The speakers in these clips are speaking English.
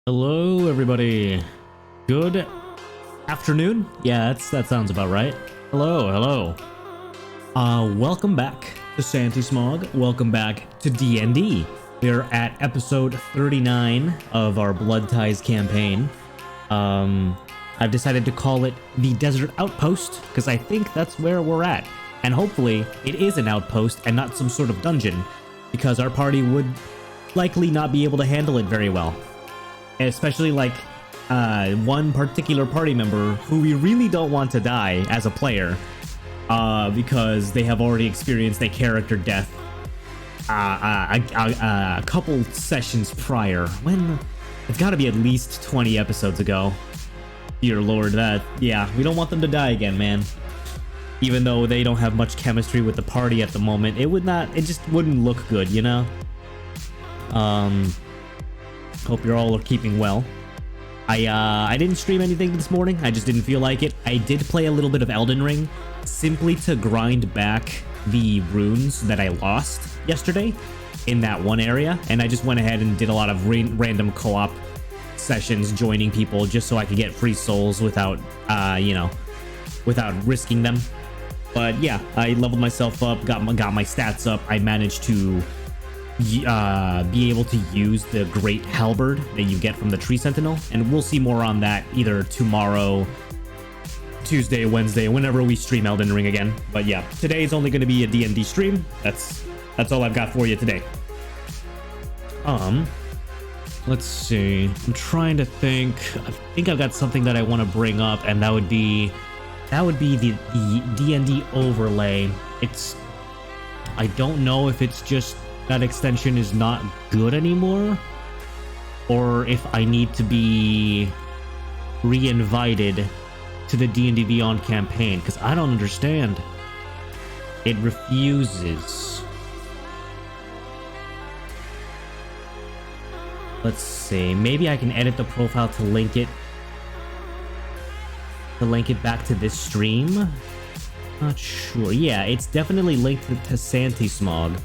Hello, everybody. Good afternoon. Yeah, that sounds about right. Hello. Welcome back to Santi Smog. Welcome back to D&D. We're at episode 39 of our Bloodties campaign. I've decided to call it the Desert Outpost because I think that's where we're at. And hopefully it is an outpost and not some sort of dungeon, because our party would likely not be able to handle it very well. Especially like one particular party member who we really don't want to die as a player, because they have already experienced a character death a couple sessions prior. When it's got to be at least 20 episodes ago. Dear Lord, yeah, we don't want them to die again, man. Even though they don't have much chemistry with the party at the moment, it just wouldn't look good, you know. Hope you're all keeping well. I didn't stream anything this morning. I just didn't feel like it. I did play a little bit of Elden Ring, simply to grind back the runes that I lost yesterday in that one area. And I just went ahead and did a lot of random co-op sessions, joining people just so I could get free souls without, without risking them. But yeah, I leveled myself up, got my stats up. I managed to be able to use the great halberd that you get from the tree sentinel, and we'll see more on that either tomorrow, Tuesday, Wednesday, whenever we stream Elden Ring again. But yeah, today is only going to be a D&D stream. That's all I've got for you today. Let's see, I'm trying to think. I think I've got something that I want to bring up, and that would be the D&D overlay. I don't know if it's just that extension is not good anymore, or if I need to be re-invited to the D&D Beyond campaign, because I don't understand. It refuses. Let's see, maybe I can edit the profile to link it back to this stream. Not sure. Yeah, it's definitely linked to Santi Smog.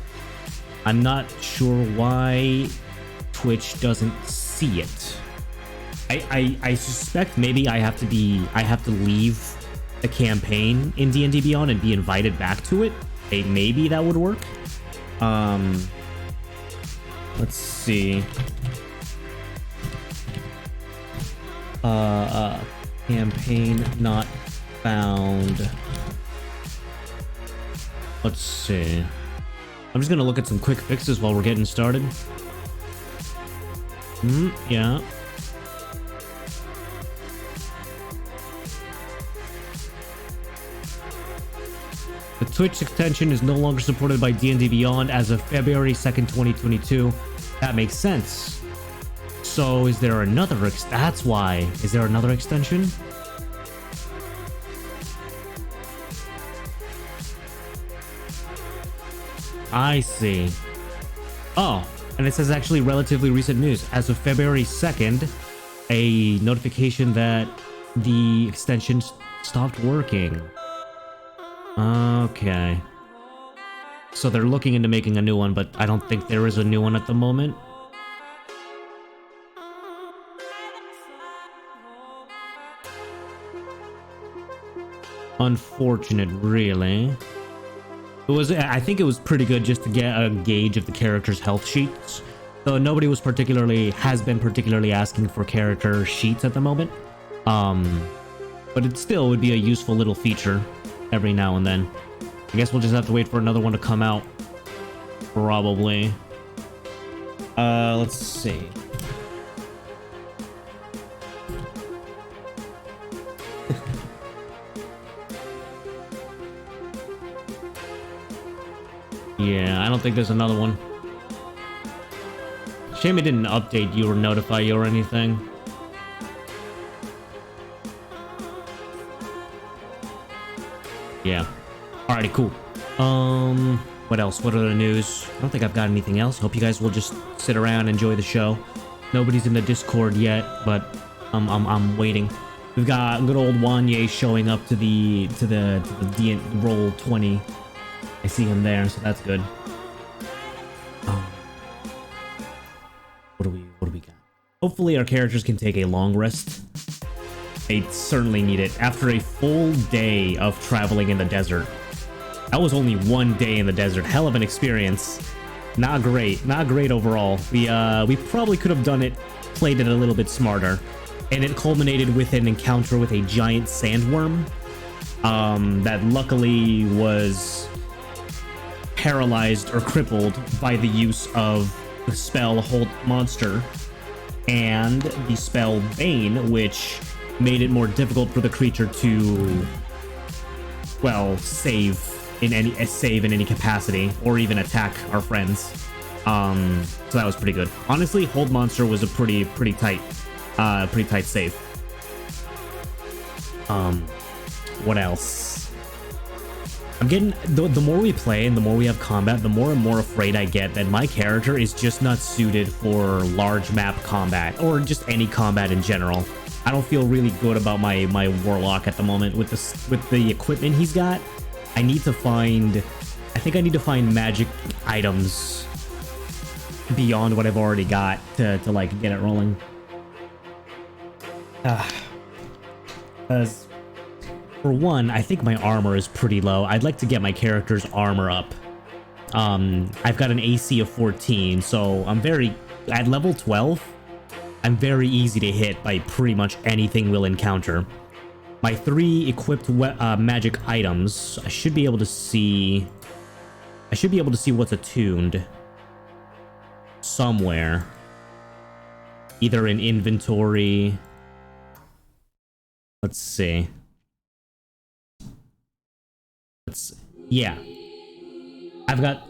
I'm not sure why Twitch doesn't see it. I suspect maybe I have to leave the campaign in D&D Beyond and be invited back to it. Maybe that would work. Let's see. Campaign not found. Let's see. I'm just gonna look at some quick fixes while we're getting started. Yeah. The Twitch extension is no longer supported by D&D Beyond as of February 2nd, 2022. That makes sense. So is there another that's why. Is there another extension? I see. Oh, and it says actually relatively recent news. As of February 2nd, a notification that the extension stopped working. Okay. So they're looking into making a new one, but I don't think there is a new one at the moment. Unfortunate, really. I think it was pretty good just to get a gauge of the character's health sheets. So nobody has been particularly asking for character sheets at the moment. But it still would be a useful little feature every now and then. I guess we'll just have to wait for another one to come out. Probably. Let's see. Yeah, I don't think there's another one. Shame it didn't update you or notify you or anything. Yeah. Alrighty, cool. What else? What other news? I don't think I've got anything else. Hope you guys will just sit around, enjoy the show. Nobody's in the Discord yet, but I'm waiting. We've got good old Wanye showing up to the roll 20. I see him there, so that's good. What do we got? Hopefully our characters can take a long rest. They certainly need it. After a full day of traveling in the desert. That was only 1 day in the desert. Hell of an experience. Not great. Not great overall. We probably could have done it, played it a little bit smarter. And it culminated with an encounter with a giant sandworm. That luckily was paralyzed or crippled by the use of the spell Hold Monster and the spell Bane, which made it more difficult for the creature to, well, save in any capacity or even attack our friends. So that was pretty good. Honestly, Hold Monster was a pretty tight save. What else? I'm getting the more we play and the more we have combat, the more and more afraid I get that my character is just not suited for large map combat or just any combat in general. I don't feel really good about my warlock at the moment with the equipment he's got. I think I need to find magic items beyond what I've already got to like get it rolling. As for one, I think my armor is pretty low. I'd like to get my character's armor up. I've got an AC of 14, so at level 12, I'm very easy to hit by pretty much anything we'll encounter. My 3 equipped magic items, I should be able to see what's attuned somewhere. Either in inventory. Let's see. Yeah. I've got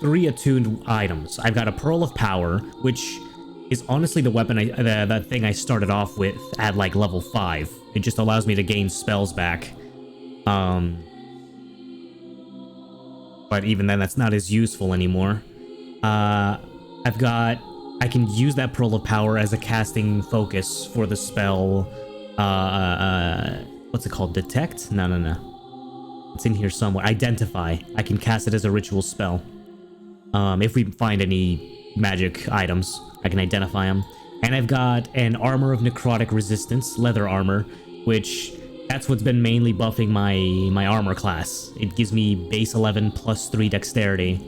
3 attuned items. I've got a Pearl of Power, which is honestly the weapon that thing I started off with at like level 5. It just allows me to gain spells back. But even then, that's not as useful anymore. I can use that Pearl of Power as a casting focus for the spell. What's it called? Detect? No. It's in here somewhere. Identify. I can cast it as a ritual spell. If we find any magic items, I can identify them. And I've got an Armor of Necrotic Resistance, leather armor, which that's what's been mainly buffing my armor class. It gives me base 11 plus 3 dexterity.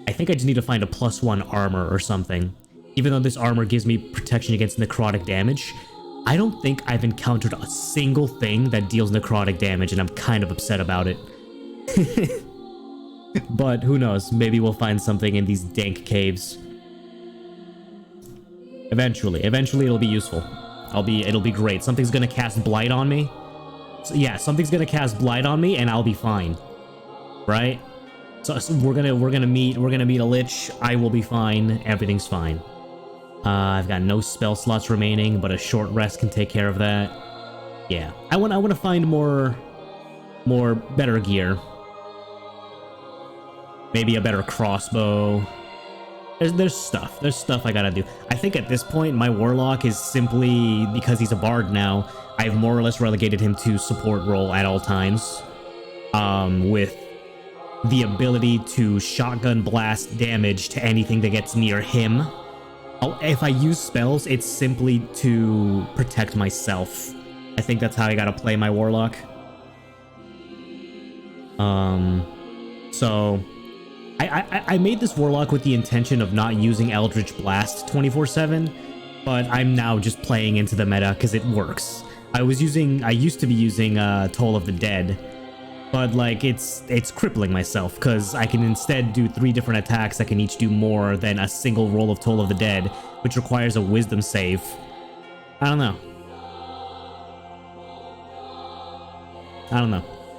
I think I just need to find a +1 armor or something. Even though this armor gives me protection against necrotic damage, I don't think I've encountered a single thing that deals necrotic damage, and I'm kind of upset about it. But who knows? Maybe we'll find something in these dank caves. Eventually it'll be useful. It'll be great. Something's gonna cast Blight on me. So yeah, something's gonna cast Blight on me, and I'll be fine. Right? So we're gonna meet a lich. I will be fine. Everything's fine. I've got no spell slots remaining, but a short rest can take care of that. Yeah, I want to find more better gear. Maybe a better crossbow. There's stuff I gotta do. I think at this point my warlock is simply, because he's a bard now, I've more or less relegated him to support role at all times, with the ability to shotgun blast damage to anything that gets near him. If I use spells, it's simply to protect myself. I think that's how I gotta play my warlock. So I made this warlock with the intention of not using Eldritch Blast 24/7, but I'm now just playing into the meta because it works. I used to be using Toll of the Dead, but like it's crippling myself because I can instead do 3 different attacks that can each do more than a single roll of Toll of the Dead, which requires a wisdom save. I don't know.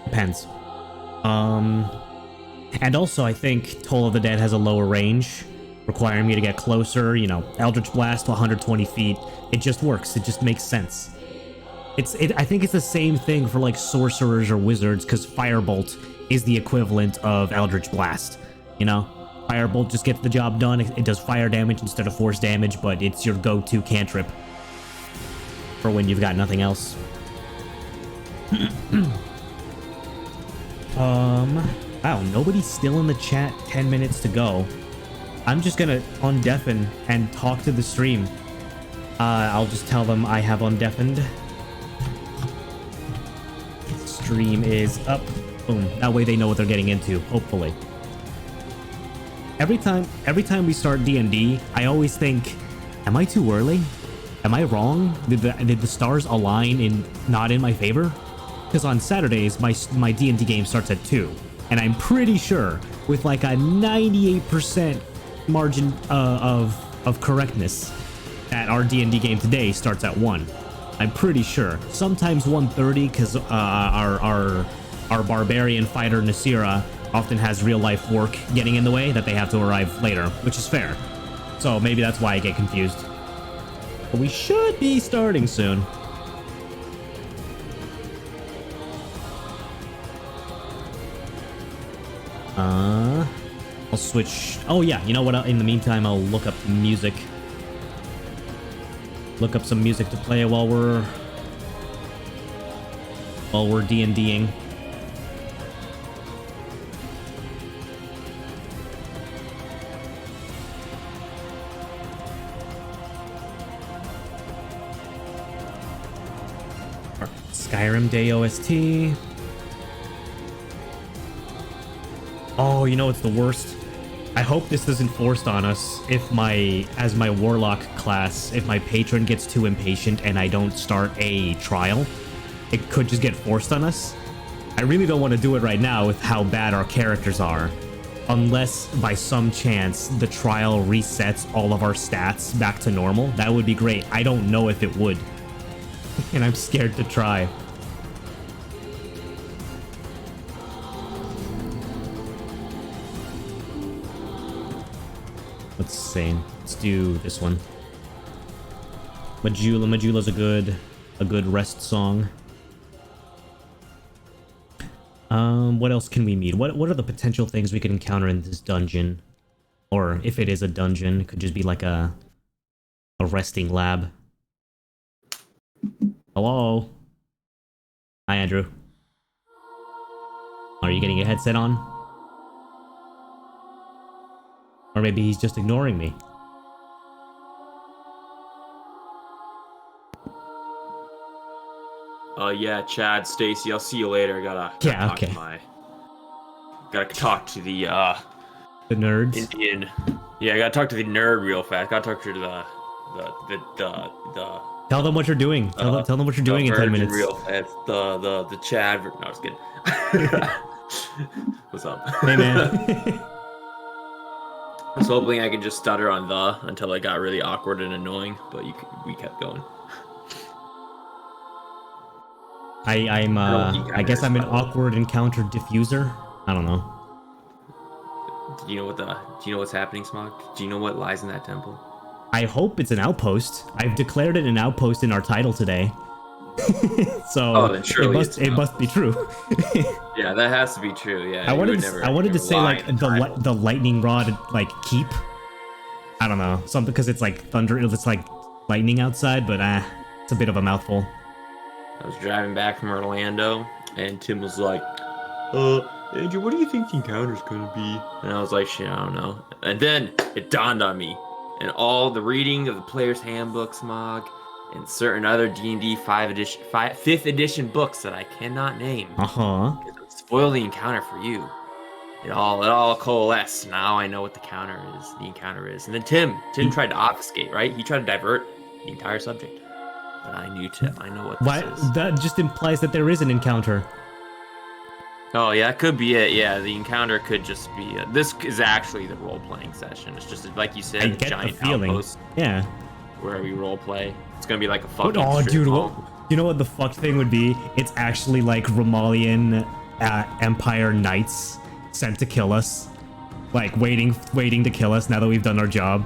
Depends. And also I think Toll of the Dead has a lower range, requiring me to get closer. You know, Eldritch Blast to 120 feet. It just works. It just makes sense. I think it's the same thing for like sorcerers or wizards, because Firebolt is the equivalent of Eldritch Blast. You know, Firebolt just gets the job done. It does fire damage instead of force damage, but it's your go-to cantrip for when you've got nothing else. Wow, nobody's still in the chat. 10 minutes to go. I'm just gonna undeafen and talk to the stream. I'll just tell them I have undeafened. Stream is up. Boom. That way they know what they're getting into, hopefully. Every time we start D&D, I always think, am I too early? Am I wrong? Did the stars align not in my favor? Because on Saturdays, my D&D game starts at 2. And I'm pretty sure, with like a 98% margin of correctness, that our D&D game today starts at 1. I'm pretty sure. Sometimes 1:30, because our barbarian fighter Nasira often has real life work getting in the way that they have to arrive later, which is fair. So maybe that's why I get confused. But we should be starting soon. I'll switch. Oh yeah, you know what? In the meantime, I'll look up music. Look up some music to play while we're D&Ding. Skyrim Day OST. Oh, you know what's the worst? I hope this isn't forced on us if as my warlock class, if my patron gets too impatient and I don't start a trial. It could just get forced on us. I really don't want to do it right now with how bad our characters are. Unless by some chance the trial resets all of our stats back to normal. That would be great. I don't know if it would. And I'm scared to try. Let's see. Let's do this one. Majula's a good rest song. What else can we meet? What are the potential things we could encounter in this dungeon? Or if it is a dungeon, it could just be like a resting lab. Hello? Hi, Andrew. Are you getting your headset on? Or maybe he's just ignoring me. Yeah, Chad, Stacy, I'll see you later. Gotta talk to the nerds. Indian. Yeah, I gotta talk to the nerd real fast. Gotta talk to the Tell them what you're doing. Tell them what you're doing in 10 minutes. Real fast. The Chad. No, I was kidding. What's up? Hey, man. I was hoping I could just stutter on until it got really awkward and annoying, but we kept going. I guess I'm an awkward encounter diffuser. I don't know. Do you know what's happening, Smog? Do you know what lies in that temple? I hope it's an outpost. I've declared it an outpost in our title today. So then surely it must be true. Yeah, that has to be true. Yeah. I wanted to say like the lightning rod like keep. I don't know, something because it's like thunder. It's like lightning outside, but it's a bit of a mouthful. I was driving back from Orlando, and Tim was like, Andrew, what do you think the encounter's gonna be? And I was like, shit, I don't know. And then it dawned on me, and all the reading of the Player's Handbook, Smog, and certain other D&D 5th edition books that I cannot name. It would spoil the encounter for you. It all coalesced. Now I know what the encounter is. And then Tim tried to obfuscate, right? He tried to divert the entire subject. But I know what this is. That just implies that there is an encounter. Oh, yeah, that could be it. Yeah, the encounter could just be... this is actually the role-playing session. It's just, like you said, I get giant the feeling. outpost. Yeah. Where we role-play. It's gonna be like a fucking... Oh, dude, you know what the fuck thing would be? It's actually like Romalian Empire knights sent to kill us. Like, waiting to kill us now that we've done our job.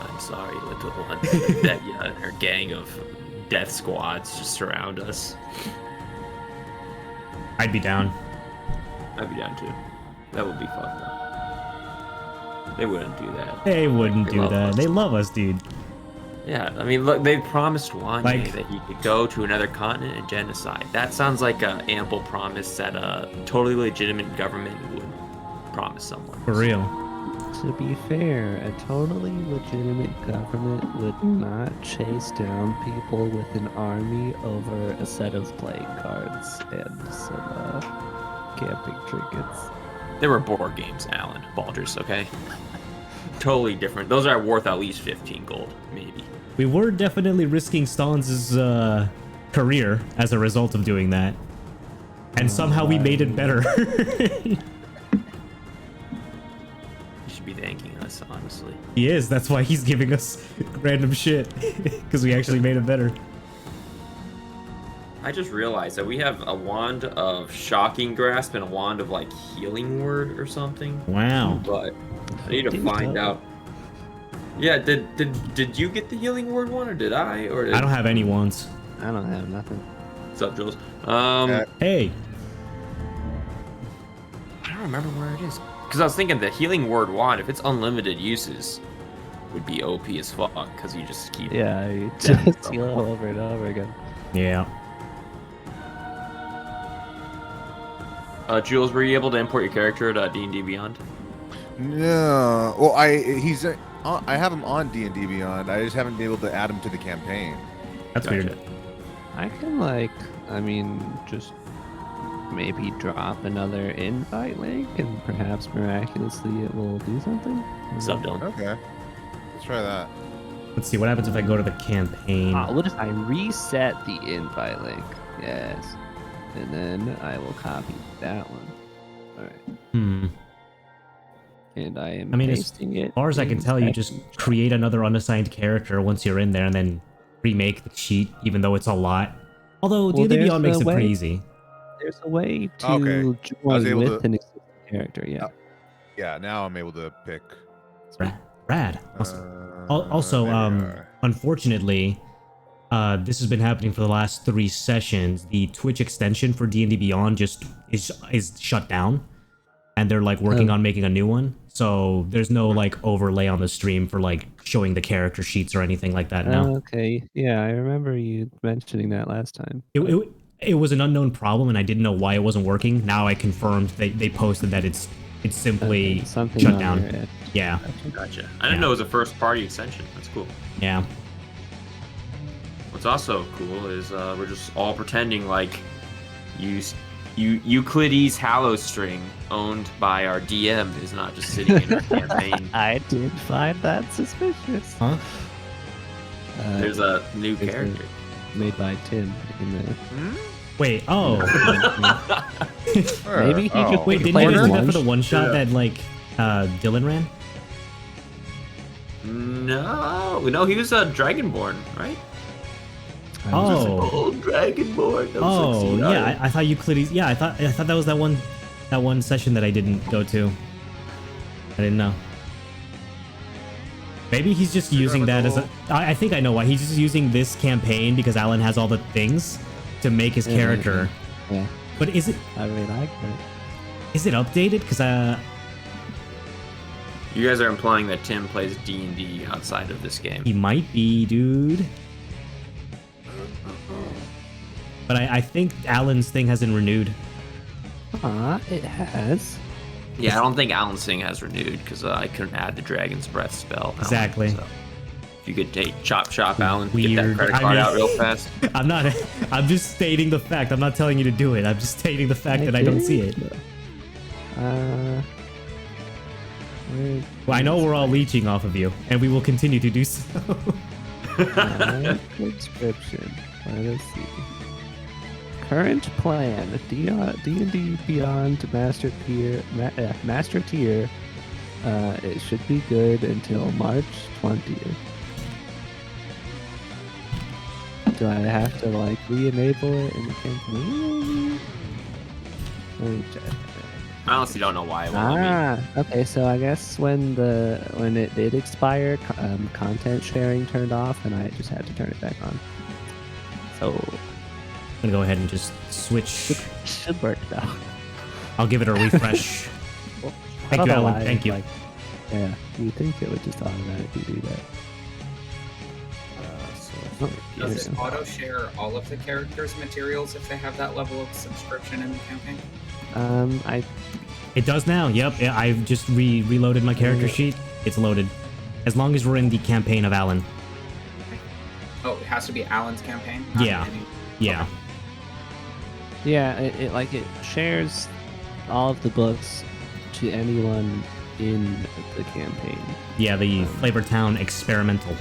I'm sorry, little one. That, yeah, her gang of death squads just surround us. I'd be down. I'd be down too. That would be fucked up. They wouldn't do that. They wouldn't do that. They love us, dude. Yeah, I mean, look, they promised Wanye that he could go to another continent and genocide. That sounds like an ample promise that a totally legitimate government would promise someone. For real. to be fair, a totally legitimate government would not chase down people with an army over a set of playing cards and some camping trinkets. They were board games, Alan. Baldur's, okay? Totally different. Those are worth at least 15 gold, maybe. We were definitely risking Stans' career as a result of doing that. And somehow we made it better. You should be thanking us, honestly. He is. That's why he's giving us random shit. Because we actually made it better. I just realized that we have a wand of Shocking Grasp and a wand of, like, Healing Word or something. Wow. But I need to find out. Yeah, did you get the Healing Word one, or did I? Or did... I don't have any wands. I don't have nothing. What's up, Jules? Hey. I don't remember where it is. Because I was thinking the Healing Word wand, if it's unlimited uses, would be OP as fuck. Because you just keep. Yeah, you just heal over and over again. Yeah. Jules, were you able to import your character to D&D Beyond? No. Well, I have him on D&D Beyond. I just haven't been able to add him to the campaign. That's Gotcha. weird. I can just maybe drop another invite link and perhaps miraculously it will do something. What's up, Dylan? Okay. Let's try that. Let's see, what happens if I go to the campaign? What if I reset the invite link? Yes. And then I will copy that one. Alright. And I am pasting it. As far as I can tell, you just create another unassigned character once you're in there and then remake the cheat, even though it's a lot. Although D&D Beyond makes it pretty easy. There's a way to join with an existing character, yeah. Yeah, now I'm able to pick. Rad. Also, unfortunately, this has been happening for the last 3 sessions. The Twitch extension for D&D Beyond just is shut down, and they're like working on making a new one. So there's no like overlay on the stream for like showing the character sheets or anything like that now. Okay, yeah, I remember you mentioning that last time. It was an unknown problem, and I didn't know why it wasn't working. Now I confirmed they posted that it's simply something shut down. Yeah. Gotcha. I didn't know it was a first-party extension. That's cool. Yeah. What's also cool is we're just all pretending like Euclides Hallow String, owned by our DM, is not just sitting in our campaign. I did find that suspicious. Huh? There's a new character. Made by Tim in the... Wait, Maybe he just wait, didn't you guys do that for the one shot that like Dylan ran? No, he was a Dragonborn, right? Oh, Dragonborn. Yeah, I thought Euclides. Yeah, I thought that was that one session that I didn't go to. I didn't know. Maybe he's just using that as a... I think I know why. He's just using this campaign because Alan has all the things to make his character. Yeah. But is it... I really like it. Is it updated? Because you guys are implying that Tim plays D&D outside of this game. he might be, dude. But I think Alan's thing hasn't renewed. It has. Yeah, I don't think Alan's thing has renewed because I couldn't add the Dragon's Breath spell. Alan, Exactly. so. If you could take chop, Alan, get Weird. that credit card out real fast. I'm just stating the fact. I'm not telling you to do it. I'm just stating the fact that I don't see it. Well, I know we're all leeching off of you, and we will continue to do so. Subscription. Let us see. Current plan: D&D Beyond Master Tier. It should be good until March 20th. Do I have to like re-enable it in the campaign? Let me check. I honestly don't know why it won't let me. Okay. So I guess when it did expire, content sharing turned off, and I just had to turn it back on. So I'm gonna go ahead and just switch. should work now. I'll give it a refresh. Thank you, Alan. Thank you. Yeah, you think it would just automatically do that? Does it auto share all of the characters' materials if they have that level of subscription in the campaign? It does now. Yep. I've just reloaded my character sheet. It's loaded. As long as we're in the campaign of Alan. Oh, it has to be Alan's campaign? Yeah. Yeah. Yeah, it shares all of the books to anyone in the campaign. Yeah, the Flavor Town experimental.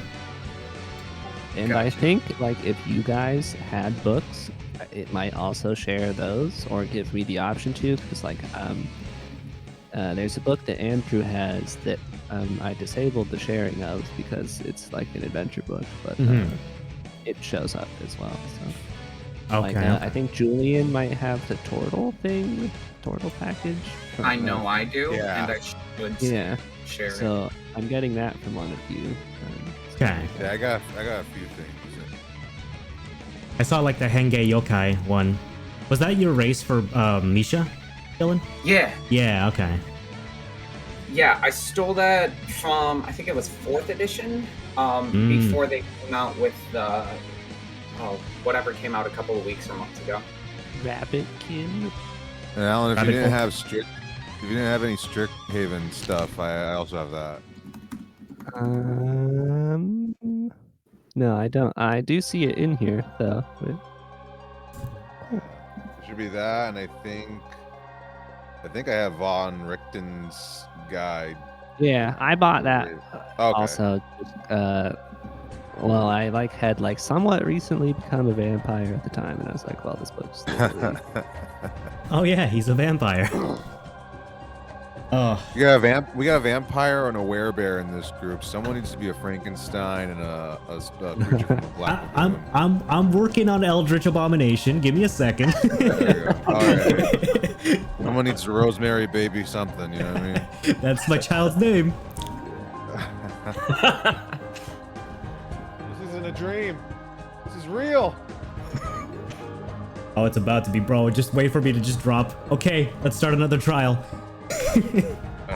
And I think like if you guys had books, it might also share those or give me the option to, because like there's a book that Andrew has that I disabled the sharing of because it's like an adventure book, but it shows up as well. So Okay. like I think Julian might have the Tortle package. from, I know I do, Yeah. and I should Yeah. share it. So I'm getting that from one of you. Okay. Yeah, I got a few things. I saw like the Henge Yokai one. Was that your race for Misha, Dylan? Yeah, Yeah. Okay. yeah, I stole that from, I think it was 4th edition, before they came out with the, whatever came out a couple of weeks or months ago. Rabbitkin. And Alan, if Rabbit you didn't hole. have any strict Haven stuff, I also have that. No, I don't. I do see it in here though. It should be that, and I think I have Von Richten's guide. Yeah, I bought that. Okay. Also, well, I had somewhat recently become a vampire at the time, and I was like, well, this book's literally- Oh yeah, he's a vampire. Oh. We got a vampire and a werebear in this group. Someone needs to be a Frankenstein and a creature from the Black Lagoon. I'm working on Eldritch Abomination. Give me a second. There you go. All right. Someone needs to Rosemary baby something. You know what I mean? That's my child's name. This isn't a dream. This is real. Oh, it's about to be, bro. Just wait for me to just drop. Okay, let's start another trial. I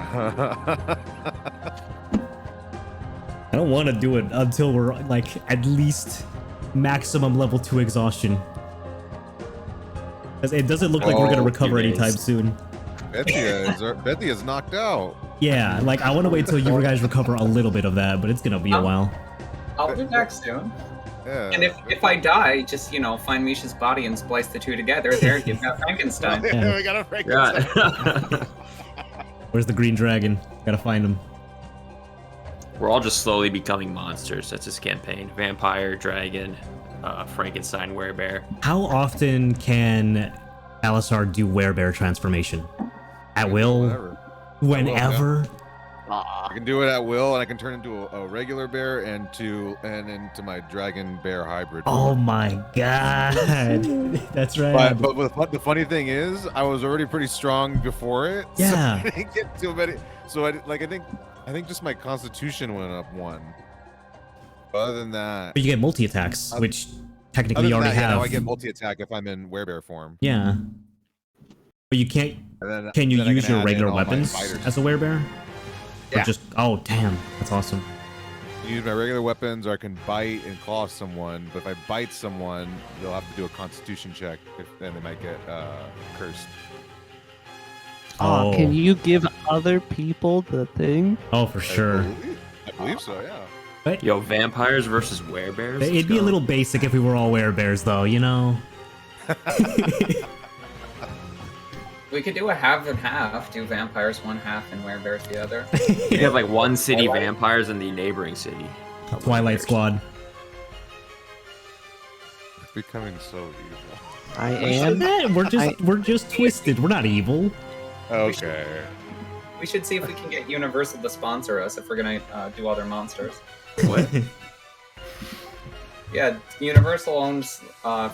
don't want to do it until we're like at least maximum level 2 exhaustion. 'Cause it doesn't look like we're gonna recover anytime soon. Betty is knocked out. Yeah, like I want to wait till you guys recover a little bit of that, but it's gonna be a while. I'll be back soon. Yeah. And if I die, just, find Misha's body and splice the two together. There, you've got Frankenstein. Yeah. We got a Frankenstein. Yeah. Where's the green dragon? Gotta find him. We're all just slowly becoming monsters. That's his campaign. Vampire, dragon, Frankenstein, werebear. How often can Alisar do werebear transformation? At will? Whatever. Whenever? I can do it at will, and I can turn into a regular bear and into my dragon bear hybrid. Oh my god. That's right. But the funny thing is, I was already pretty strong before it. Yeah. So I didn't get too many. So I think just my constitution went up 1. Other than that, But you get multi attacks, which other technically than you already that, have. now I get multi attack if I'm in werebear form. Yeah. But you can't. And then, Can you then I use can your add in regular all my weapons fighters. as a werebear? Yeah. Or just. Oh, damn. That's awesome. Use my regular weapons, or I can bite and claw someone. But if I bite someone, they'll have to do a Constitution check, then they might get cursed. Oh, can you give other people the thing? Oh, for sure. I believe so. Yeah. But Yo, vampires versus werebears? it'd be a little basic if we were all werebears, though, you know? We could do a half and half. Do vampires one half and werebears the other. You have like one city vampires and the neighboring city. Twilight Squad. It's becoming so evil. I am. We're just twisted. We're not evil. Okay. We should see if we can get Universal to sponsor us if we're gonna do other monsters. What? Yeah, Universal owns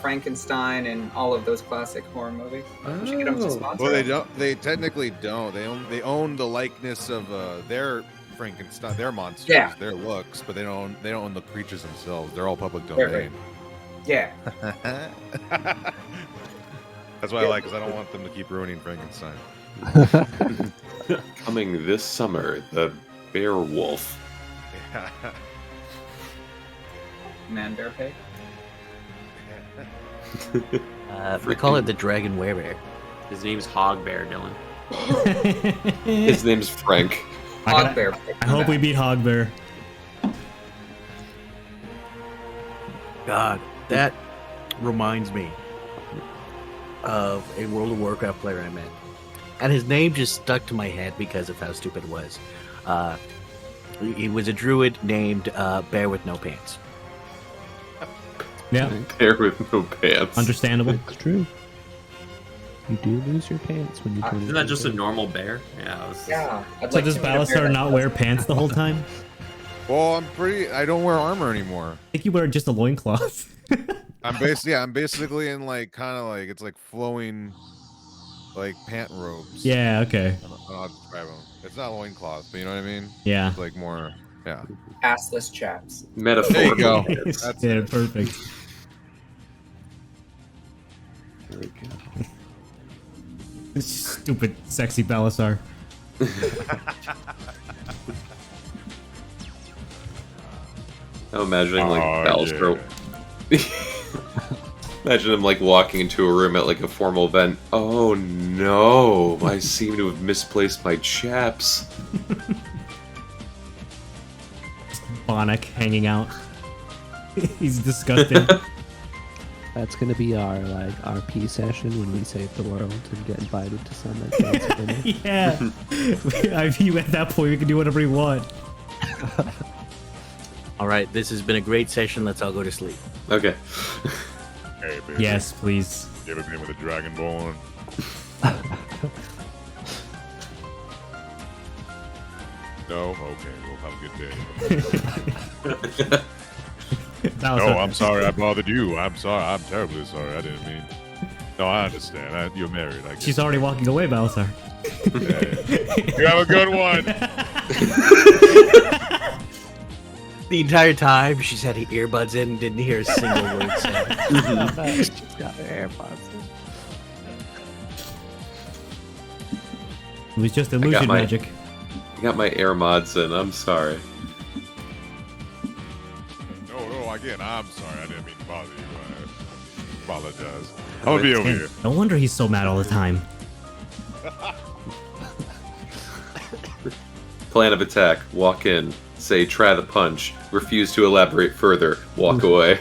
Frankenstein and all of those classic horror movies. We should get them to sponsor. Well, they us. don't. They technically don't. They own the likeness of their Frankenstein, their monsters, Yeah. their looks, but they don't own the creatures themselves. They're all public Right, domain. Yeah. That's why I like, because I don't want them to keep ruining Frankenstein. Coming this summer, the Bear Wolf. Yeah. Man Bear Pig. We call it the Dragon Werebear. His name's Hogbear, Dylan. His name's Frank. Hogbear. I hope we beat Hogbear. God, that reminds me of a World of Warcraft player I met. And his name just stuck to my head because of how stupid it was. He was a druid named Bear with No Pants. Yeah, Bear with no pants. understandable. It's true. You do lose your pants when you turn Isn't that just a normal bear? Yeah. Yeah. I'd So like does to meet a bear Balasar that not does wear that. pants the whole time? Well, I don't wear armor anymore. I think you wear just a loincloth. I'm basically in like kind of like it's like flowing, like pant robes. Yeah, okay. I don't know how to describe them. It's not loincloth, but you know what I mean. Yeah. It's like more. Yeah. Assless chaps. Metaphorically. There you go. yeah, That's it. perfect. There we go. Stupid, sexy Balasar. I'm imagining like Oh, Balasar. Imagine him like walking into a room at like a formal event. Oh no, I seem to have misplaced my chaps. Bonnick hanging out. He's disgusting. That's gonna be our like RP session when we save the world and get invited to some fancy dinner. yeah. I mean, at that point, we can do whatever we want. All right, this has been a great session. Let's all go to sleep. Okay. Hey, baby. Yes, please. You ever been with a dragonborn? No. Okay. We'll have a good day. Balasar. No, I'm sorry I bothered you. I'm sorry. I'm terribly sorry. I didn't mean. No, I understand. You're married. I guess. She's already walking away, Balasar. You have a good one. The entire time, she's had her earbuds in and didn't hear a single word said. She's got her AirPods in. It was just illusion my- magic. I got my air mods in. I'm sorry. No, again, I'm sorry. I didn't mean to bother you. I apologize. I'm gonna be over Man, here. no wonder he's so mad all the time. Plan of attack. Walk in. Say, try the punch. Refuse to elaborate further. Walk away.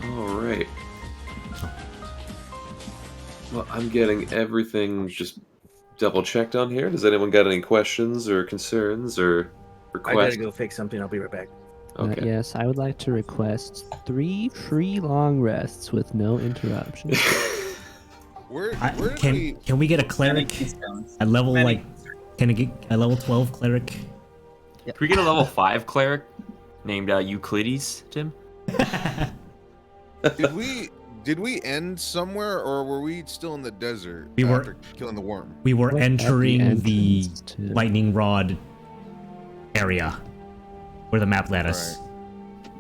Alright. Well, I'm getting everything just double checked on here. Does anyone got any questions or concerns or I requests? gotta go fix something. I'll be right back. Okay. Yes, I would like to request 3 free long rests with no interruptions. Where did Can we get a cleric at level Many. like? Can I get a level 12 cleric? Can we get a level 5 cleric named Euclides, Tim? did we end somewhere or were we still in the desert We were- after killing the worm? We were At the entering the entrance to- lightning rod area where the map led us.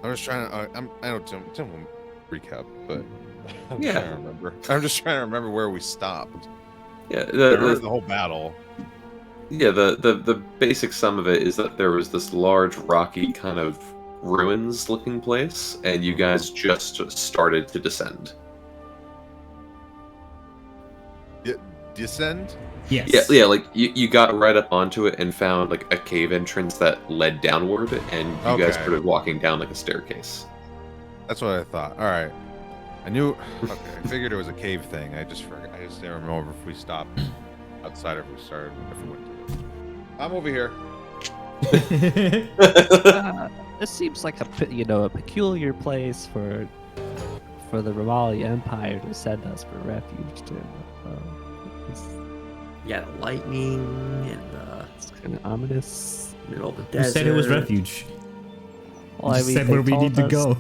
I'm just trying to. I know Tim will recap, but I'm Yeah. trying to remember. I'm just trying to remember where we stopped. Yeah, I remember the, the whole battle. yeah, the basic sum of it is that there was this large rocky kind of ruins looking place, and you guys just started to descend. Descend. Yes. Yeah, like you got right up onto it and found like a cave entrance that led downward, and you guys Okay. started walking down like a staircase. That's what I thought. All right. I knew. Okay, I figured it was a cave thing. I just didn't remember if we stopped outside or if we started. If we went to. I'm over here. This seems like a peculiar place for the Rivali Empire to send us for refuge to. Yeah, lightning and It's kind of ominous. middle of the Who desert. said it was refuge? Well, I Just mean, said they where we told need to us go.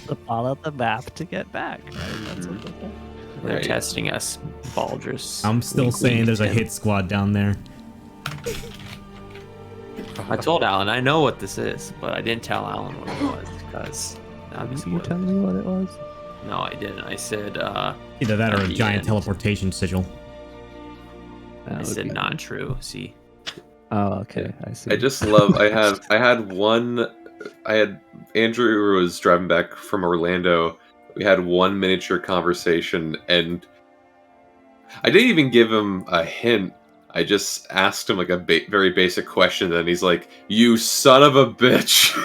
to follow the map to get back. Right? That's what they said. They're Right. testing us, Baldrus. I'm still Wink, saying wink, there's a Tim. hit squad down there. I told Alan I know what this is, but I didn't tell Alan what it was because obviously. You tell me what it was. No, I didn't. I said Either that or At a the giant end. teleportation sigil. That I would said be- not true. See, Oh, okay. I see. I just love. I had Andrew was driving back from Orlando, We had one miniature conversation, and I didn't even give him a hint. I just asked him like a very basic question, and he's like, "You son of a bitch."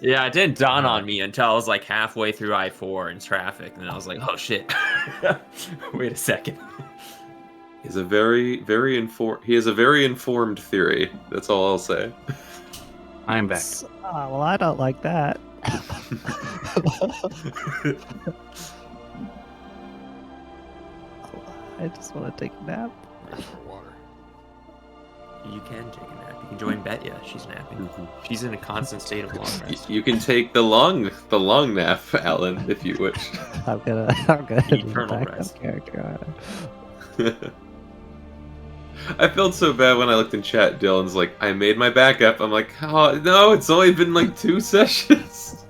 Yeah, it didn't dawn on me until I was like halfway through I-4 in traffic, and then I was like, "Oh shit! Wait a second." He's a very informed. He has a very informed theory. That's all I'll say. I'm back. Well, I don't like that. I just want to take a nap. Water. You can take a nap. You can join Betya. She's napping. She's in a constant state of long rest. You can take the long nap, Alan, if you wish. I'm gonna do Eternal backup rest. character. I felt so bad when I looked in chat. Dylan's like, "I made my backup." I'm like, "Oh no, it's only been like 2 sessions."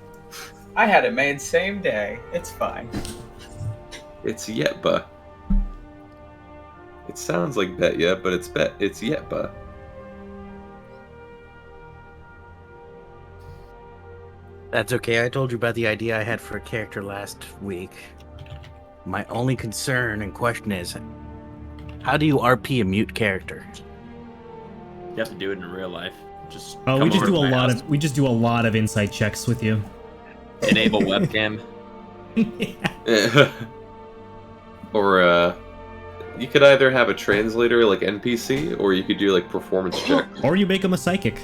I had it made same day. It's fine. It's Yetba. It sounds like Betya, but it's Yetba. That's okay. I told you about the idea I had for a character last week. My only concern and question is, how do you RP a mute character? You have to do it in real life. Just Oh, come we just over do to a my lot house, of a lot of insight checks with you. enable webcam. Or you could either have a translator like NPC, or you could do like performance check. Or you make them a psychic.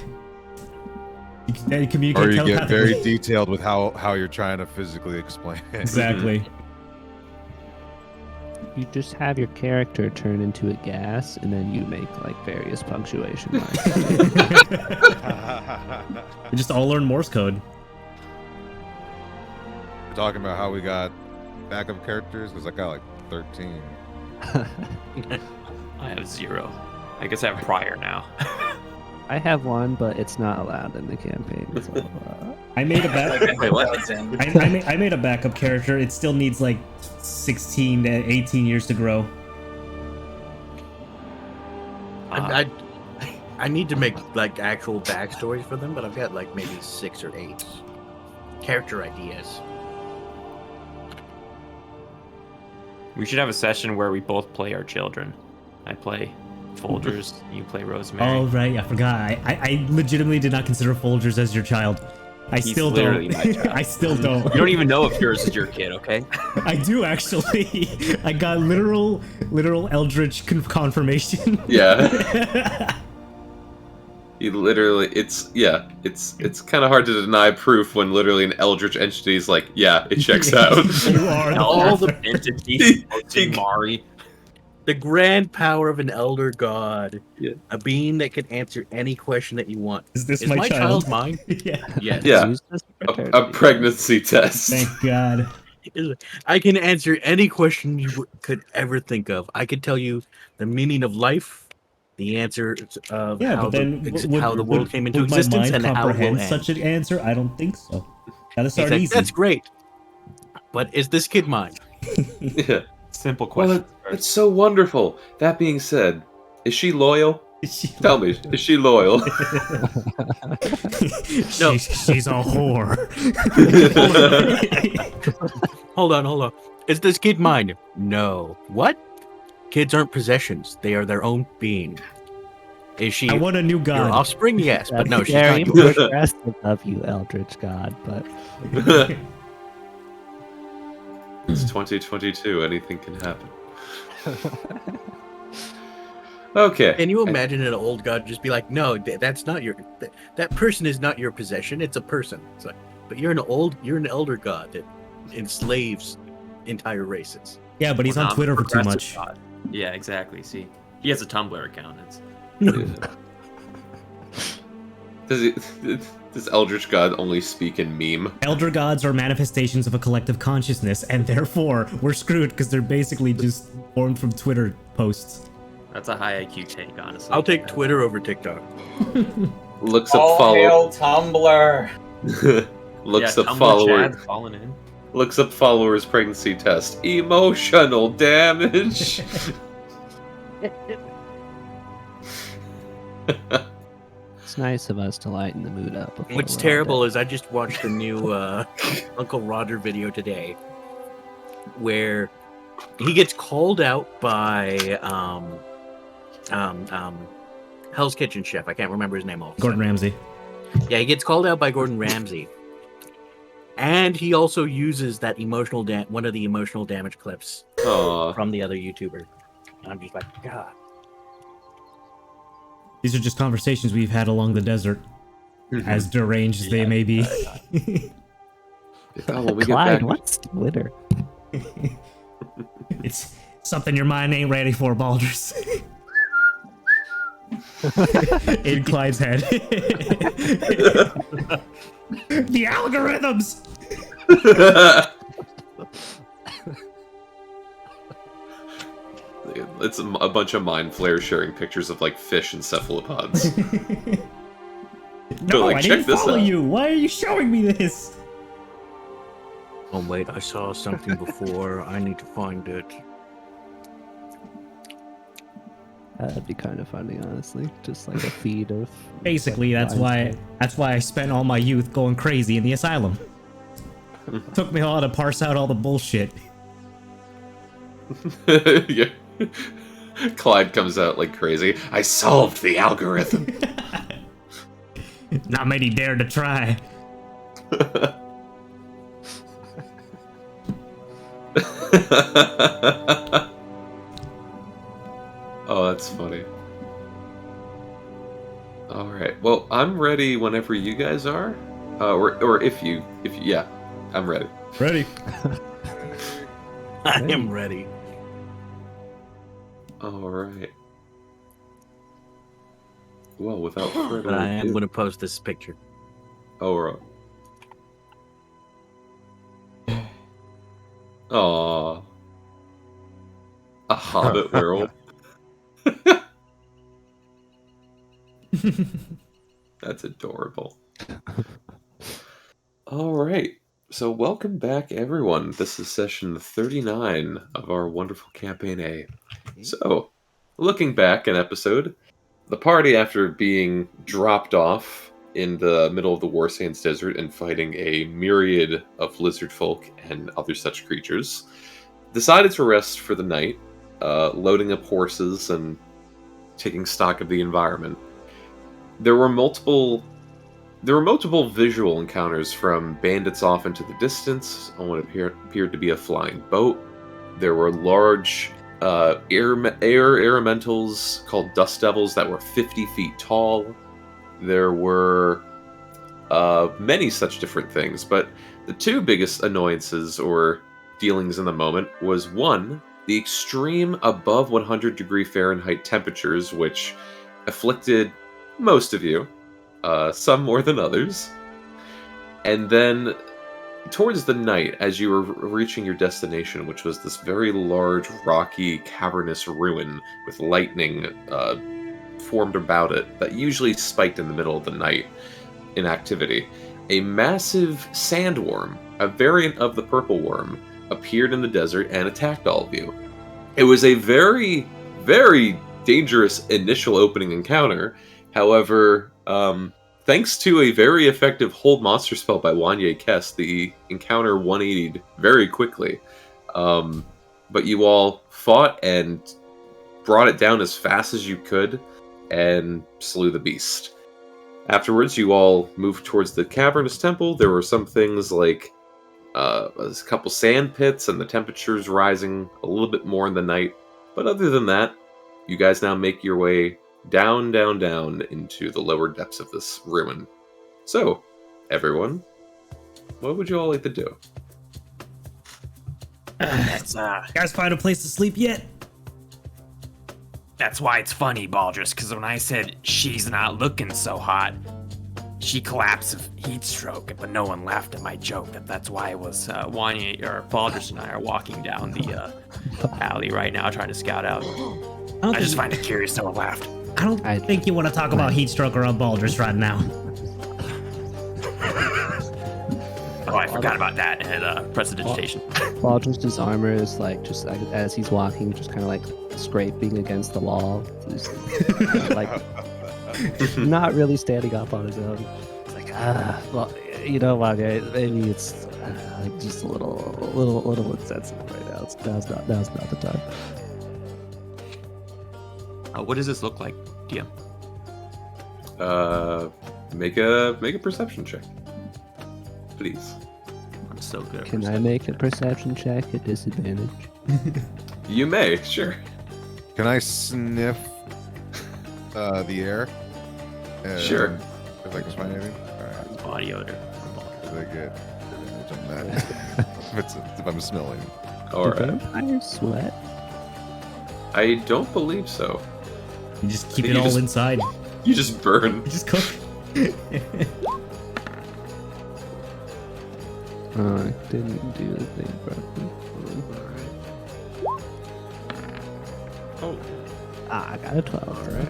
You can communicate Or you get very telepathically. detailed with how you're trying to physically explain it. Exactly. You just have your character turn into a gas, and then you make like various punctuation marks. We just all learn Morse code. We're talking about how we got backup characters because I got like 13. I have 0. I guess I have prior now. I have one, but it's not allowed in the campaign. So, I made a back. Wait, what? I made a backup character. It still needs like 16 to 18 years to grow. I need to make like actual backstories for them, but I've got like maybe 6 or 8 character ideas. We should have a session where we both play our children. I play Folgers, you play Rosemary. Oh right, I forgot. I legitimately did not consider Folgers as your child. I He's still literally don't. my child. I still don't. You don't even know if yours is your kid, okay? I do actually. I got literal Eldritch confirmation. Yeah. You literally, it's kind of hard to deny proof when literally an eldritch entity is like, yeah, it checks out. You are All the the entities to Mari. The grand power of an elder god, Yeah. a being that can answer any question that you want. Is this Is my my child? child mine? Yeah. Yes. Yeah. use this for a paternity. pregnancy test. Thank God. I can answer any question you could ever think of. I could tell you the meaning of life, the answer of Yeah, how, but then how the world came into would my existence, mind and how it will comprehend end. such an answer? I don't think so. Gotta He's start like, easy. that's great, but is this kid mine? Yeah. Simple Well, question. that's so wonderful. That being said, is she loyal? Tell me, is she loyal? No. She's a whore. Hold on. Is this kid mine? No. What? Kids aren't possessions. They are their own being. Is she I want a new your god. offspring? Yes, but no, That's she's very not yours. progressive of you, Eldritch God. But It's 2022. Anything can happen. Okay. Can you imagine an old god just be like, no, that's not your, that person is not your possession. It's a person. It's like, but you're an elder god that enslaves entire races. Yeah, but he's Well, on Twitter for too non-progressive much. God. Yeah, exactly. See, he has a Tumblr account. Does Eldritch God only speak in meme? Elder gods are manifestations of a collective consciousness, and therefore we're screwed because they're basically just formed from Twitter posts. That's a high IQ take, honestly. I'll take Twitter over TikTok. Looks up All follow. hail Tumblr. Looks Yeah, up Tumblr follower. Chad's falling in. Looks up followers pregnancy test. Emotional damage. it's nice of us to lighten the mood up. before What's we're all terrible dead. is I just watched the new Uncle Roger video today where he gets called out by Hell's Kitchen chef. I can't remember his name all of a Gordon sudden. Ramsay. Yeah, he gets called out by Gordon Ramsay, and he also uses that one of the emotional damage clips Aw. from the other YouTuber. And I'm just like, God. These are just conversations we've had along the desert, as deranged as they may be. Oh, when we get Clyde, back, what's Twitter? It's something your mind ain't ready for, Baldrus. In Clyde's head. The algorithms! it's a bunch of mind flares sharing pictures of like fish and cephalopods. No, like, I check didn't this follow out. you. Why are you showing me this? Oh wait, I saw something before. I need to find it. That'd be kind of funny, honestly. Just like a feed of. Basically, like, that's blind why I spent all my youth going crazy in the asylum. Took me a while to parse out all the bullshit. Yeah. Clyde comes out like crazy. I solved the algorithm. Not many dared to try. Oh, that's funny. All right. Well, I'm ready whenever you guys are, or if you, yeah, I'm ready. Ready? I am ready. All right. Well, without further But I am ado, going to post this picture. oh, right. Aw. A hobbit werewolf. That's adorable. All right. So welcome back, everyone. This is session 39 of our wonderful Campaign A. So, looking back an episode, the party, after being dropped off in the middle of the War Sands Desert and fighting a myriad of lizard folk and other such creatures, decided to rest for the night, loading up horses and taking stock of the environment. There were multiple visual encounters, from bandits off into the distance on what appeared to be a flying boat. There were large air elementals called dust devils that were 50 feet tall. There were many such different things, but the two biggest annoyances or dealings in the moment was, one, the extreme above 100 degree Fahrenheit temperatures, which afflicted most of you, some more than others. And then towards the night, as you were reaching your destination, which was this very large, rocky, cavernous ruin with lightning formed about it that usually spiked in the middle of the night in activity, a massive sandworm, a variant of the purple worm, appeared in the desert and attacked all of you. It was a very, very dangerous initial opening encounter. However, thanks to a very effective hold monster spell by Wanye Kess, the encounter 180'd very quickly. But you all fought and brought it down as fast as you could and slew the beast. Afterwards, you all moved towards the cavernous temple. There were some things like a couple sand pits and the temperatures rising a little bit more in the night. But other than that, you guys now make your way down, down, down into the lower depths of this ruin. So, everyone, what would you all like to do? Guys, find a place to sleep yet? That's why it's funny, Baldrus, because when I said she's not looking so hot, she collapsed of heat stroke, but no one laughed at my joke. That's why it was Wanya or Baldrus and I are walking down the alley right now trying to scout out. I just find it curious no one laughed. I don't think you want to talk about heat stroke around Baldrus right now. Oh, I forgot about that and prestidigitation. Baldrus' armor is like just like, as he's walking, just kind of like scraping against the wall, just, like not really standing up on his own. It's like well, You know what? Maybe it's like just a little insensitive right now. Now's not the time. What does this look like, DM? Make a perception check, please. I'm so good. Can I make a perception check at disadvantage? You may, sure. Can I sniff the air? Sure. If I can find anything? Alright. Body odor. Did I get advantage on that? if I'm smelling. All Do right. vampires sweat? I don't believe so. You just keep You it all just- inside. You just burn. You just cook. I didn't do the thing properly. Oh. I got a 12. All right.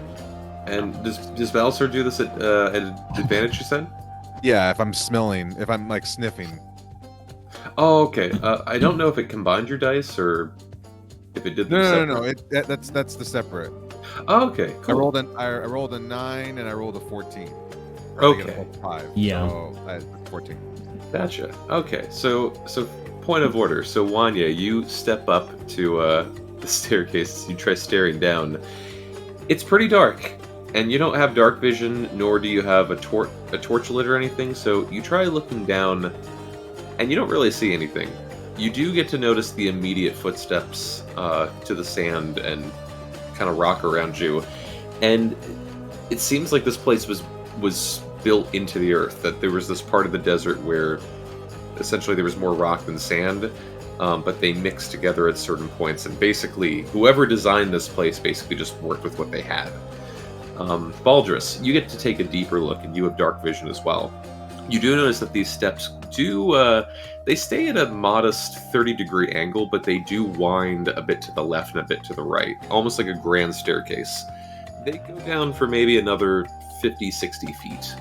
And does Valsar do this at advantage? You said. Yeah, if I'm smelling, if I'm like sniffing. Oh, okay. I don't know if it combined your dice or if it did them No. separate. That's the separate. Oh, okay. I Cool. rolled a 9 and I rolled a 14. Okay. I get a 5. Yeah. So I had 14. Gotcha. Okay. So point of order. So Wanya, you step up to the staircase. You try staring down. It's pretty dark, and you don't have dark vision, nor do you have a torch lit or anything. So you try looking down, and you don't really see anything. You do get to notice the immediate footsteps to the sand and kind of rock around you, and it seems like this place was built into the earth. That there was this part of the desert where essentially there was more rock than sand, but they mixed together at certain points. And basically, whoever designed this place basically just worked with what they had. Baldrus, you get to take a deeper look, and you have dark vision as well. You do notice that these steps they stay at a modest 30-degree angle, but they do wind a bit to the left and a bit to the right, almost like a grand staircase. They go down for maybe another 50, 60 feet.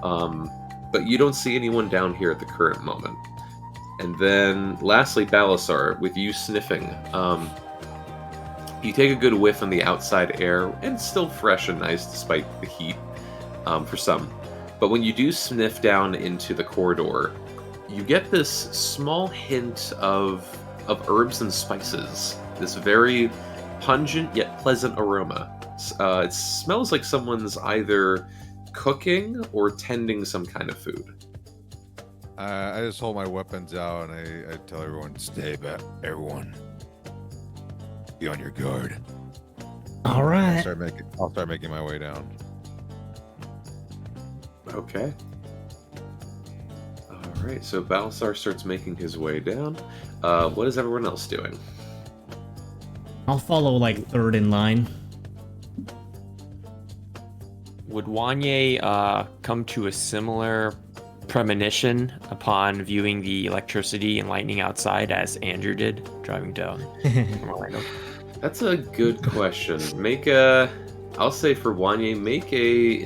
But you don't see anyone down here at the current moment. And then, lastly, Balasar, with you sniffing, you take a good whiff on the outside air, and it's still fresh and nice despite the heat for some. But when you do sniff down into the corridor, you get this small hint of herbs and spices. This very pungent yet pleasant aroma. It smells like someone's either cooking or tending some kind of food. I just hold my weapons out and I tell everyone, stay back. Everyone, be on your guard. All right. I'll start making my way down. Okay. Alright, so Balasar starts making his way down. What is everyone else doing? I'll follow like third in line. Would Wanye come to a similar premonition upon viewing the electricity and lightning outside as Andrew did, driving down from Orlando? That's a good question. I'll say for Wanye, make a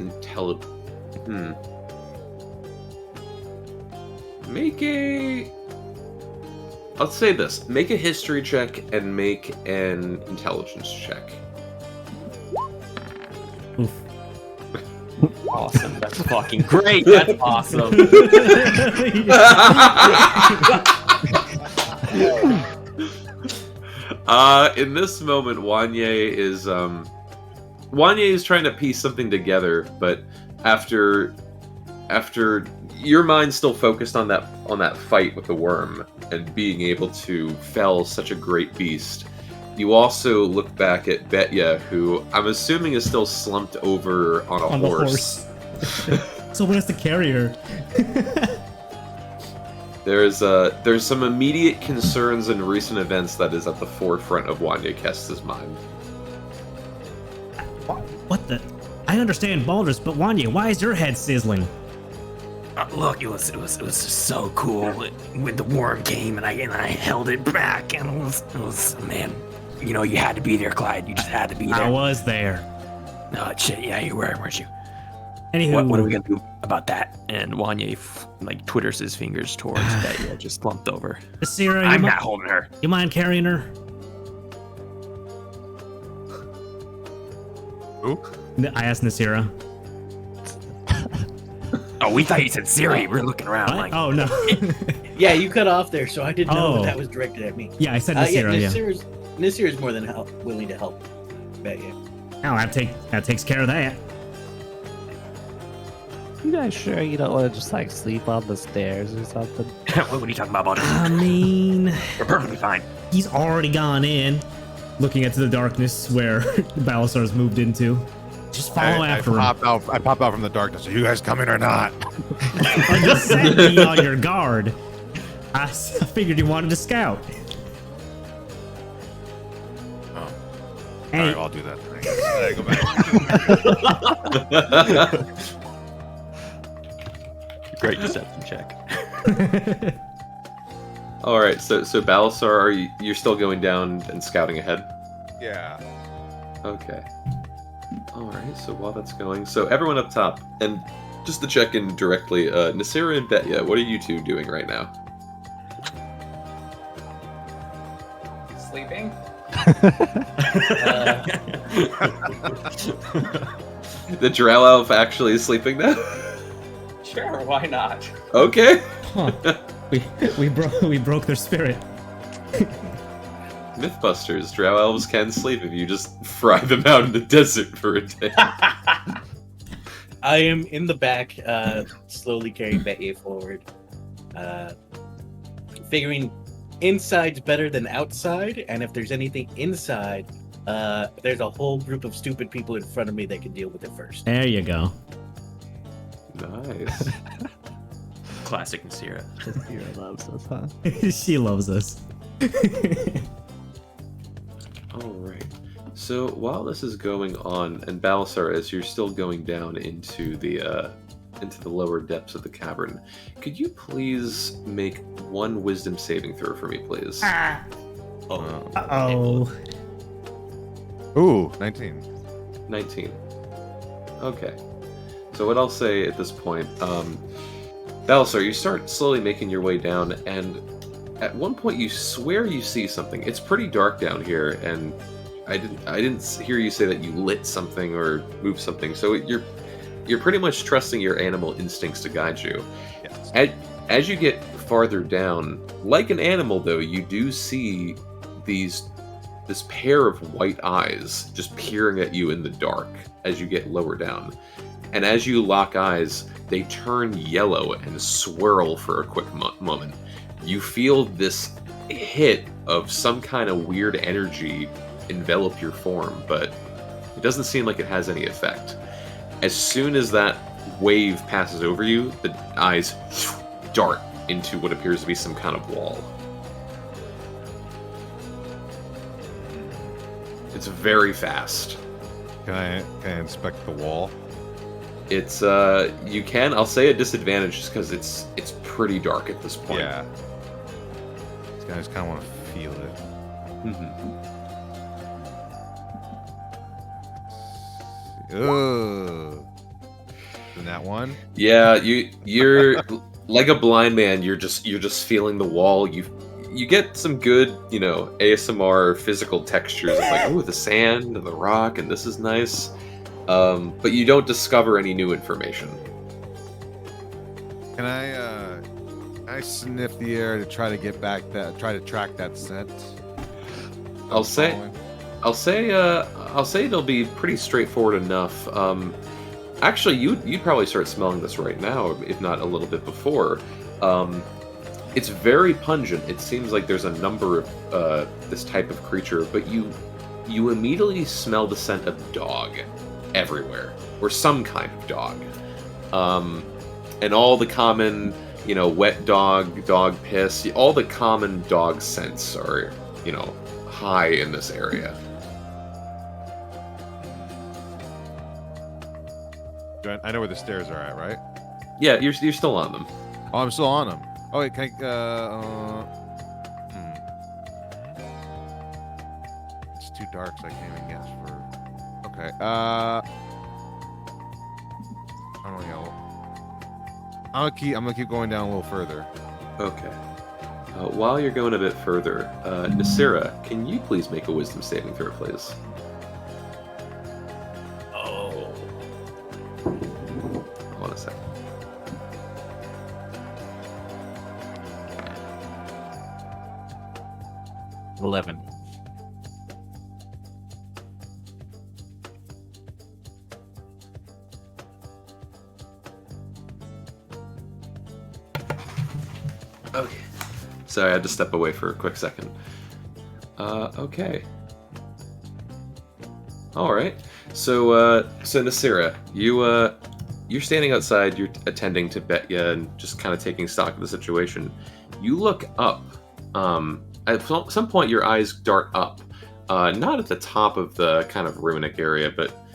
I'll say this. Make a history check and make an intelligence check. Oof. Awesome. That's fucking great. That's awesome. In this moment, Wanye is trying to piece something together, but after your mind's still focused on that fight with the worm and being able to fell such a great beast, you also look back at Betya, who I'm assuming is still slumped over on a horse. Someone has to carry her. There's some immediate concerns and recent events that is at the forefront of Wanya Kest's mind. What the? I understand Baldrus, but Wanya, why is your head sizzling? Look, it was just so cool when the worm came and I held it back, and it was man, you know, you had to be there, Clyde. You just had to be there. I was there. No shit, yeah, you were, weren't you? Anywho, What are we gonna do about that? And Wanye twitters his fingers towards Betty, just slumped over. Nasira, I'm not holding her. You mind carrying her? Who? I asked Nasira. Oh, we thought you said Siri. We're looking around What? like. Oh no. Yeah, you cut off there, so I didn't know Oh. that was directed at me. Yeah, I said Yeah, Nasira. Yeah. Nasir is more than willing to help. Bet you. Oh, that takes care of that. You guys sure you don't want to just like sleep on the stairs or something? What are you talking about, Baldur's? I mean, We're perfectly fine. he's already gone in, looking into the darkness where Balasar's moved into. Just follow after him. I popped out from the darkness. Are you guys coming or not? I just said be on your guard. I figured you wanted to scout. Oh. Hey, All right, I'll do that. I go back. Great deception check. All right, so Balasar, you're still going down and scouting ahead? Yeah. Okay. All right. So while that's going, so everyone up top, and just to check in directly, Nasira and Betya, what are you two doing right now? Sleeping? The Drow Elf actually is sleeping now. Sure, why not? Okay. huh. we broke their spirit. Mythbusters, Drow Elves can sleep if you just fry them out in the desert for a day. I am in the back, slowly carrying Betty forward, figuring inside's better than outside, and if there's anything inside, there's a whole group of stupid people in front of me that can deal with it first. There you go. Nice. Classic Nasira. Nasira loves us, huh? She loves us. All right. So while this is going on, and Balasar, as you're still going down into the lower depths of the cavern, could you please make one wisdom saving throw for me, please? Uh-oh. Ooh, 19. 19. Okay. So what I'll say at this point, Balasar, you start slowly making your way down, and at one point you swear you see something. It's pretty dark down here, and I didn't hear you say that you lit something or moved something. So you're pretty much trusting your animal instincts to guide you. Yes. As you get farther down, like an animal though, you do see this pair of white eyes just peering at you in the dark as you get lower down. And as you lock eyes, they turn yellow and swirl for a quick moment. You feel this hit of some kind of weird energy envelop your form, but it doesn't seem like it has any effect. As soon as that wave passes over you, the eyes dart into what appears to be some kind of wall. It's very fast. Can I inspect the wall? It's you can. I'll say a disadvantage just because it's pretty dark at this point. Yeah. I just kind of want to feel it. Ugh. And that one? Yeah, you're like a blind man. You're just feeling the wall. You get some good, ASMR physical textures of like, oh, the sand and the rock, and this is nice. But you don't discover any new information. Can I sniff the air to try to try to track that scent? I'll say it'll be pretty straightforward enough. Actually, you'd probably start smelling this right now, if not a little bit before. It's very pungent. It seems like there's a number of this type of creature, but you immediately smell the scent of dog everywhere, or some kind of dog. And all the common, wet dog piss, all the common dog scents are, high in this area. I know where the stairs are at, right? Yeah, you're still on them. Oh, I'm still on them. Oh, wait, can It's too dark, so I can't even guess for... Okay, I don't know. I'm gonna keep going down a little further. Okay. While you're going a bit further, Nasira, can you please make a wisdom saving throw, please? Oh. Hold on a second. 11. Okay. Sorry, I had to step away for a quick second. Okay. All right. So Nasira, you're standing outside. You're attending to Betya and just kind of taking stock of the situation. You look up. At some point, your eyes dart up. Not at the top of the kind of runic area, but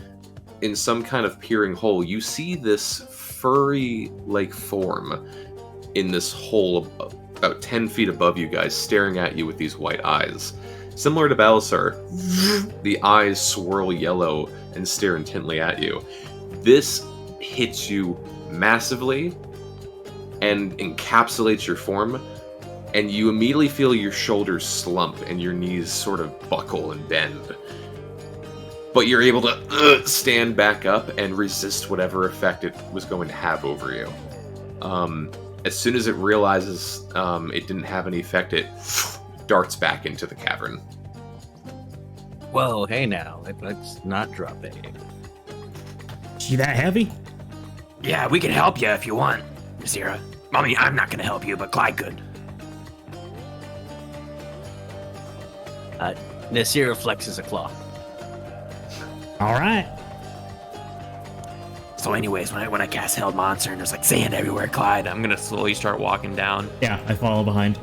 in some kind of peering hole. You see this furry-like form in this hole about 10 feet above you guys, staring at you with these white eyes. Similar to Balasar, the eyes swirl yellow and stare intently at you. This hits you massively and encapsulates your form, and you immediately feel your shoulders slump and your knees sort of buckle and bend. But you're able to stand back up and resist whatever effect it was going to have over you. As soon as it realizes it didn't have any effect, it darts back into the cavern. Whoa, hey now, let's not drop it. She that heavy? Yeah, we can help you if you want, Nasira. I mean, I'm not gonna help you, but Clyde could. Nasira flexes a claw. All right. So anyways, when I cast Held Monster and there's like sand everywhere, Clyde, I'm gonna slowly start walking down. Yeah, I follow behind.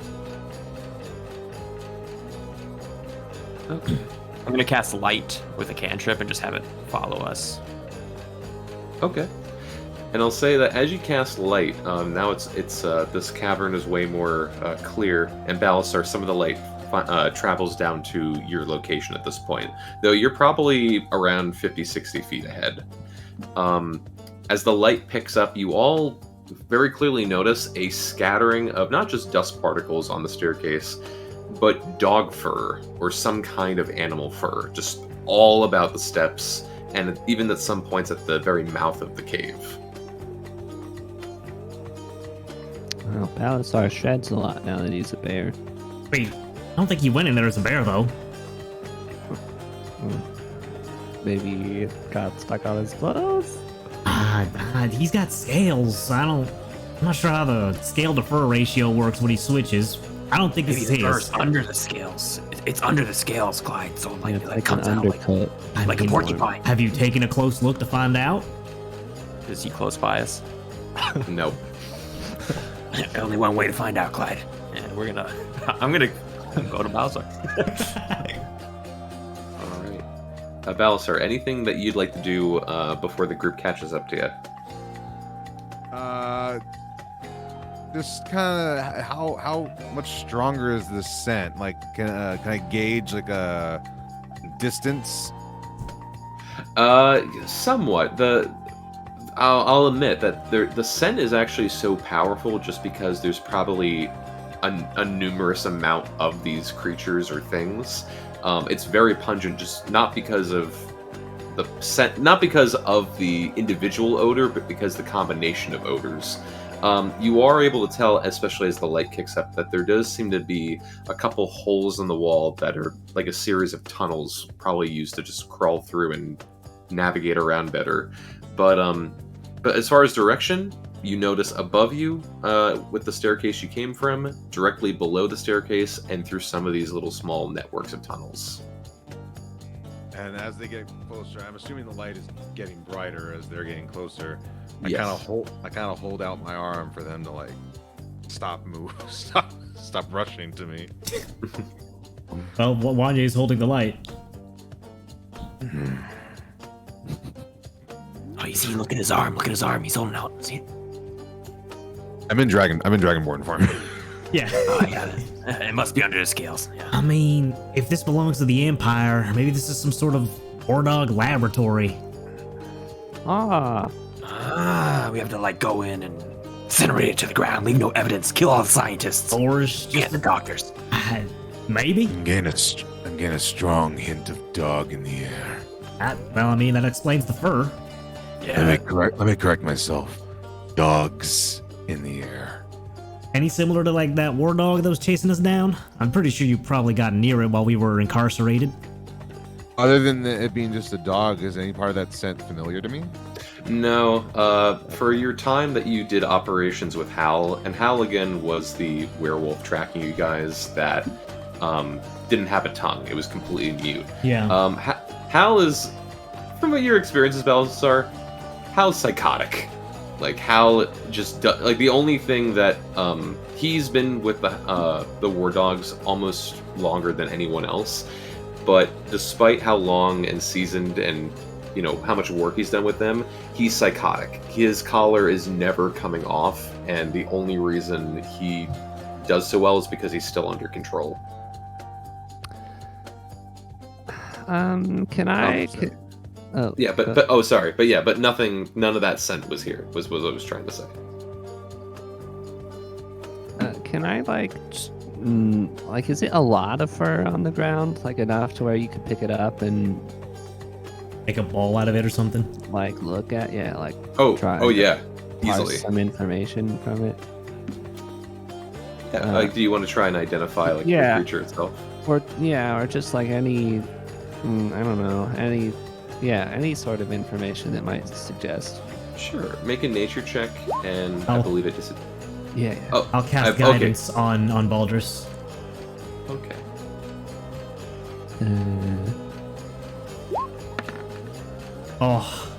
Okay. I'm gonna cast Light with a cantrip and just have it follow us. Okay. And I'll say that as you cast light, now it's this cavern is way more clear, and Balasar, some of the light travels down to your location at this point, though you're probably around 50-60 feet ahead. As the light picks up, you all very clearly notice a scattering of not just dust particles on the staircase, but dog fur or some kind of animal fur, just all about the steps, and even at some points at the very mouth of the cave. Well, Balasar sheds a lot now that he's a bear. Wait, I don't think he went in there as a bear, though. Maybe he got stuck on his clothes? He's got scales. I'm not sure how the scale to fur ratio works when he switches. I don't think this Maybe is the his. fur's under the scales. It's under the scales, Clyde. So Yeah, it's it like comes an out undercut. like a porcupine. Have you taken a close look to find out? Is he close by us? Nope. Only one way to find out, Clyde. And I'm gonna go to Bowser. All right. Balasar, anything that you'd like to do before the group catches up to you? Just kind of how much stronger is the scent? Like, can I gauge like a distance? Somewhat. I'll admit that the scent is actually so powerful just because there's probably a numerous amount of these creatures or things. It's very pungent, just not because of the scent, not because of the individual odor, but because the combination of odors. You are able to tell, especially as the light kicks up, that there does seem to be a couple holes in the wall that are like a series of tunnels, probably used to just crawl through and navigate around better. But as far as direction, you notice above you, with the staircase you came from, directly below the staircase, and through some of these little small networks of tunnels. And as they get closer, I'm assuming the light is getting brighter as they're getting closer. I Yes. kind of hold out my arm for them to like stop rushing to me. Well, Wanye's holding the light. Oh, you see? Look at his arm. Look at his arm. He's holding out. See? I'm in Dragonborn form. Yeah. Oh, yeah. It must be under the scales. Yeah. I mean, if this belongs to the Empire, maybe this is some sort of war dog laboratory. We have to like go in and incinerate it to the ground, leave no evidence, kill all the scientists, Or is and the doctors. maybe? I'm getting a strong hint of dog in the air. Well, I mean, that explains the fur. Yeah. Let me correct myself. Dogs in the air. Any similar to like that war dog that was chasing us down? I'm pretty sure you probably got near it while we were incarcerated. Other than it being just a dog, is any part of that scent familiar to me? No, for your time that you did operations with Hal, and Hal again was the werewolf tracking you guys that didn't have a tongue. It was completely mute. Yeah. Hal is, from what your experiences, Balthazar, Hal's psychotic. Like Hal just like the only thing that he's been with the war dogs almost longer than anyone else. But despite how long and seasoned and how much work he's done with them, he's psychotic. His collar is never coming off, and the only reason he does so well is because he's still under control. Can I? Oh, Yeah, but nothing. None of that scent was here. Was what I was trying to say. Can I is it a lot of fur on the ground, like enough to where you could pick it up and Make a ball out of it or something? look at, Oh yeah, parse easily. some information from it, Yeah, do you want to try and identify the creature itself? or just like any, I don't know, any sort of information that might suggest. Sure. Make a nature check, and I believe it is. Yeah. Oh, I'll cast guidance on Baldrus. Okay. Oh,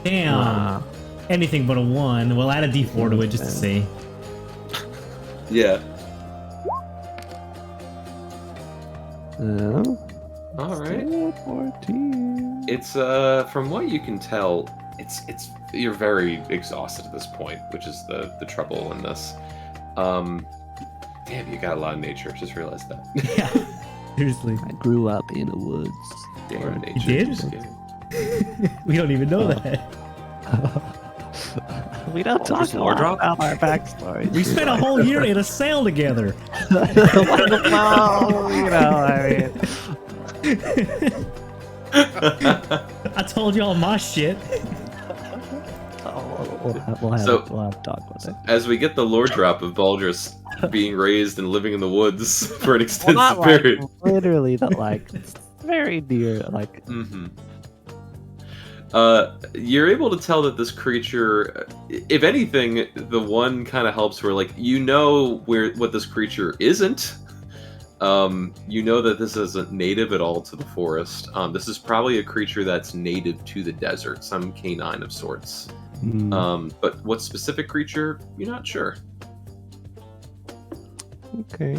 damn. Anything but a 1. We'll add a d4 to it just to see. Yeah. All right. 14. It's from what you can tell, it's you're very exhausted at this point, which is the trouble in this. Damn, you got a lot of nature. Just realized that. Yeah. Seriously. I grew up in the woods. Damn nature. did? just kidding. We don't even know that. We don't talk a lot about our backstory. We spent a whole year in a cell together. I told y'all my shit. We'll have So- to talk with it. As we get the lore drop of Baldrus being raised and living in the woods for an Well, extensive not period. literally, but it's very near. Mm-hmm. You're able to tell that this creature, if anything, the one kind of helps where, what this creature isn't. You know that this isn't native at all to the forest. This is probably a creature that's native to the desert, some canine of sorts. But what specific creature, you're not sure. Okay.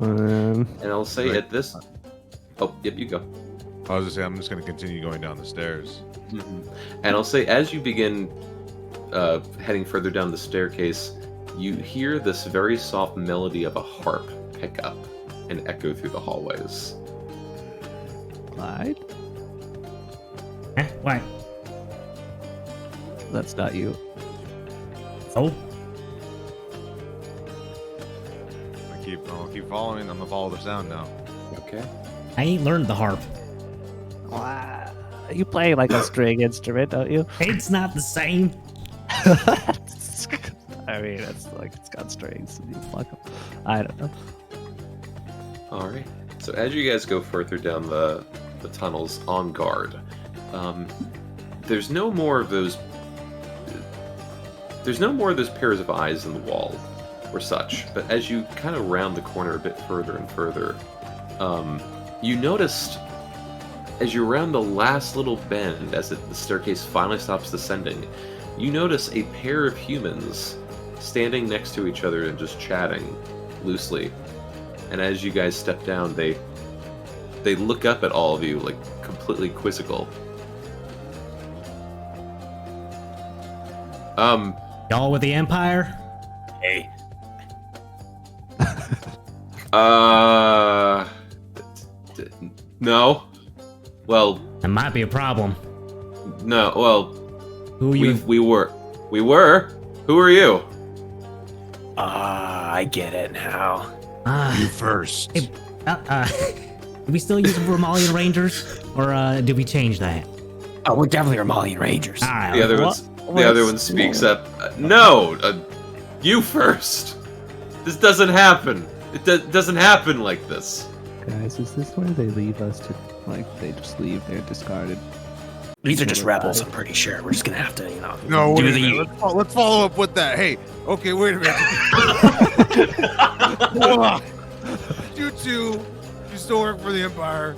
And I'll say Right. at this... Oh, yep, you go. I was just saying, I'm just going to continue going down the stairs. And I'll say, as you begin heading further down the staircase, you hear this very soft melody of a harp pick up and echo through the hallways. Clyde? Why? That's not you. Oh, I'll keep following. I'm gonna follow the sound now. Okay. I ain't learned the harp. Wow. You play like a string instrument, don't you? It's not the same. I mean, it's got strings. And you pluck them. I don't know. All right. So as you guys go further down the tunnels on guard, there's no more of those. There's no more of those pairs of eyes in the wall, or such. But as you kind of round the corner a bit further and further, you noticed as you round the last little bend, as the staircase finally stops descending, you notice a pair of humans standing next to each other and just chatting loosely. And as you guys step down, they look up at all of you, like completely quizzical. Y'all with the Empire? Hey, No. Well, That might be a problem. no. Well, Who are you? we were. Who are you? I get it now. You first. Hey, do we still use Romalian Rangers? Or did we change that? Oh, we're definitely Romalian Rangers. Alright. The other one speaks up. No, You first. This doesn't happen. It doesn't happen like this. Guys, is this where they leave us to, like, they just leave, they're discarded? These are just rebels, I'm pretty sure. We're just gonna have to, No, do wait a the minute. Let's follow up with that. Hey, okay, wait a minute. Hold on. You two, you still work for the Empire,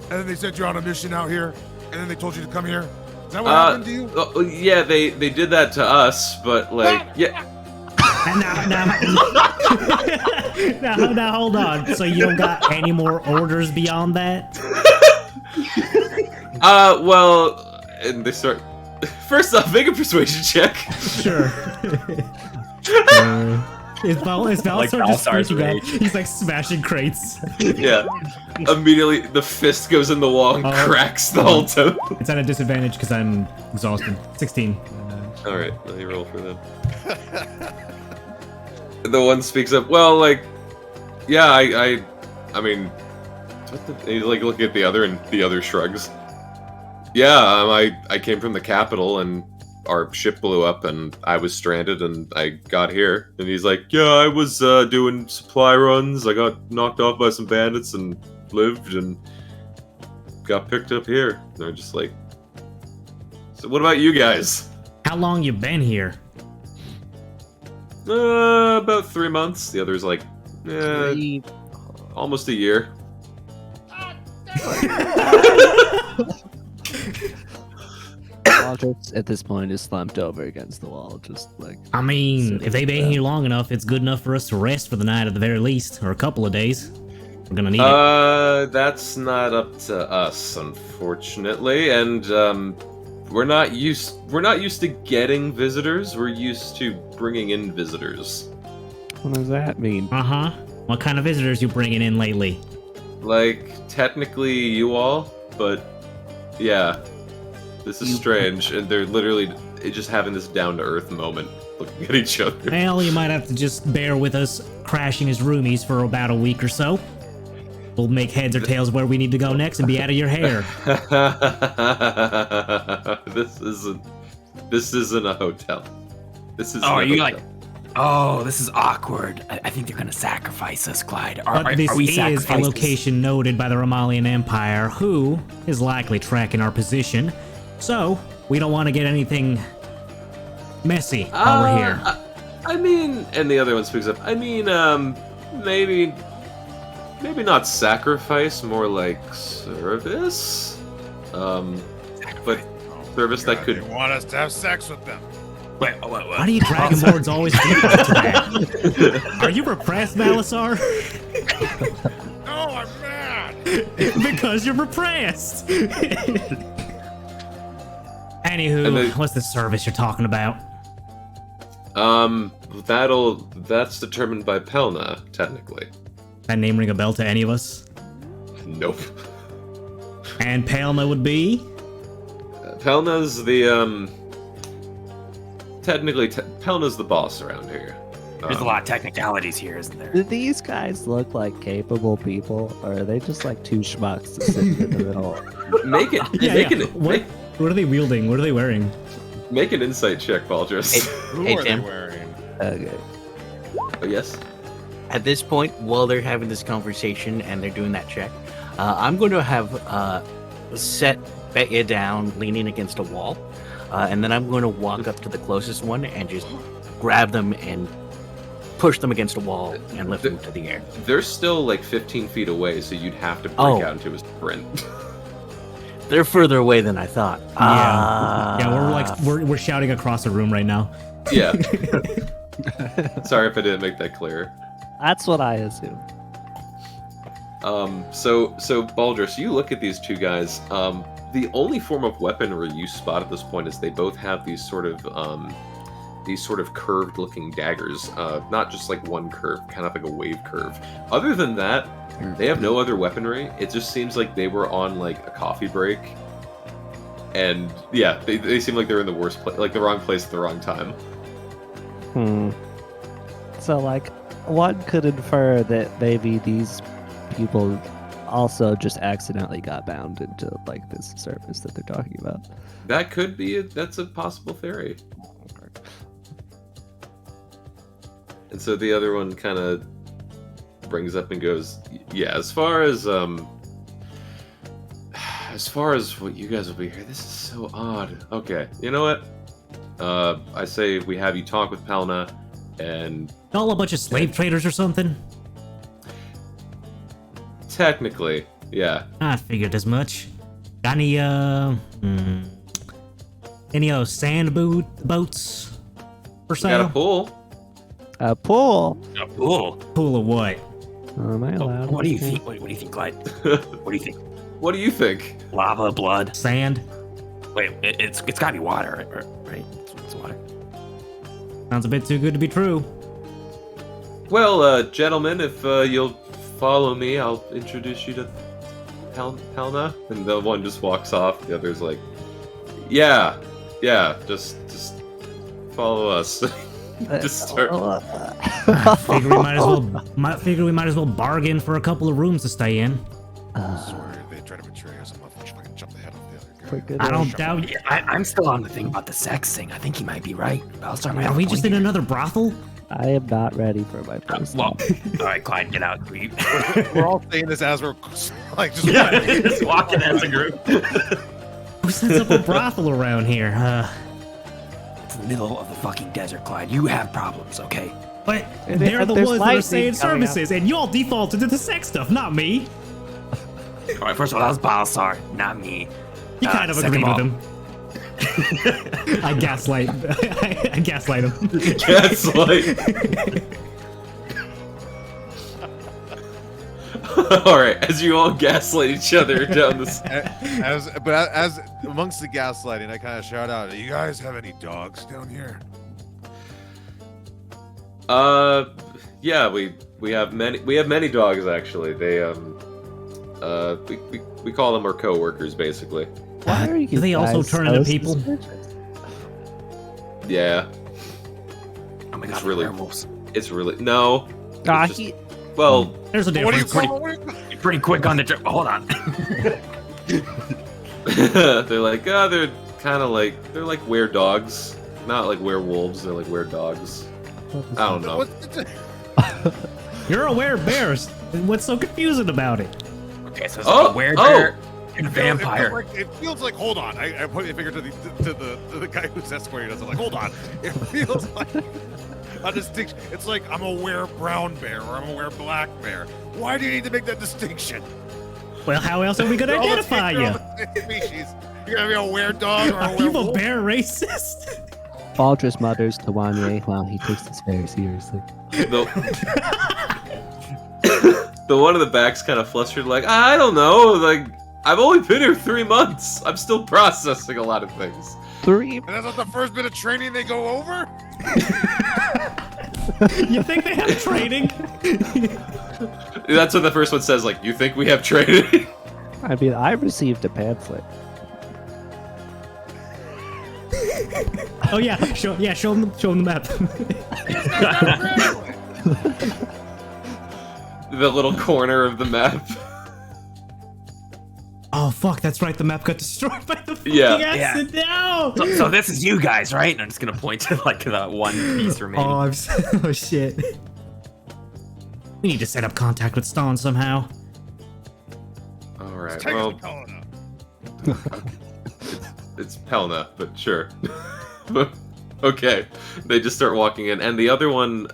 and then they sent you on a mission out here, and then they told you to come here. Is that what happened to you? Yeah, they did that to us, but like, yeah. Now, hold on. So you don't got any more orders beyond that? Well, and they start. First off, make a persuasion check. Sure. Is Balasar Like just Balasar's freaking out? rage. He's like smashing crates. Yeah. Immediately, the fist goes in the wall and cracks the whole toad. It's at a disadvantage because I'm exhausted. 16. All right, let me roll for them. The one speaks up. Well, like, yeah, I mean, he's like looking at the other, and the other shrugs. Yeah, I came from the capital, and our ship blew up, and I was stranded, and I got here. And he's like, yeah, I was doing supply runs. I got knocked off by some bandits and lived, and got picked up here. And they're just like, so what about you guys? How long you been here? About 3 months. The other's like, almost a year. Aldrich at this point is slumped over against the wall, just like. I mean, if they've been here long enough, it's good enough for us to rest for the night at the very least, or a couple of days. We're gonna need it. That's not up to us, unfortunately, and we're not used to getting visitors. We're used to bringing in visitors. What does that mean? Uh-huh. What kind of visitors you bringing in lately? Like, technically you all, but yeah. This is strange, and they're literally just having this down-to-earth moment, looking at each other. Well, you might have to just bear with us crashing as roomies for about a week or so. We'll make heads or tails where we need to go next and be out of your hair. This isn't a hotel. This is. Oh, are you like? Oh, this is awkward. I think they're gonna sacrifice us, Clyde. But this are we is a sacrificing? location noted by the Romalian Empire, who is likely tracking our position. So, we don't want to get anything messy while we're here. I mean, and the other one speaks up. I mean, maybe not sacrifice, more like service. But service that could. They want us to have sex with them. Wait. Why do you Dragonlords always default to that? Are you repressed, Balasar? No, I'm mad. Because you're repressed. Anywho, what's the service you're talking about? That's determined by Pelna, technically. That name ring a bell to any of us? Nope. And Pelna would be? Pelna's the, technically, Pelna's the boss around here. There's a lot of technicalities here, isn't there? Do these guys look like capable people, or are they just like two schmucks to sit in the middle? Make it. What are they wielding? What are they wearing? Make an insight check, Baldrus. Who Hey, are Tim. they wearing? Okay. Oh, yes? At this point, while they're having this conversation and they're doing that check, I'm going to have set Betya down, leaning against a wall, and then I'm going to walk up to the closest one and just grab them and push them against a wall and lift them to the air. They're still like 15 feet away, so you'd have to break out into a sprint. They're further away than I thought. We're shouting across the room right now. Yeah. Sorry if I didn't make that clear. That's what I assume. So Baldrus, you look at these two guys. The only form of weaponry you spot at this point is they both have these sort of curved-looking daggers. Not just like one curve, kind of like a wave curve. Other than that, they have no other weaponry. It just seems like they were on like a coffee break, and yeah, they seem like they're in the worst place, like the wrong place at the wrong time. So, like, one could infer that maybe these people also just accidentally got bound into like this service that they're talking about. That could be. That's a possible theory. And so the other one kind of brings up and goes, yeah, as far as what you guys will be here, this is so odd. Okay, you know what? I say we have you talk with Palna, and All a bunch of slave traders or something? technically, yeah. I figured as much. Got any sand boats for We got a sale? pool. A pool. A pool. Pool of what? Am I allowed? What do you to- think? What do you think, Clyde? What do you think? What do you think? Lava, blood. Sand? Wait, it's gotta be water, right? It's water. Sounds a bit too good to be true. Well, gentlemen, if you'll follow me, I'll introduce you to Palna. And the one just walks off. The other's like, yeah, just follow us. Just start. Figure we might as well bargain for a couple of rooms to stay in. I swear they try to betray us. I'm gonna fucking jump the head off the other guy. For good I don't reason. doubt. Yeah, I'm still on the thing about the sex thing. I think he might be right. I'll start my Are own we just in point another brothel? I am not ready for my first. Well, all right, Clyde, get out. We're all saying this as we're like just. just walking as a group. Who sets up a brothel around here? It's the middle of the fucking desert, Clyde. You have problems, okay? But And they're the there's ones that are lightning saying coming up. services, and y'all defaulted to the sex stuff, not me. All right, first of all, that was Balsar, not me. You kind of second agreed of with all- him. I gaslight. I gaslight him. Gaslight. All right, as you all gaslight each other down this. As amongst the gaslighting, I kind of shout out, "Do you guys have any dogs down here?" Yeah, we have many dogs actually. They we call them our co-workers basically. Why are you Do they also guys turn so into people? suspicious? Yeah, Oh my It's god, really- werewolves. it's really no. Ah, just- he- Well, There's a What do you difference. call it? You're pretty quick on the trip. Hold on. they're like they're kind of like they're like were-dogs, not like werewolves. They're like were-dogs. I don't know. You're aware of bears. What's so confusing about it? Okay, so it's Oh, like a werebear and a vampire. It feels like. Hold on. I put a finger to the guy who's escorting us. I'm like, hold on. It feels like a distinction. It's like I'm a were-brown bear or I'm a were-black bear. Why do you need to make that distinction? Well, how else are we gonna They're all the identify same- they're you? all the same species. You're gonna be a were-dog or a Are you a werewolf? bear racist? Baldrus mutters to Wanye while he takes this very seriously. The, the one in the back's kind of flustered, like I don't know. Like I've only been here 3 months. I'm still processing a lot of things. 3. And that's not the first bit of training they go over? You think they have training? That's what the first one says. Like, you think we have training? I mean, I received a pamphlet. Oh yeah, show them the map. The little corner of the map. Oh fuck, that's right. The map got destroyed by the fucking Yeah. acid. No. So this is you guys, right? And I'm just gonna point to like the one piece remaining. Oh, oh shit. We need to set up contact with Stone somehow. All right. Take Well, us to Helena. it's Pelna, but sure. Okay. They just start walking in, and the other one.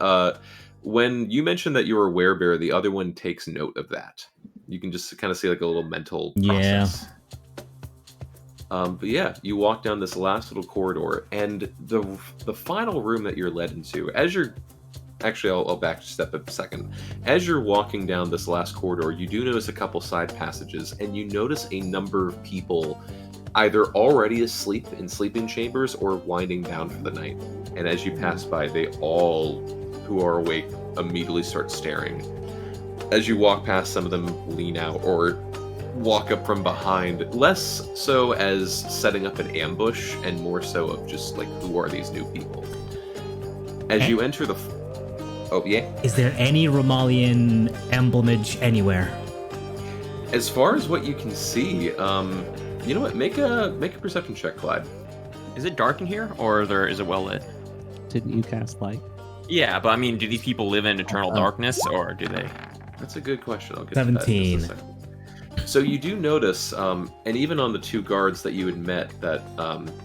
When you mentioned that you were a werebear, the other one takes note of that. You can just kind of see like a little mental process. But yeah, you walk down this last little corridor, and the final room that you're led into, as you're actually, I'll back step a second. As you're walking down this last corridor, you do notice a couple side passages, and you notice a number of people either already asleep in sleeping chambers or winding down for the night. And as you pass by, they all who are awake immediately start staring. As you walk past, some of them lean out or walk up from behind, less so as setting up an ambush and more so of just like, who are these new people? As you enter the oh yeah, Is there any Romalian emblemage anywhere? as far as what you can see, you know what, make a perception check, Clyde. Is it dark in here, or is it well lit? Didn't you cast light? Yeah, but I mean, do these people live in eternal darkness, or do they? That's a good question. I'll get to that in just a 17. second. So you do notice, and even on the two guards that you had met, that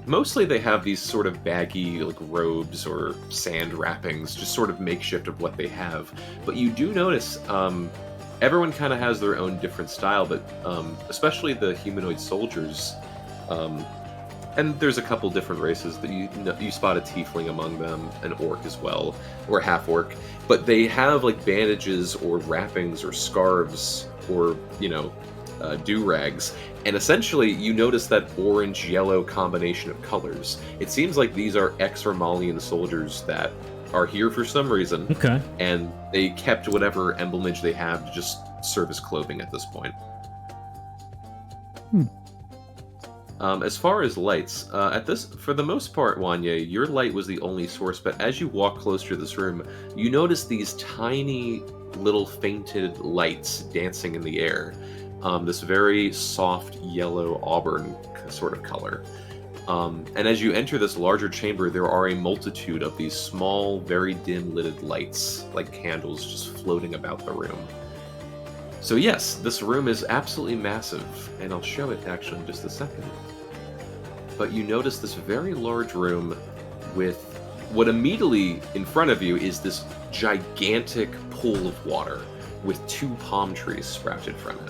mostly they have these sort of baggy like robes or sand wrappings, just sort of makeshift of what they have. But you do notice everyone kind of has their own different style, but especially the humanoid soldiers. And there's a couple different races that you spot a tiefling among them, an orc as well, or a half orc. But they have like bandages or wrappings or scarves or do-rags, and essentially you notice that orange-yellow combination of colors. It seems like these are ex-Romalian soldiers that are here for some reason, Okay. and they kept whatever emblemage they have to just serve as clothing at this point. As far as lights, for the most part, Wanye, your light was the only source, but as you walk closer to this room, you notice these tiny little fainted lights dancing in the air. This very soft yellow auburn sort of color. And as you enter this larger chamber, there are a multitude of these small, very dim-lidded lights, like candles, just floating about the room. So yes, this room is absolutely massive, and I'll show it actually in just a second. But you notice this very large room with what immediately in front of you is this gigantic pool of water with 2 palm trees sprouted from it.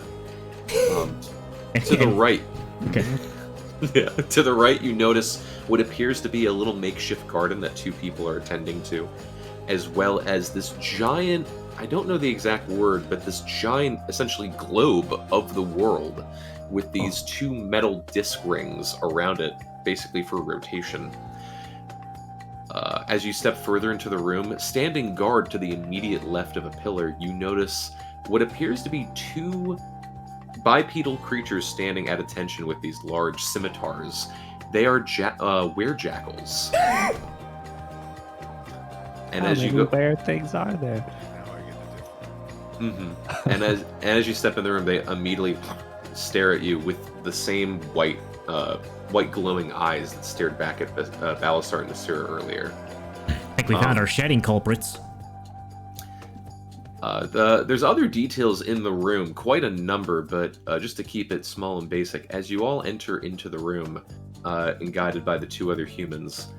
To the right, Okay. yeah, to the right, you notice what appears to be a little makeshift garden that 2 people are attending to, as well as this giant, I don't know the exact word, but this giant, essentially, globe of the world with these 2 metal disc rings around it, basically for rotation. As you step further into the room, standing guard to the immediate left of a pillar, you notice what appears to be 2 bipedal creatures standing at attention with these large scimitars. They are were-jackals. And How as you many go, weird things are there? Now I get the difference. and as you step in the room, they immediately stare at you with the same white glowing eyes that stared back at Balasar and Nasira earlier. I think we found our shedding culprits. There's other details in the room, quite a number, but just to keep it small and basic, as you all enter into the room, and guided by the 2 other humans,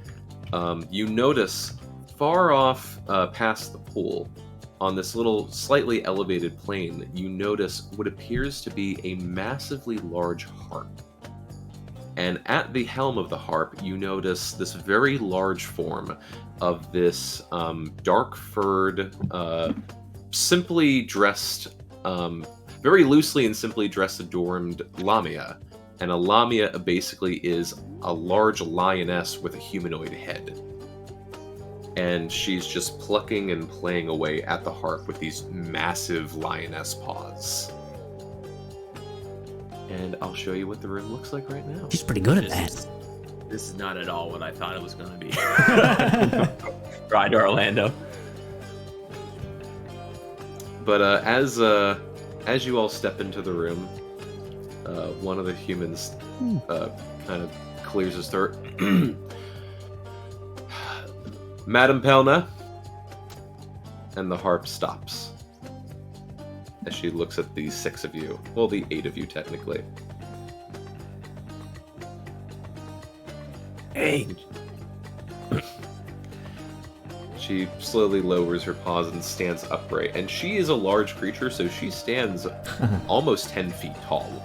you notice far off past the pool, on this little slightly elevated plane, you notice what appears to be a massively large harp. And at the helm of the harp, you notice this very large form of this dark-furred, simply dressed, very loosely and simply dressed, adorned lamia. And a lamia basically is a large lioness with a humanoid head. And she's just plucking and playing away at the harp with these massive lioness paws. And I'll show you what the room looks like right now. She's pretty good at that. This is not at all what I thought it was going to be. Ride to Orlando. But as you all step into the room, one of the humans kind of clears his throat. Madam Pelna. And the harp stops. As she looks at the 6 of you. Well, the 8 of you, technically. Hey, She slowly lowers her paws and stands upright. And she is a large creature, so she stands almost 10 feet tall.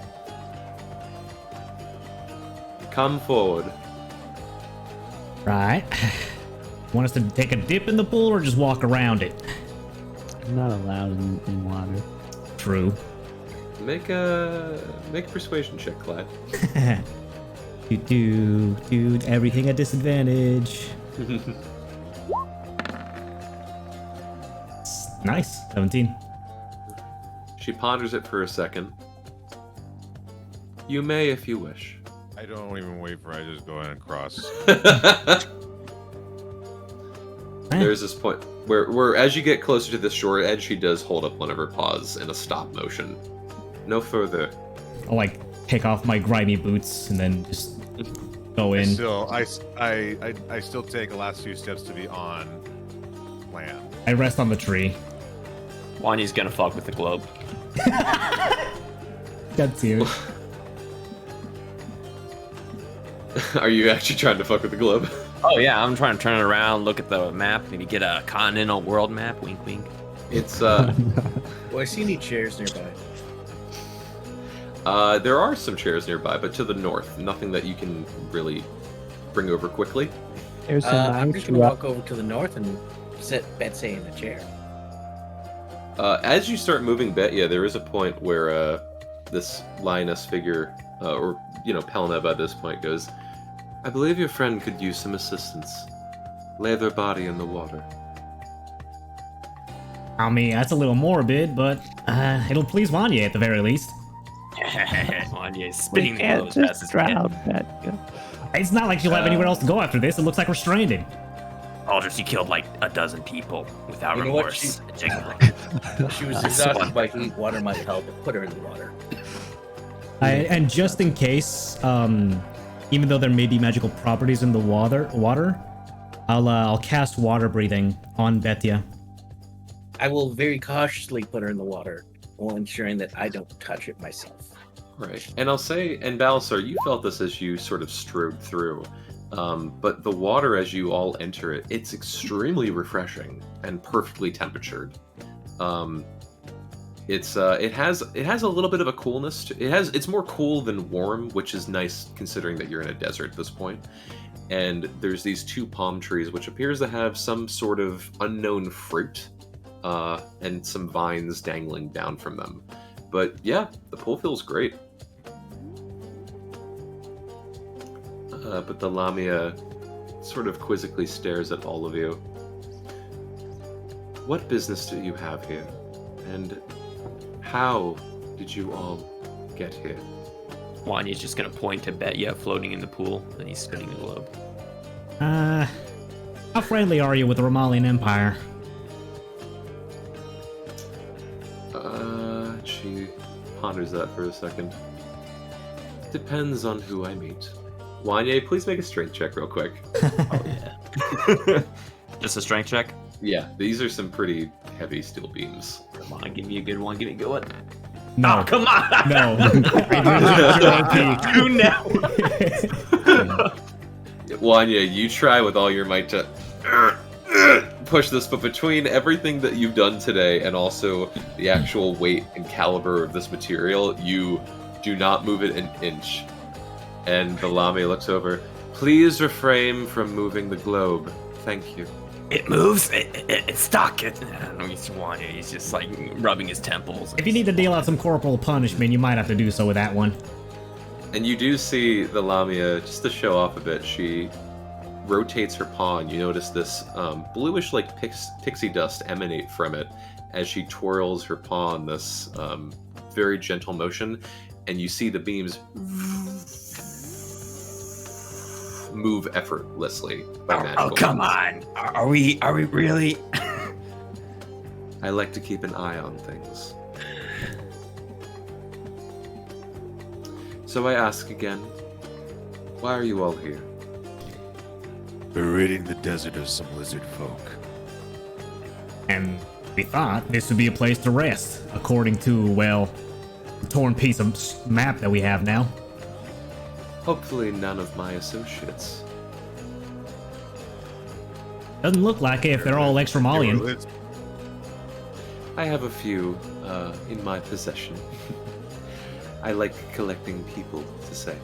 Come forward. Right. Want us to take a dip in the pool or just walk around it? I'm not allowed in water. True. Make a persuasion check, Clyde. Dude, everything at disadvantage. Nice. 17. She ponders it for a second. You may if you wish. I don't even wait for. I just go ahead and cross. There's this point where as you get closer to the shore edge, she does hold up one of her paws in a stop motion. No further. I'll like kick off my grimy boots and then just go in. I still take the last few steps to be on plan. I rest on the tree. Wanya's gonna fuck with the globe. That's you. Are you actually trying to fuck with the globe? Oh yeah, I'm trying to turn it around, look at the map, maybe get a continental world map. Wink, wink. It's Do I see any chairs nearby? there are some chairs nearby, but to the north, nothing that you can really bring over quickly. There's a I'm nice just gonna rock. walk over to the north and sit Betsy in a chair. As you start moving Betya, there is a point where this lioness figure, or Pelna by this point goes, "I believe your friend could use some assistance. Lay their body in the water." I mean, that's a little morbid, but it'll please Wanya at the very least. Wanya's We spinning the can't globe past his just head. drown that. It's not like she'll have anywhere else to go after this. It looks like we're stranded. Aldous, you killed like a dozen people without You know what? remorse. She was exhausted by heat. Water might help. Put her in the water. And just in case, even though there may be magical properties in the water, I'll cast water breathing on Betya. I will very cautiously put her in the water while ensuring that I don't touch it myself. Right. And I'll say, and Balasar, you felt this as you sort of strode through. But the water, as you all enter it, it's extremely refreshing and perfectly temperatured. It has a little bit of a coolness to it's more cool than warm, which is nice considering that you're in a desert at this point. And there's these two palm trees which appears to have some sort of unknown fruit, and some vines dangling down from them. But yeah, the pool feels great. But the Lamia sort of quizzically stares at all of you. What business do you have here? And how did you all get here? Wanya's just gonna point to Betya floating in the pool, and he's spinning the globe. How friendly are you with the Romalian Empire? She ponders that for a second. Depends on who I meet. Wanya, please make a strength check real quick. Oh yeah. Just a strength check? Yeah, these are some pretty heavy steel beams. Come on, give me a good one. Give me a good one. No. Oh, come on! No. Who now? Wanya, you try with all your might to push this, but between everything that you've done today and also the actual weight and caliber of this material, you do not move it an inch. And the Lamia looks over. Please refrain from moving the globe. Thank you. It moves. It's stuck. I don't know. He's Wanya. He's just like rubbing his temples. If you need to deal out some corporal punishment, you might have to do so with that one. And you do see the Lamia, just to show off a bit, she rotates her paw, and you notice this bluish like pixie dust emanate from it as she twirls her paw in this very gentle motion, and you see the beams move effortlessly by magical Oh, come means. on. Are we really? I like to keep an eye on things. So I ask again, why are you all here? We're ridding the desert of some lizard folk. And we thought this would be a place to rest, according to, well, the torn piece of map that we have now. Hopefully none of my associates. Doesn't look like it if they're all ex-Romalian. I have a few in my possession. I like collecting people, to say.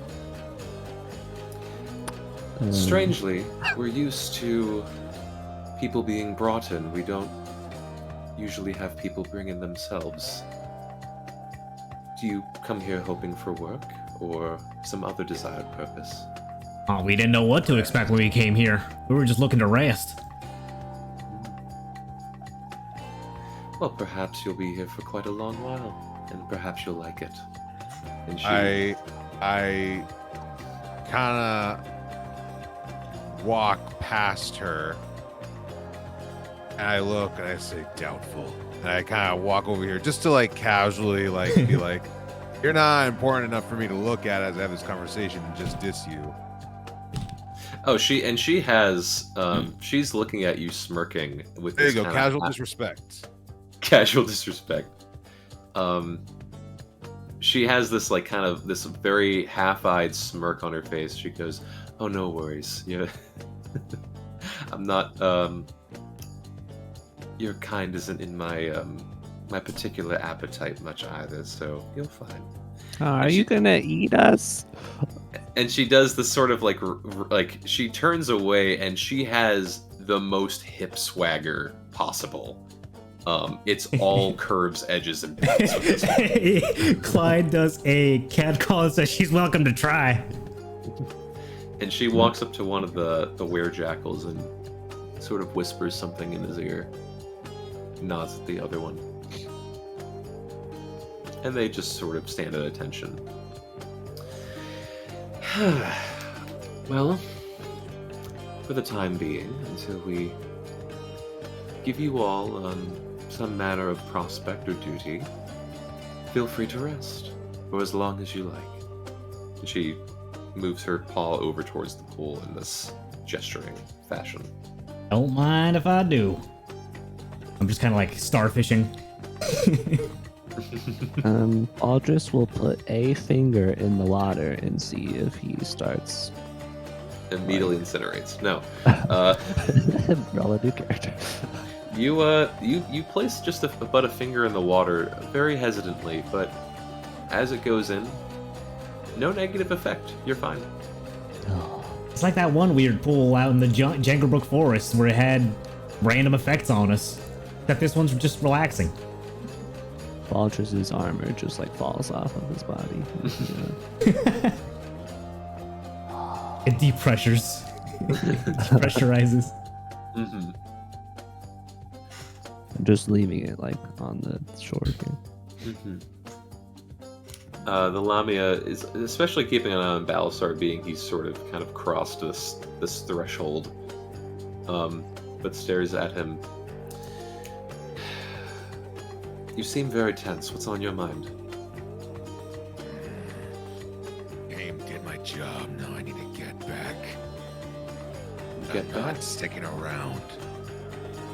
Strangely, we're used to people being brought in. We don't usually have people bring in themselves. Do you come here hoping for work or some other desired purpose? Oh, we didn't know what to expect when we came here. We were just looking to rest. Well, perhaps you'll be here for quite a long while, and perhaps you'll like it. And she... I kind of walk past her, and I look and I say doubtful, and I kind of walk over here just to like casually like be like, you're not important enough for me to look at as I have this conversation and just diss you. Oh, she has she's looking at you smirking with There you this go. kinda Casual disrespect. casual disrespect. She has this like kind of this very half-eyed smirk on her face. She goes, "Oh, no worries. Yeah, I'm not. Your kind isn't in my my particular appetite much either, so you're fine." Are you gonna eat us? And she does this sort of like she turns away, and she has the most hip swagger possible. It's all curves, edges, and bends with this one. Clyde does a cat call and says she's welcome to try. And she walks up to one of the werejackals and sort of whispers something in his ear. Nods at the other one. And they just sort of stand at attention. Well, for the time being, until we give you all some manner of prospect or duty, feel free to rest for as long as you like. And she moves her paw over towards the pool in this gesturing fashion. Don't mind if I do. I'm just kind of like starfishing. Aldris will put a finger in the water and see if he starts. Immediately incinerates. No. Roll a new character. You place just about a finger in the water very hesitantly, but as it goes in, no negative effect. You're fine. It's like that one weird pool out in the Janglebrook Forest where it had random effects on us. Except this one's just relaxing. Aldris's armor just like falls off of his body. It depressures. Depressurizes. Mm-hmm. I'm just leaving it like on the shore here. Mm-hmm. The Lamia is especially keeping an eye on Balasar, being he's sort of kind of crossed this threshold, but stares at him. You seem very tense. What's on your mind? Game did my job. Now I need to get back. Get I'm back? not sticking around.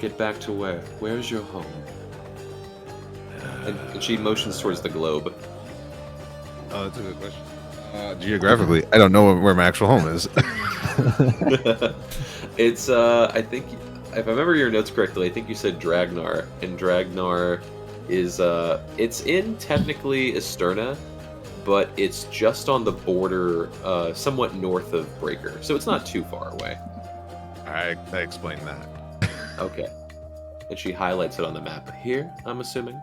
Get back to where? Where's your home? And she motions towards the globe. Oh, that's a good question. Geographically, I don't know where my actual home is. It's I think if I remember your notes correctly, I think you said Dragnar, and Dragnar is it's in technically Esterna, but it's just on the border, somewhat north of Breaker, so it's not too far away. I explained that. Okay. And she highlights it on the map. Here, I'm assuming.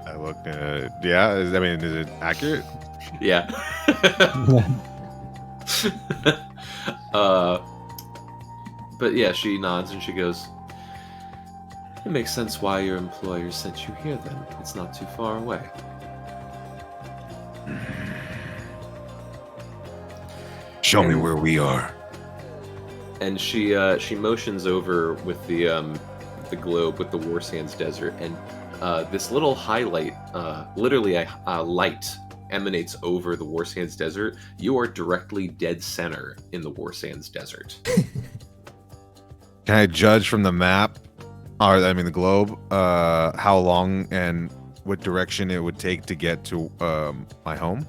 I looked. Yeah. I mean, is it accurate? Yeah. But yeah, she nods and she goes, "It makes sense why your employer sent you here then. It's not too far away." Show me where we are. And she motions over with the globe with the War Sands Desert, and this little highlight, literally a light emanates over the War Sands Desert. You are directly dead center in the War Sands Desert. Can I judge from the map, or I mean the globe, how long and what direction it would take to get to my home?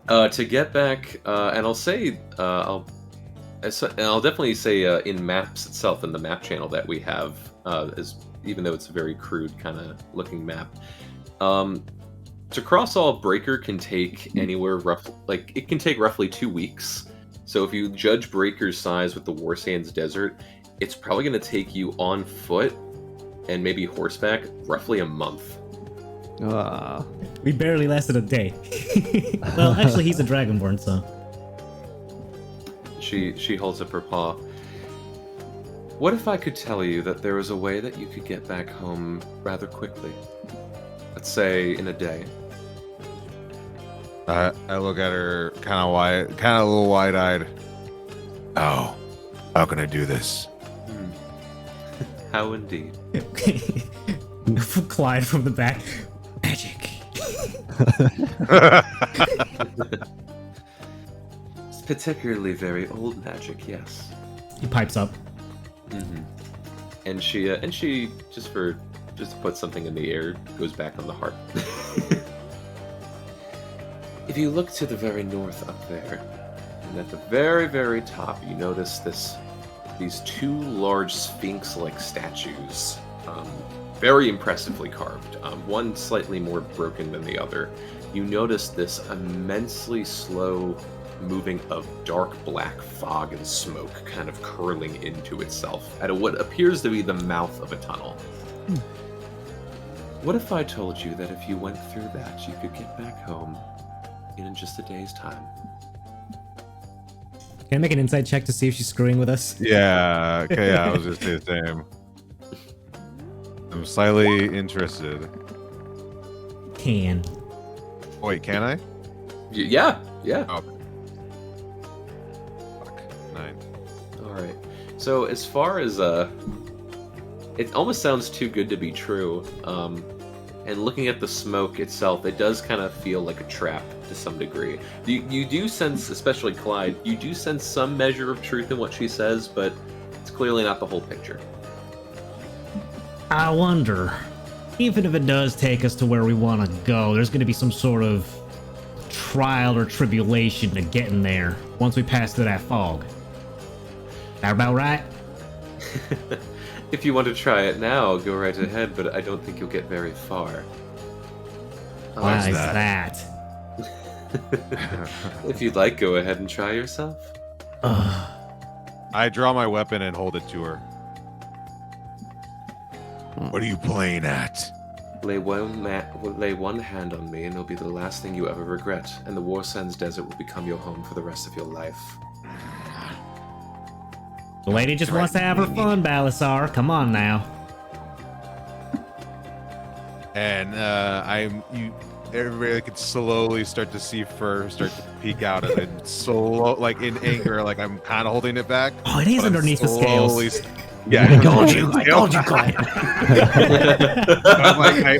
To get back, and I'll say, I'll definitely say in maps itself, in the map channel that we have, even though it's a very crude kind of looking map, to cross all Breaker can take anywhere it can take roughly 2 weeks. So if you judge Breaker's size with the War Sands Desert, it's probably going to take you on foot and maybe horseback roughly a month. We barely lasted a day. Well, actually, he's a Dragonborn, so. She holds up her paw. What if I could tell you that there was a way that you could get back home rather quickly? Let's say in a day. I look at her kind of a little wide-eyed. Oh, how can I do this? How indeed. Clyde from the back. Magic. Particularly very old magic, yes. He pipes up. Mm-hmm. And she just to put something in the air, goes back on the harp. If you look to the very north up there, and at the very, very top, you notice these two large sphinx-like statues, very impressively carved. One slightly more broken than the other. You notice this immensely slow moving of dark black fog and smoke kind of curling into itself at what appears to be the mouth of a tunnel. What if I told you that if you went through that, you could get back home in just a day's time? Can I make an insight check to see if she's screwing with us? Yeah, okay, yeah, I was just saying the same. I'm slightly interested. Can. Wait, can I? Yeah. Oh. Fuck. 9. Alright. So as far as it almost sounds too good to be true. And looking at the smoke itself, it does kind of feel like a trap to some degree. You do sense, especially Clyde, you do sense some measure of truth in what she says, but it's clearly not the whole picture. I wonder, even if it does take us to where we want to go, there's going to be some sort of trial or tribulation to getting there once we pass through that fog. That about right? If you want to try it now, go right ahead, but I don't think you'll get very far. Why is that? If you'd like, go ahead and try yourself. I draw my weapon and hold it to her. What are you playing at? Lay one hand on me, and it'll be the last thing you ever regret, and the War Sands Desert will become your home for the rest of your life. The lady just wants to have her fun, Balasar. Come on now. And everybody could slowly start to see fur start to peek out, and then slow, like in anger, like I'm kind of holding it back. Oh, it is underneath the scales. Yeah, I told you, Clyde.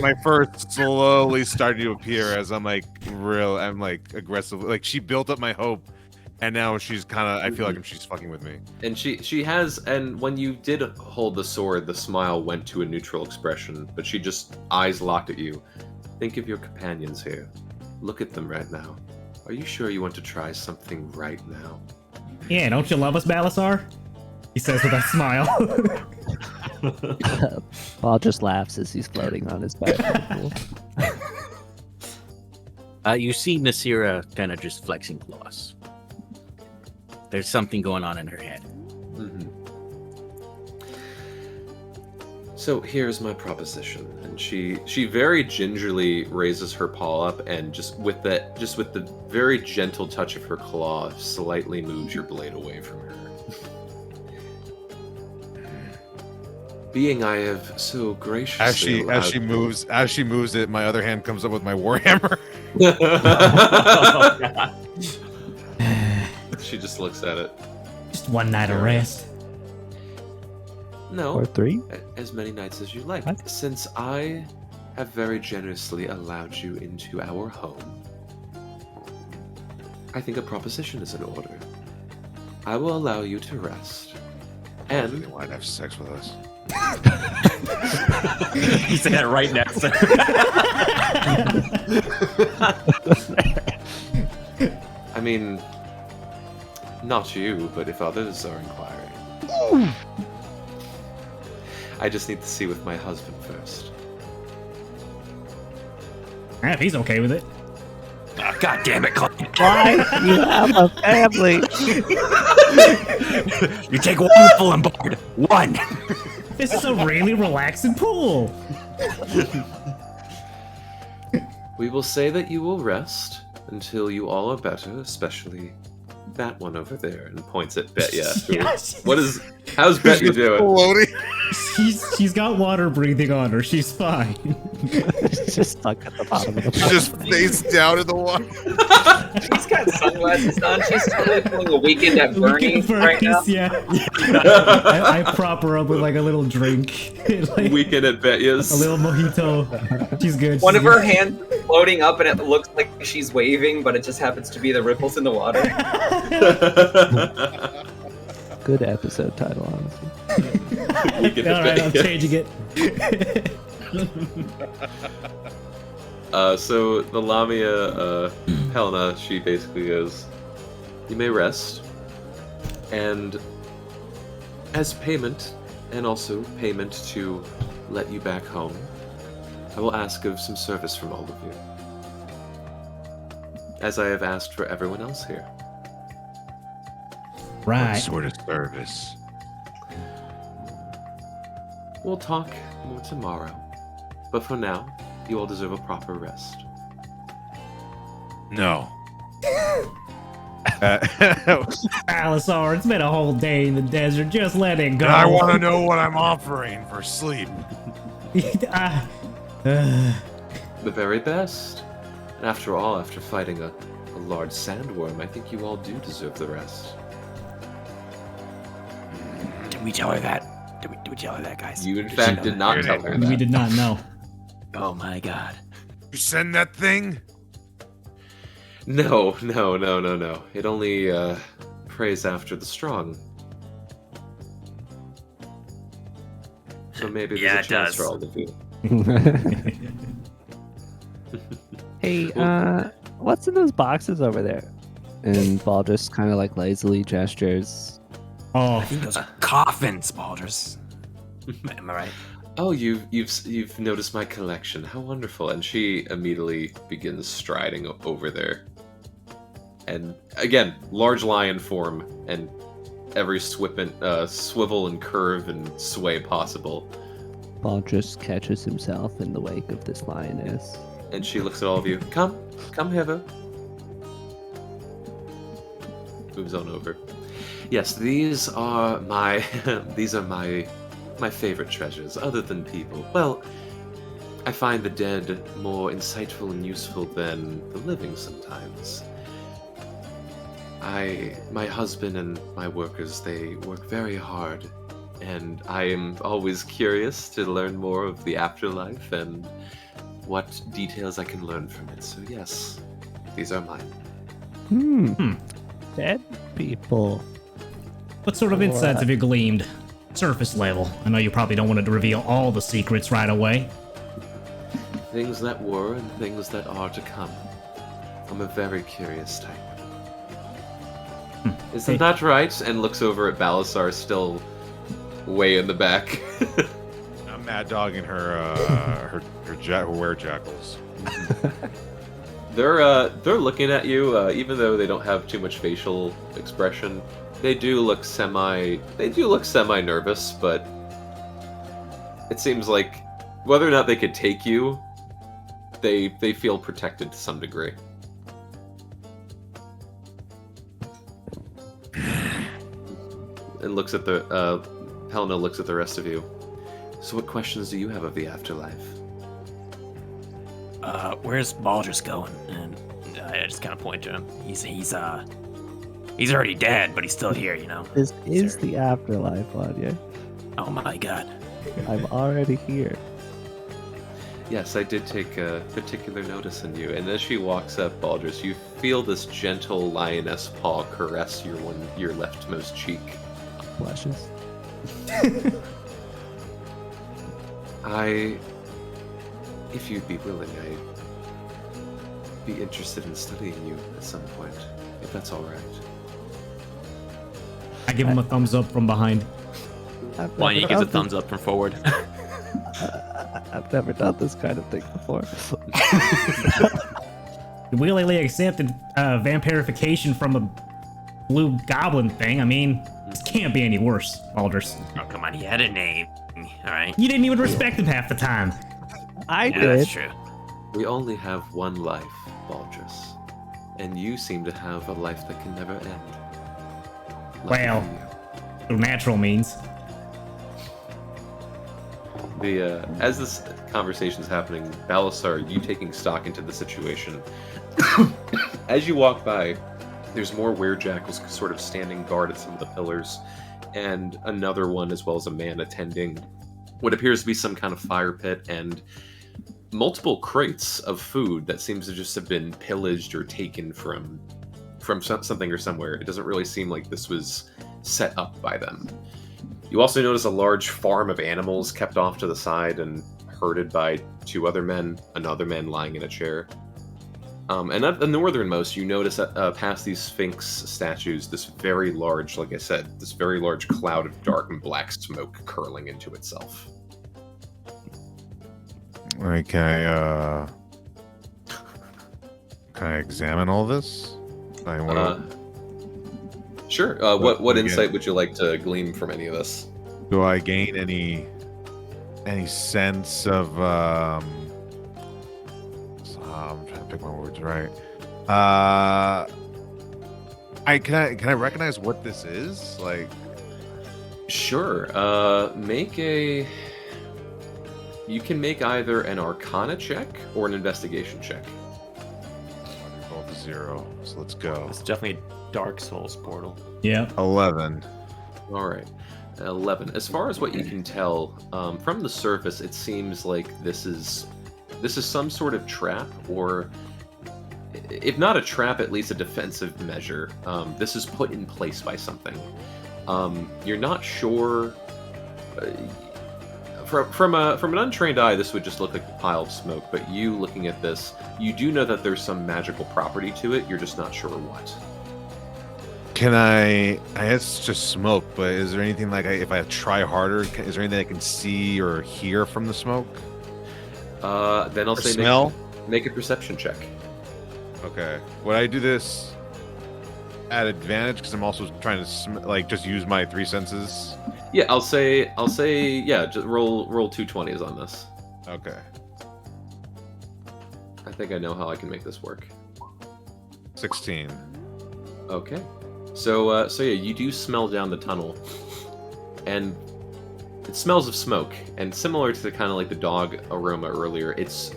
my fur slowly starting to appear as I'm like aggressive. Like she built up my hope, and now she's kind of. I feel like she's fucking with me. And she has, and when you did hold the sword, the smile went to a neutral expression, but she just eyes locked at you. Think of your companions here. Look at them right now. Are you sure you want to try something right now? Yeah, don't you love us, Balasar? He says with a smile. Paul just laughs as he's floating on his back. You see Nasira kind of just flexing claws. There's something going on in her head. Mm-hmm. So here's my proposition, and she very gingerly raises her paw up, and just with the very gentle touch of her claw, slightly moves your blade away from her. Being I have so graciously As she moves it, my other hand comes up with my warhammer. Oh, God. She just looks at it. Just one night of rest. No. Or 3? As many nights as you like. What? Since I have very generously allowed you into our home, I think a proposition is in order. I will allow you to rest. And You want to have sex with us? He said that right next to I mean, not you, but if others are inquiring. I just need to see with my husband first. If he's okay with it. Oh, God damn it, Clyde. Why? You have a family. You take one full on board. One. This is a really relaxing pool. We will say that you will rest until you all are better, especially that one over there, and points at Betya. Yes. How's Betya doing? Floating. She's got water breathing on her. She's fine. It's just stuck at the bottom of the She pot. just face down in the water. She's got sunglasses on. She's totally pulling a weekend at Weekend Bernie's right now. yeah. I prop her up with like a little drink, like Weekend at a Betya's. little mojito. She's good. One she's of her good. hands is floating up, and it looks like she's waving, but it just happens to be the ripples in the water. Good episode title, honestly. Weekend All at right, I'm Betya's. changing it. So the Lamia, Helena, she basically goes, "You may rest, and as payment, and also payment to let you back home, I will ask of some service from all of you, as I have asked for everyone else here. Right. sort of service? We'll talk more tomorrow, but for now, you all deserve a proper rest." No. Alisar, it's been a whole day in the desert. Just let it go. I want to know what I'm offering for sleep. Uh, The very best. And after all, after fighting a large sandworm, I think you all do deserve the rest. Did we tell her that? Did we tell her that, guys? You, in Did she fact, know did that? not tell her we that. did not know. Oh my god. You send that thing? No. It only prays after the strong. So maybe there's Yeah, a it chance does. for all of you. Hey, what's in those boxes over there? And Ball just kind of like lazily gestures. Oh, I think those are coffins, Baldrus. Am I right? Oh, you've noticed my collection. How wonderful! And she immediately begins striding over there. And again, large lion form and every swivel and curve and sway possible. Ball just catches himself in the wake of this lioness. And she looks at all of you. Come hither. Moves on over. Yes, these are my my favorite treasures, other than people. Well, I find the dead more insightful and useful than the living sometimes. My husband and my workers, they work very hard, and I am always curious to learn more of the afterlife and what details I can learn from it. So yes, these are mine. Dead people. what sort of insights have you gleaned? Surface level. I know you probably don't want to reveal all the secrets right away. Things that were and things that are to come. I'm a very curious type. Isn't Hey. that right? And looks over at Balasar, still way in the back. I'm mad dogging her were jackals. They're looking at you, even though they don't have too much facial expression. They do look semi nervous, but it seems like whether or not they could take you, they feel protected to some degree. And looks at the Helena looks at the rest of you. So what questions do you have of the afterlife? Where's Baldrus going? And I just kind of point to him. He's already dead, but he's still here, you know. This is the afterlife, Anya. Oh my god. I'm already here. Yes, I did take particular notice in you. And as she walks up, Baldrus, you feel this gentle lioness paw caress your leftmost cheek. Blushes. If you'd be willing, I'd be interested in studying you at some point, if that's all right. I give him a thumbs up from behind. Wanya gives a thumbs up from forward. I've never done this kind of thing before. Willingly accepted vampirification from a blue goblin thing. I mean, this can't be any worse, Baldrus. Oh, come on, he had a name. All right. You didn't even respect him half the time. I Yeah, did. that's true. We only have one life, Baldrus. And you seem to have a life that can never end. Lucky Well. for you. Through natural means. As this conversation is happening, Balasar, you taking stock into the situation. As you walk by, there's more werejackals sort of standing guard at some of the pillars, and another one, as well as a man attending what appears to be some kind of fire pit, and multiple crates of food that seems to just have been pillaged or taken from something or somewhere. It doesn't really seem like this was set up by them. You also notice a large farm of animals kept off to the side and herded by two other men, another man lying in a chair. And at the northernmost, you notice that past these Sphinx statues, this very large, like I said, this very large cloud of dark and black smoke curling into itself. Like, can I examine all this? Sure. What insight would you like to glean from any of this? Do I gain any sense of I'm trying to pick my words right. Can I recognize what this is? Like, sure. You can make either an Arcana check or an Investigation check. I'll roll 0. So let's go. It's definitely Dark Souls portal. Yeah. 11. All right. 11. As far as what you can tell, from the surface, it seems like this is some sort of trap, or if not a trap, at least a defensive measure. This is put in place by something. You're not sure. From an untrained eye, this would just look like a pile of smoke. But you, looking at this, you do know that there's some magical property to it. You're just not sure what. Can I guess it's just smoke, but is there anything like if I try harder, is there anything I can see or hear from the smoke? Then I'll say smell? Make a perception check. Okay. Would I do this at advantage because I'm also trying to just use my 3 senses? Yeah, I'll say yeah, just roll 2 20s on this. Okay. I think I know how I can make this work. 16. Okay. So yeah, you do smell down the tunnel, and it smells of smoke. And similar to kind of like the dog aroma earlier, it's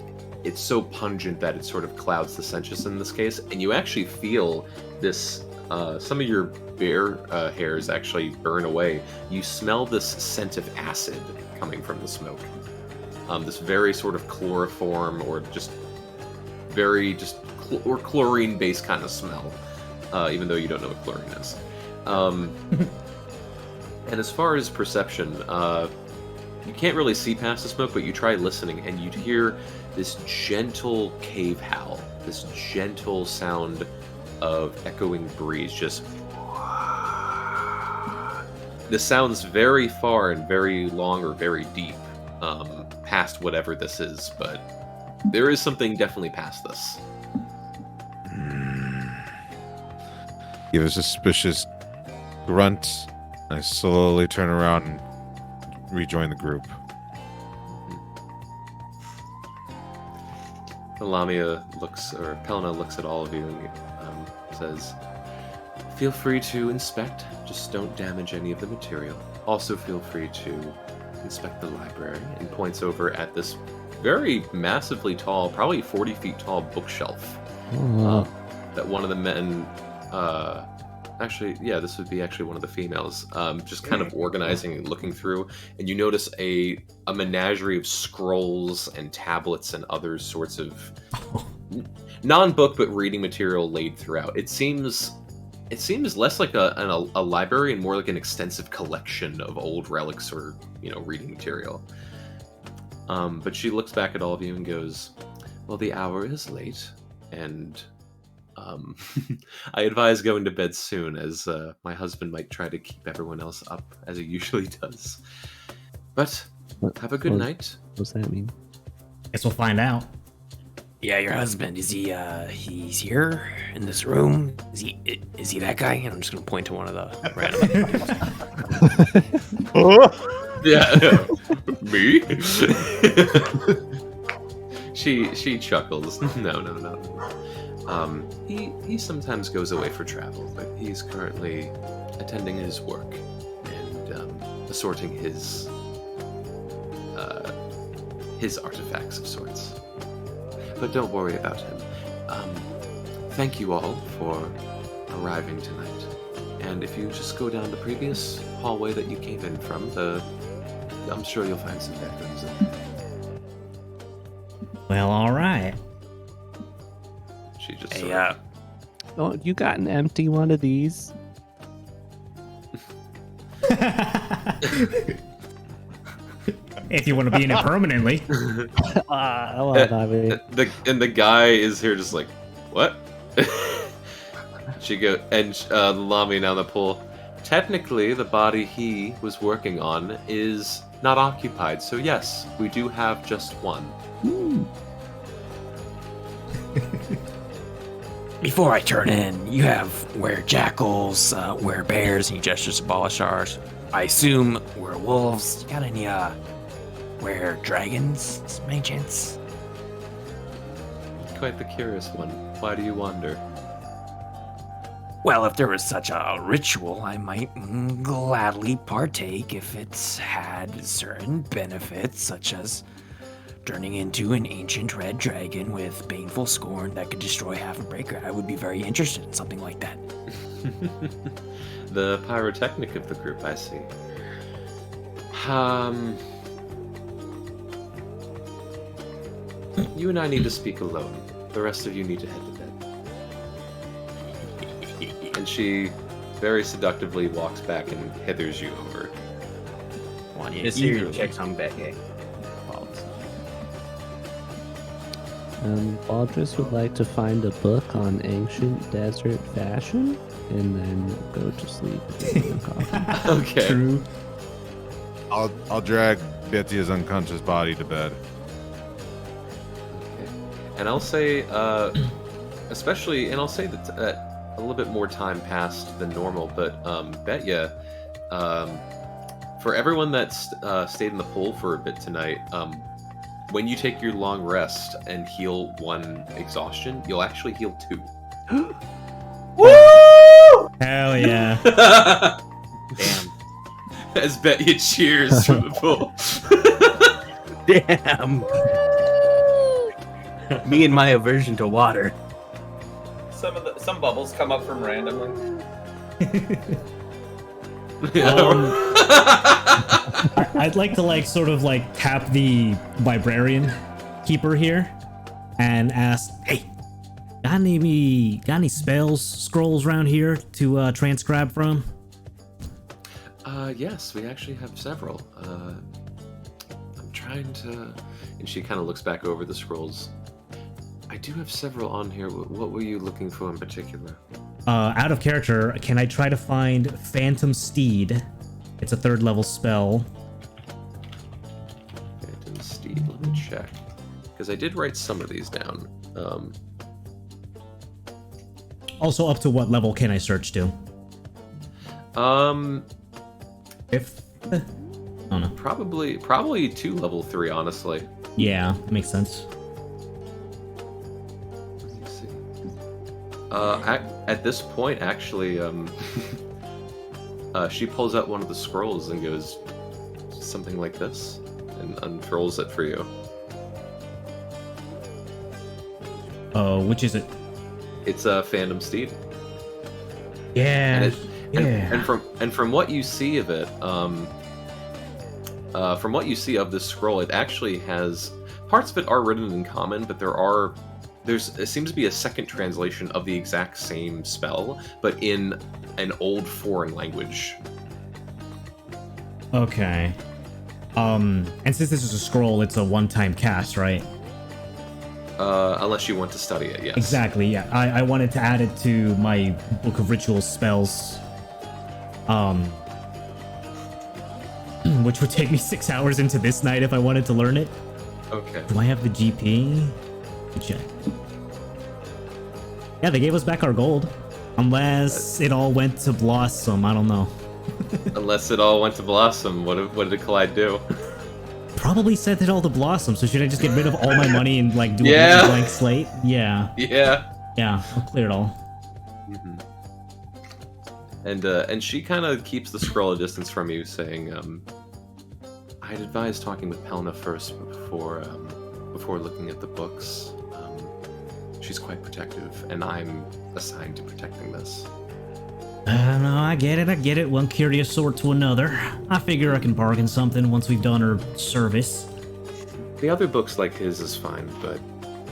so pungent that it sort of clouds the senses in this case. And you actually feel this. Some of your bear hairs actually burn away. You smell this scent of acid coming from the smoke. This very sort of chloroform or just very chlorine-based kind of smell. Even though you don't know what chlorine is. And as far as perception, you can't really see past the smoke, but you try listening, and you'd hear this gentle cave howl, this gentle sound of echoing breeze, just... This sounds very far and very long or very deep, past whatever this is, but there is something definitely past this. Give a suspicious grunt. I slowly turn around and rejoin the group. Pelena looks at all of you and says, "Feel free to inspect. Just don't damage any of the material. Also, feel free to inspect the library." And points over at this very massively tall, probably 40 feet tall bookshelf that one of the men. Actually, yeah, this would be actually one of the females, just kind of organizing and looking through, and you notice a menagerie of scrolls and tablets and other sorts of non-book but reading material laid throughout. It seems less like a library and more like an extensive collection of old relics or reading material. But she looks back at all of you and goes, "Well, the hour is late, and I advise going to bed soon, as my husband might try to keep everyone else up, as he usually does. But have a good night." What's that mean? Guess we'll find out. Yeah, your husband, is he, he's here in this room? Is he that guy? And I'm just gonna point to one of the random Yeah. Me? She chuckles. No. He sometimes goes away for travel, but he's currently attending his work and assorting his his artifacts of sorts. But don't worry about him. Thank you all for arriving tonight. And if you just go down the previous hallway that you came in from, I'm sure you'll find some bedrooms in there. Well, all right. She just Hey, sort of- Oh, you got an empty one of these? If you want to be in it permanently. Well, I mean, the guy is here just like, what? She go and Lami down the pool. Technically, the body he was working on is not occupied, so yes, we do have just one. Before I turn in, you have were jackals, were bears, and he gestures to Balashars. I assume we're wolves. You got any, were dragons, any chance? Quite the curious one. Why do you wonder? Well, if there was such a ritual, I might gladly partake if it's had certain benefits, such as turning into an ancient red dragon with baneful scorn that could destroy half a breaker. I would be very interested in something like that. The pyrotechnic of the group, I see. You and I need to speak alone. The rest of you need to head to bed. And she very seductively walks back and hithers you over. Eagerly checks on Becky. Baldrus would like to find a book on ancient desert fashion and then go to sleep. Okay. True. I'll drag Betty's unconscious body to bed. And I'll say, especially, and I'll say that a little bit more time passed than normal, but Betya, for everyone that's stayed in the pool for a bit tonight, when you take your long rest and heal 1 exhaustion, you'll actually heal 2. Woo! Hell yeah. Damn. As Betya cheers from the pool. Damn. Me and my aversion to water. Some bubbles come up from randomly. I'd like to sort of tap the librarian keeper here and ask, hey, got any spells, scrolls around here to transcribe from? Yes, we actually have several. I'm trying to... And she kind of looks back over the scrolls. I do have several on here. What were you looking for in particular? Out of character, can I try to find Phantom Steed? It's a 3rd level spell. Phantom Steed, let me check. Because I did write some of these down. Also, up to what level can I search to? If... I don't know. Probably to level 3, honestly. Yeah, that makes sense. Let's see. At this point, actually, she pulls out one of the scrolls and goes something like this, and unfurls it for you. Which is it? It's a Phantom Steed. Yeah. And from what you see of it, from what you see of this scroll, it actually has parts of it are written in common, but it seems to be a second translation of the exact same spell, but in an old foreign language. Okay. And since this is a scroll, it's a one-time cast, right? Unless you want to study it, yes. Exactly, yeah. I wanted to add it to my book of ritual spells. Which would take me 6 hours into this night if I wanted to learn it. Okay. Do I have the GP? Good check. Yeah, they gave us back our gold. Unless it all went to Blossom, I don't know. Unless it all went to Blossom, what did Clyde do? Probably sent it all to Blossom, so should I just get rid of all my money and do Yeah. a blank slate? Yeah. Yeah. Yeah, I'll clear it all. Mm-hmm. And she kind of keeps the scroll a distance from you, saying, I'd advise talking with Pelna first before looking at the books. She's quite protective, and I'm assigned to protecting this. No, I get it. One curious sort to another. I figure I can bargain something once we've done her service. The other books like his is fine, but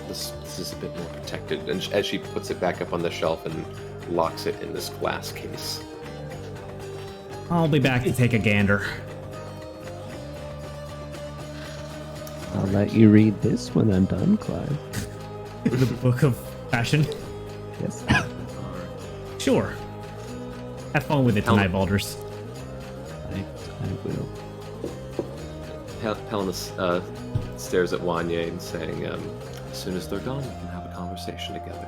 this is a bit more protected. And as she puts it back up on the shelf and locks it in this glass case. I'll be back to take a gander. I'll let you read this when I'm done, Clyde. The Book of Fashion? Yes. Sure. Have fun with it tonight, Balders. I will. Helena stares at Wanye and saying, as soon as they're gone, we can have a conversation together.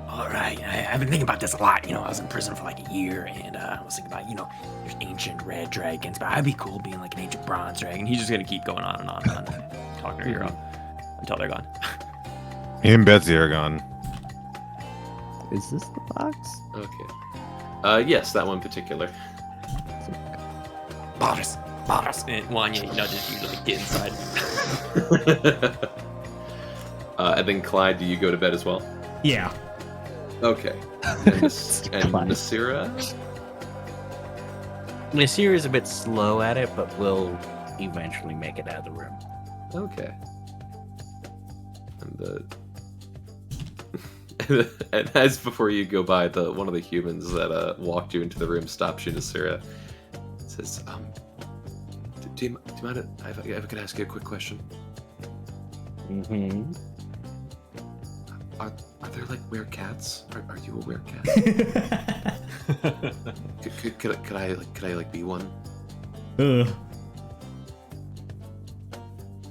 All right, I've been thinking about this a lot. I was in prison for like a year, and I was thinking about, there's ancient red dragons, but I'd be cool being like an ancient bronze dragon. He's just gonna keep going on and on and on, talking to Hero until they're gone. Me and Betsy are gone. Is this the box? Okay. Yes, that one in particular. Baldus. And Wanya nudges you to like, get inside. And then Clyde, do you go to bed as well? Yeah. Okay. And Nasira? Nasir is a bit slow at it, but will eventually make it out of the room. Okay. And as before you go by, one of the humans that walked you into the room stops you, Nasira. Says, do you mind if I could ask you a quick question? Mm-hmm. Are there like werecats? Are you a werecat? could I like be one?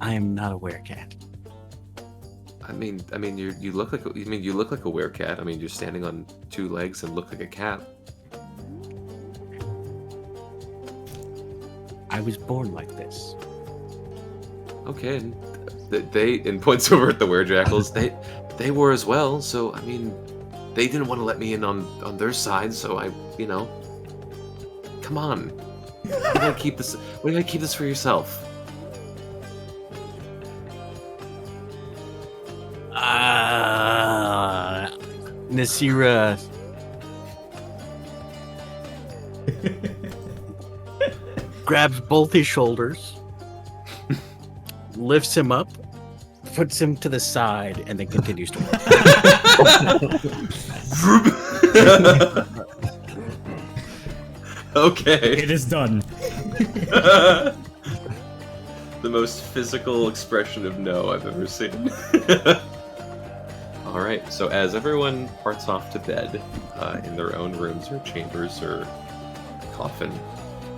I am not a werecat. I mean, you look like a werecat. I mean, you're standing on two legs and look like a cat. I was born like this. Okay, and they points over at the werejackals. They were as well. So I mean, they didn't want to let me in on their side. So come on. Why do you gotta keep this? Why do you gotta keep this for yourself? Nasira grabs both his shoulders, lifts him up, puts him to the side, and then continues to walk. Okay. It is done. The most physical expression of no I've ever seen. Alright, so as everyone parts off to bed in their own rooms or chambers or coffin,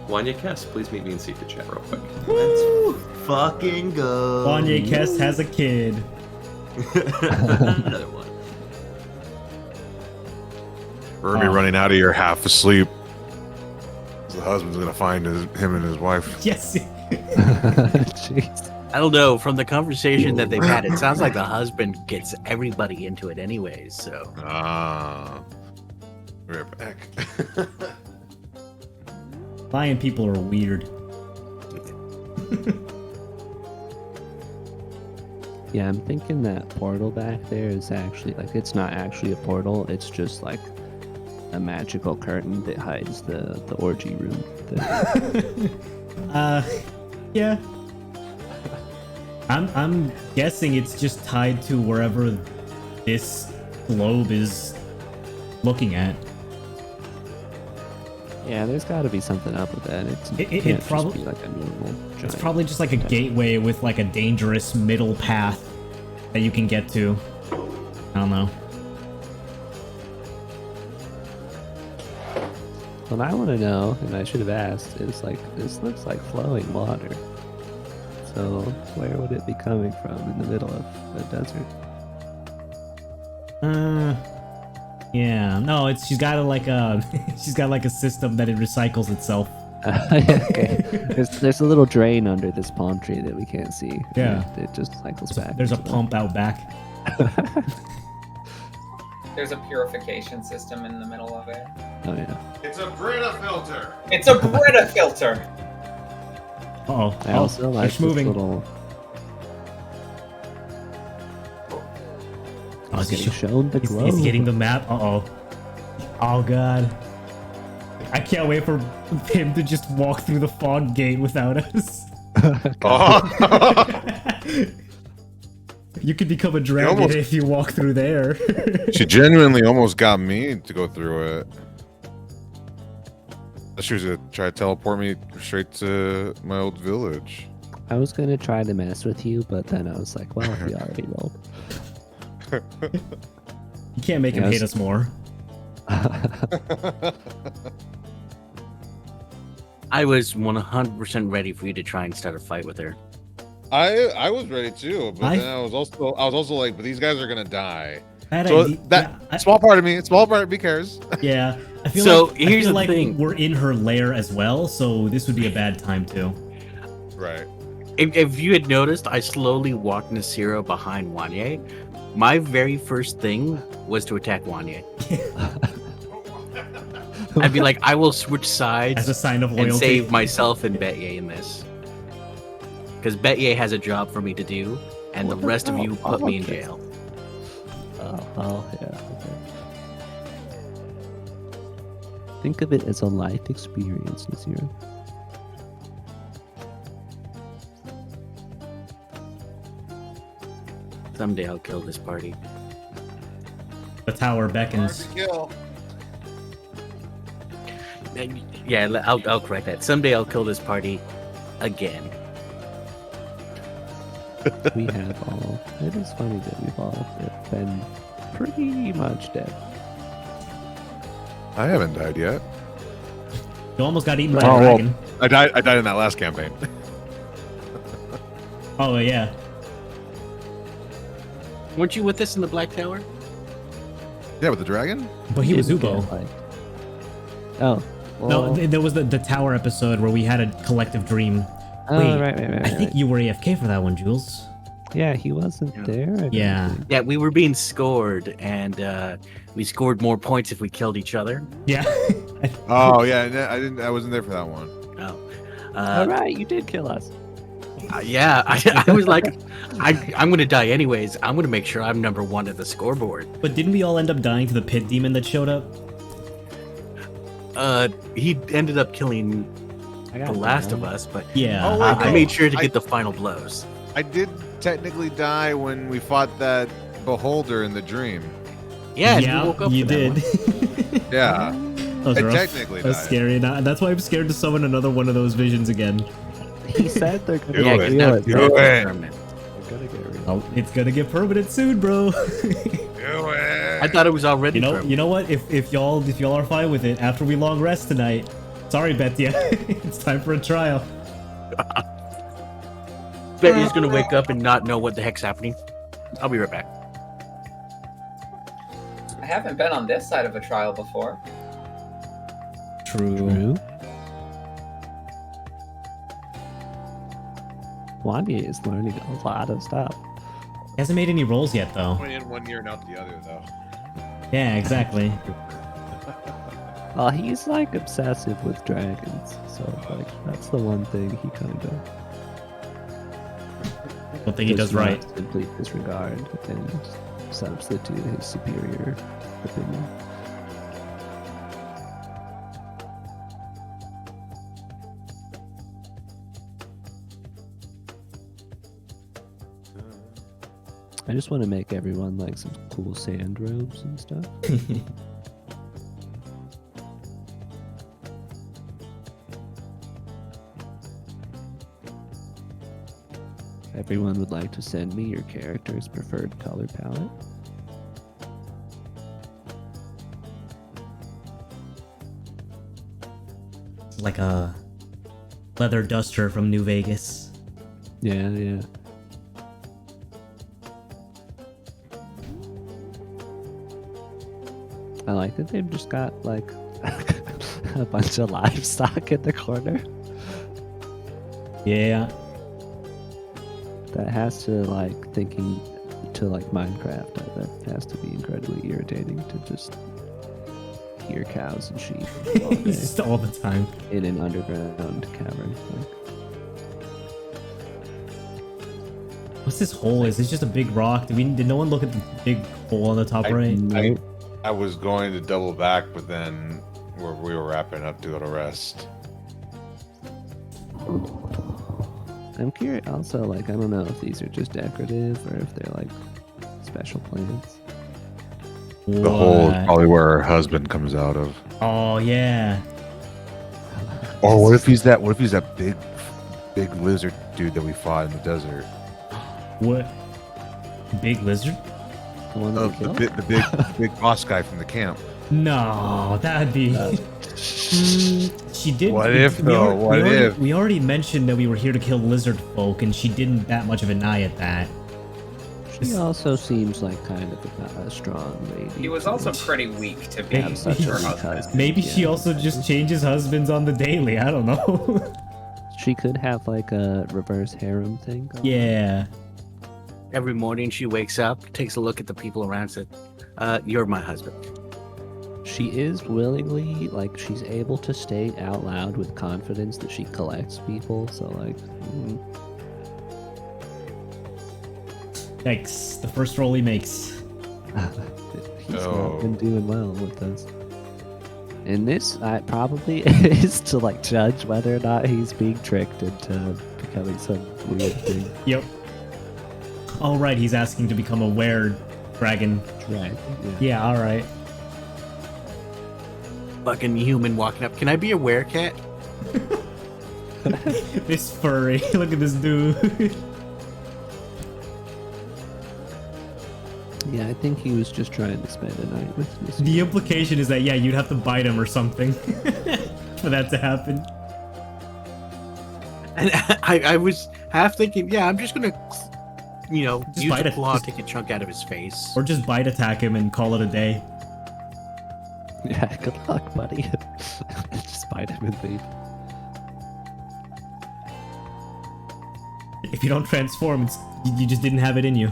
Wanya Kess, please meet me in secret chat real quick. Let's fucking go. Wanya Kess has a kid. Another one. We're gonna be running out of here half asleep. The husband's gonna find him and his wife. Yes. Jeez. I don't know. From the conversation that they've had, it sounds like the husband gets everybody into it anyways. So We're back. Lion people are weird. Yeah, I'm thinking that portal back there is actually it's not actually a portal. It's just like a magical curtain that hides the orgy room. Yeah. I'm guessing it's just tied to wherever this globe is looking at. Yeah, there's got to be something up with that. It can't probably- just be like a normal. It's giant probably just like a curtain. gateway with like a dangerous middle path that you can get to. I don't know. What I want to know, and I should have asked, is this looks like flowing water. So where would it be coming from in the middle of the desert? Yeah, no, she's got she's got like a system that it recycles itself. Okay. There's a little drain under this palm tree that we can't see. Yeah. It just cycles back. There's a into the- pump out back. There's a purification system in the middle of it. Oh yeah. It's a Brita filter. It's a Brita filter. Uh-oh. I also like it's this moving. little. Oh, He's is he getting shown the globe. He's getting the map. Uh-oh. Oh, God. I can't wait for him to just walk through the fog gate without us. You could become a dragon almost- if you walk through there. She genuinely almost got me to go through it. She was gonna try to teleport me straight to my old village. I was gonna try to mess with you, but then I was like, well, we already rolled. You can't make him Yes. hate us more. I was 100% ready for you to try and start a fight with her. I was ready too, but I- then I was also like, but these guys are gonna die. I had So idea- that yeah, small part of me cares. yeah, I feel So, like, here's the like thing. we're in her lair as well, so this would be a bad time too. Right. If you had noticed, I slowly walked Nasira behind Wanye. My very first thing was to attack Wanye. I'd be like, I will switch As a sides sign of and loyalty. save myself and Betye in this. Because Betye has a job for me to do, and the rest of you put me in jail. Oh, yeah. Okay. Think of it as a life experience, Nazira. Someday I'll kill this party. The tower beckons. Kill. Yeah, I'll correct that. Someday I'll kill this party again. We have all. It is funny that we've all been pretty much dead. I haven't died yet. You almost got eaten by Oh, a well. dragon. I died in that last campaign. Oh, yeah. Weren't you with us in the Black Tower? Yeah, with the dragon? But he was Didn't Ubo. get, like- Oh. No, Well, there was the tower episode where we had a collective dream. oh, wait, right. I think you were AFK for that one, Jules. Yeah, he wasn't there. I don't Yeah. think. Yeah, we were being scored, and we scored more points if we killed each other. Yeah. Oh yeah, I wasn't there for that one. Oh. All right, you did kill us. Yeah, I was like, I'm going to die anyways. I'm going to make sure I'm number one at the scoreboard. But didn't we all end up dying to the pit demon that showed up? He ended up killing I the got last that. of us, but Yeah. Oh, wait, I made sure to get the final blows. I did technically die when we fought that beholder in the dream. Yeah, and you woke up you for that did. one. Yeah. Those I are technically that's died. scary. That's why I'm scared to summon another one of those visions again. He said they're gonna Do Yeah, it. 'cause do now it. it's Do it. permanent. They're gonna get rid of Oh, it's gonna get permanent soon, bro. Do it. I thought it was already permanent. You know what? If y'all are fine with it, after we long rest tonight, sorry, Betya, it's time for a trial. Bet he's going to wake up and not know what the heck's happening. I'll be right back. I haven't been on this side of a trial before. True. True. Wanye is learning a lot of stuff. He hasn't made any rolls yet, though. Went in one year and out the other, though. Yeah, exactly. Well, he's like obsessive with dragons, so like that's the one thing he kind of Don't think he does right. Simply disregard and substitute his superior opinion. I just want to make everyone like some cool sand robes and stuff. Everyone would like to send me your character's preferred color palette. Like a leather duster from New Vegas. Yeah, yeah. I like that they've just got like a bunch of livestock in the corner. Yeah. That has to like thinking to like Minecraft. That has to be incredibly irritating to just hear cows and sheep all day Just all the time. in an underground cavern. Like, What's this hole? Is it just a big rock? Did no one look at the big hole on the top right? I was going to double back, but then we were wrapping up to go to rest. I'm curious. Also, like, I don't know if these are just decorative or if they're like special plants. The hole is probably where her husband comes out of. Oh yeah. Or what if he's that? What if he's that big lizard dude that we fought in the desert? What? Big lizard? The one that we killed? The big boss guy from the camp. No, that'd be. She did. What if though? What if? We already mentioned that we were here to kill lizard folk, and she didn't that much of an eye at that. She also seems like kind of a strong lady. He was also pretty weak to be have such a her weak husband. husband. Maybe Yeah. she also just changes husbands on the daily. I don't know. She could have like a reverse harem thing. going on. Yeah. Every morning she wakes up, takes a look at the people around, and says, "You're my husband." She is willingly, like, she's able to state out loud with confidence that she collects people. So, like, Thanks. The first roll he makes. he's not been doing well with this. And this probably is to, like, judge whether or not he's being tricked into becoming some weird thing. Yep. Oh right, he's asking to become a were-dragon. Right. Yeah, alright. Fucking human walking up. Can I be a werecat? This furry. Look at this dude. Yeah, I think he was just trying to spend a night with me. The implication is that, yeah, you'd have to bite him or something for that to happen. And I was half thinking, yeah, I'm just gonna, use bite a it. claw, Just- take a chunk out of his face. Or just bite attack him and call it a day. Yeah, good luck, buddy. Just bite him and leave. If you don't transform, you just didn't have it in you.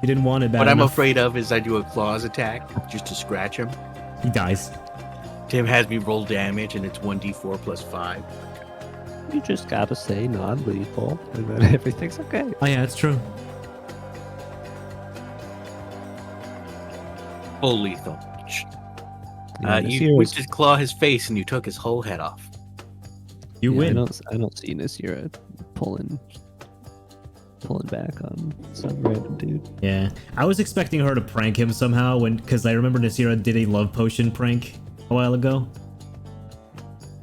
You didn't want it bad What I'm enough. afraid of is I do a claws attack just to scratch him. He dies. Tim has me roll damage, and it's 1d4 plus 5. You just gotta say non-lethal, and then everything's okay. Oh yeah, it's true. Full lethal. Yeah, You Nasira's- whipped his claw his face, and you took his whole head off. You yeah, win. I don't see Nasira pulling back on some random dude. Yeah, I was expecting her to prank him somehow because I remember Nasira did a love potion prank a while ago.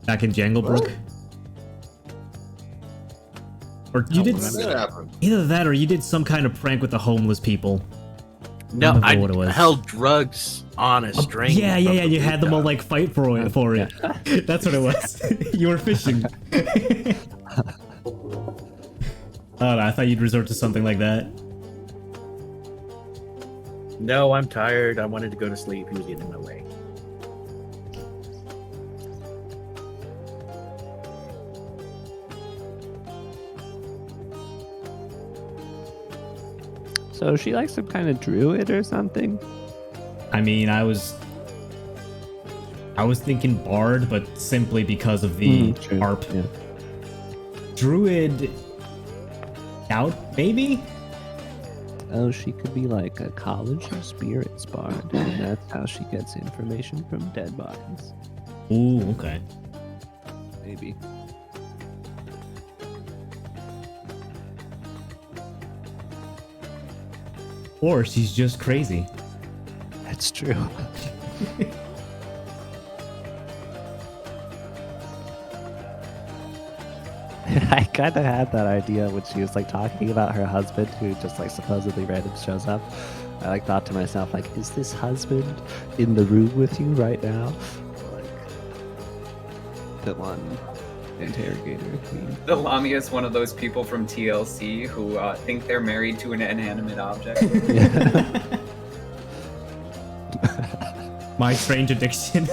Back in Janglebrook. Or you did either that or you did some kind of prank with the homeless people. No, remember I what it was. held drugs on a string. Yeah. from the You had them all dog. like fight for it. That's what it was. You were fishing. Oh, no, I thought you'd resort to something like that. No, I'm tired. I wanted to go to sleep. He was getting in my way. So is she like some kind of druid or something? I mean, I was thinking bard, but simply because of the True, harp. yeah. Druid. Out, maybe? Oh, she could be like a college of spirits bard, and that's how she gets information from dead bodies. Ooh, okay. Maybe. Or she's just crazy. That's true. I kind of had that idea when she was like talking about her husband who just like supposedly random shows up. I like thought to myself, like, is this husband in the room with you right now? Like the one interrogator. The Lamia is one of those people from TLC who think they're married to an inanimate object. My strange addiction.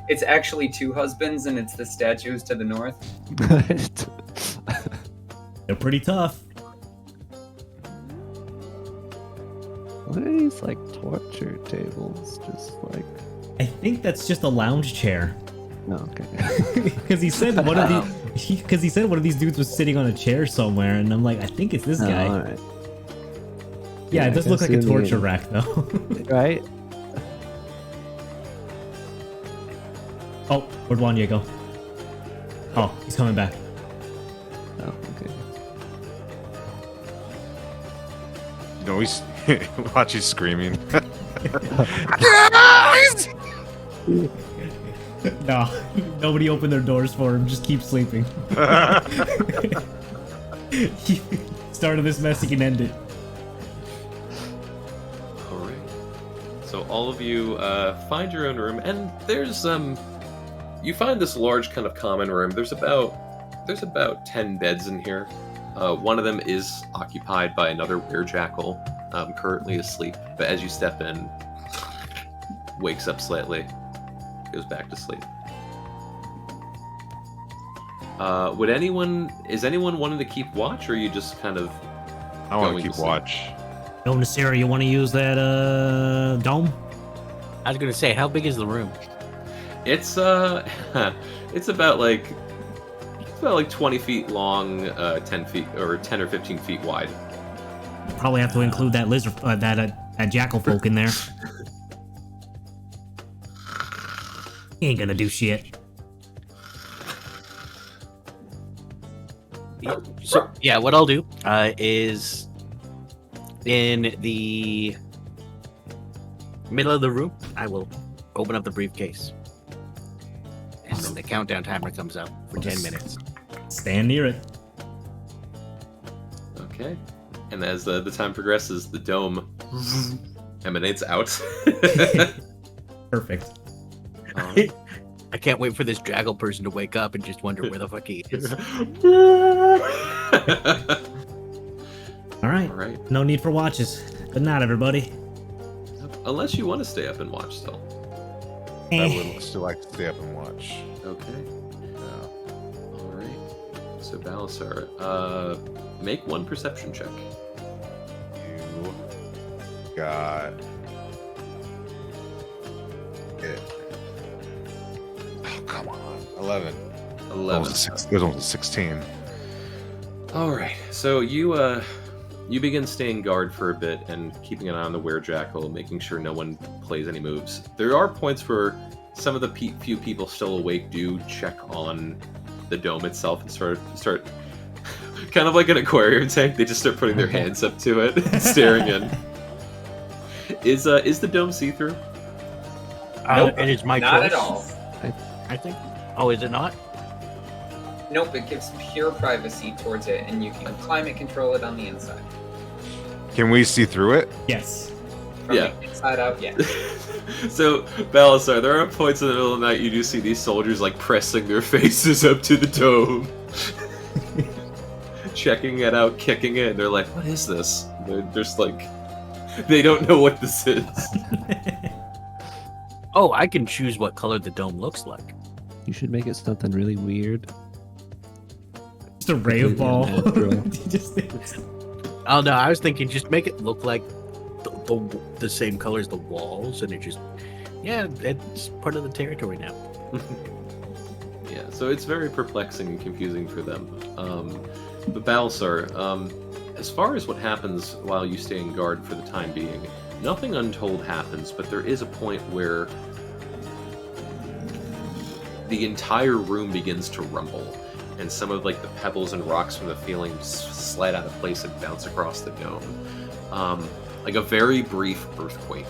It's actually two husbands, and it's the statues to the north. They're pretty tough. What are these like torture tables? Just like I think that's just a lounge chair. No, okay. Because he said one of these dudes was sitting on a chair somewhere, and I'm like, I think it's this guy. All right. Yeah, Yeah, it I does can look like a see torture the- rack though. Right? Oh, where'd Wanya go? Oh, he's coming back. Oh, okay. No, he's watch he's screaming. No, nobody opened their doors for him. Just keep sleeping. Start of this mess, he can end it. All right. So all of you find your own room, and there's you find this large kind of common room. There's about 10 beds in here. One of them is occupied by another werejackal, currently asleep. But as you step in, wakes up slightly, goes back to sleep. Is anyone wanting to keep watch, or are you just kind of? I want going to keep sleep? watch. Yo, Nasira, you want to use that dome? I was gonna say, how big is the room? It's it's about like 20 feet long, 10 feet or 10 or 15 feet wide. Probably have to include that lizard, that jackal folk in there. He ain't gonna do shit. So yeah, what I'll do is in the middle of the room, I will open up the briefcase, and then the countdown timer comes up for 10 minutes. Stand near it. Okay. And as the time progresses, the dome emanates out. Perfect. I can't wait for this draggle person to wake up and just wonder where the fuck he is. All right. All right. No need for watches. Good night, everybody. Unless you want to stay up and watch still. I would still like to stay up and watch. Okay. Yeah. All right. So Balasar, make one perception check. You got it. Oh, come on. 11. 11. It was almost a 16. All right. So you begin staying guard for a bit and keeping an eye on the werejackal, making sure no one plays any moves. There are points where some of the few people still awake do check on the dome itself and start kind of like an aquarium tank. They just start putting their hands up to it, staring in. Is the dome see-through? It is my Not choice. at all. I think. Oh, is it not? Nope, it gives pure privacy towards it, and you can climate control it on the inside. Can we see through it? Yes. From Yeah. the inside out, yeah. So, Balasar, there are points in the middle of the night you do see these soldiers like pressing their faces up to the dome, checking it out, kicking it. And they're like, "What is this?" They're just like, they don't know what this is. Oh, I can choose what color the dome looks like. You should make it something really weird. Just a ray of ball. Unnatural. Just, Oh no, I was thinking just make it look like the same color as the walls, and it just it's part of the territory now. Yeah, so it's very perplexing and confusing for them. But Balasar, as far as what happens while you stay in guard for the time being, nothing untold happens, but there is a point where the entire room begins to rumble, and some of like the pebbles and rocks from the ceiling slide out of place and bounce across the dome. Like a very brief earthquake,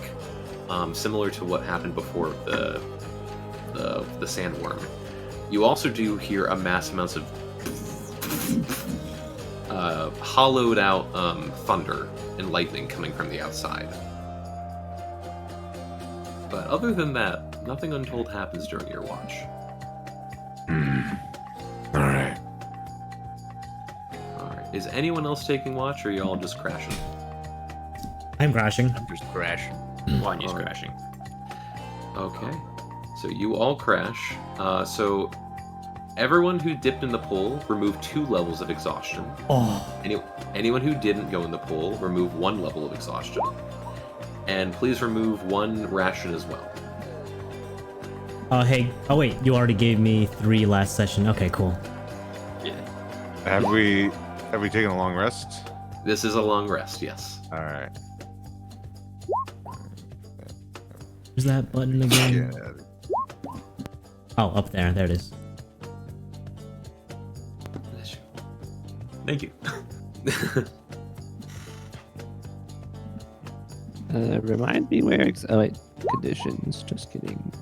similar to what happened before the sandworm. You also do hear a mass amounts of hollowed out thunder and lightning coming from the outside. But other than that, nothing untold happens during your watch. All right. Alright. Is anyone else taking watch, or are you all just crashing? I'm crashing. I'm just crashing. Wanya's Alright. crashing. Okay. So you all crash. So everyone who dipped in the pool, remove 2 levels of exhaustion. Oh, Anyone who didn't go in the pool, remove 1 level of exhaustion. And please remove 1 ration as well. Oh, hey. Oh, wait. You already gave me 3 last session. Okay, cool. Yeah. Have we taken a long rest? This is a long rest, yes. All right. Where's that button again? Yeah. Oh, up there. There it is. Thank you. Remind me where. Oh wait, conditions. Just kidding.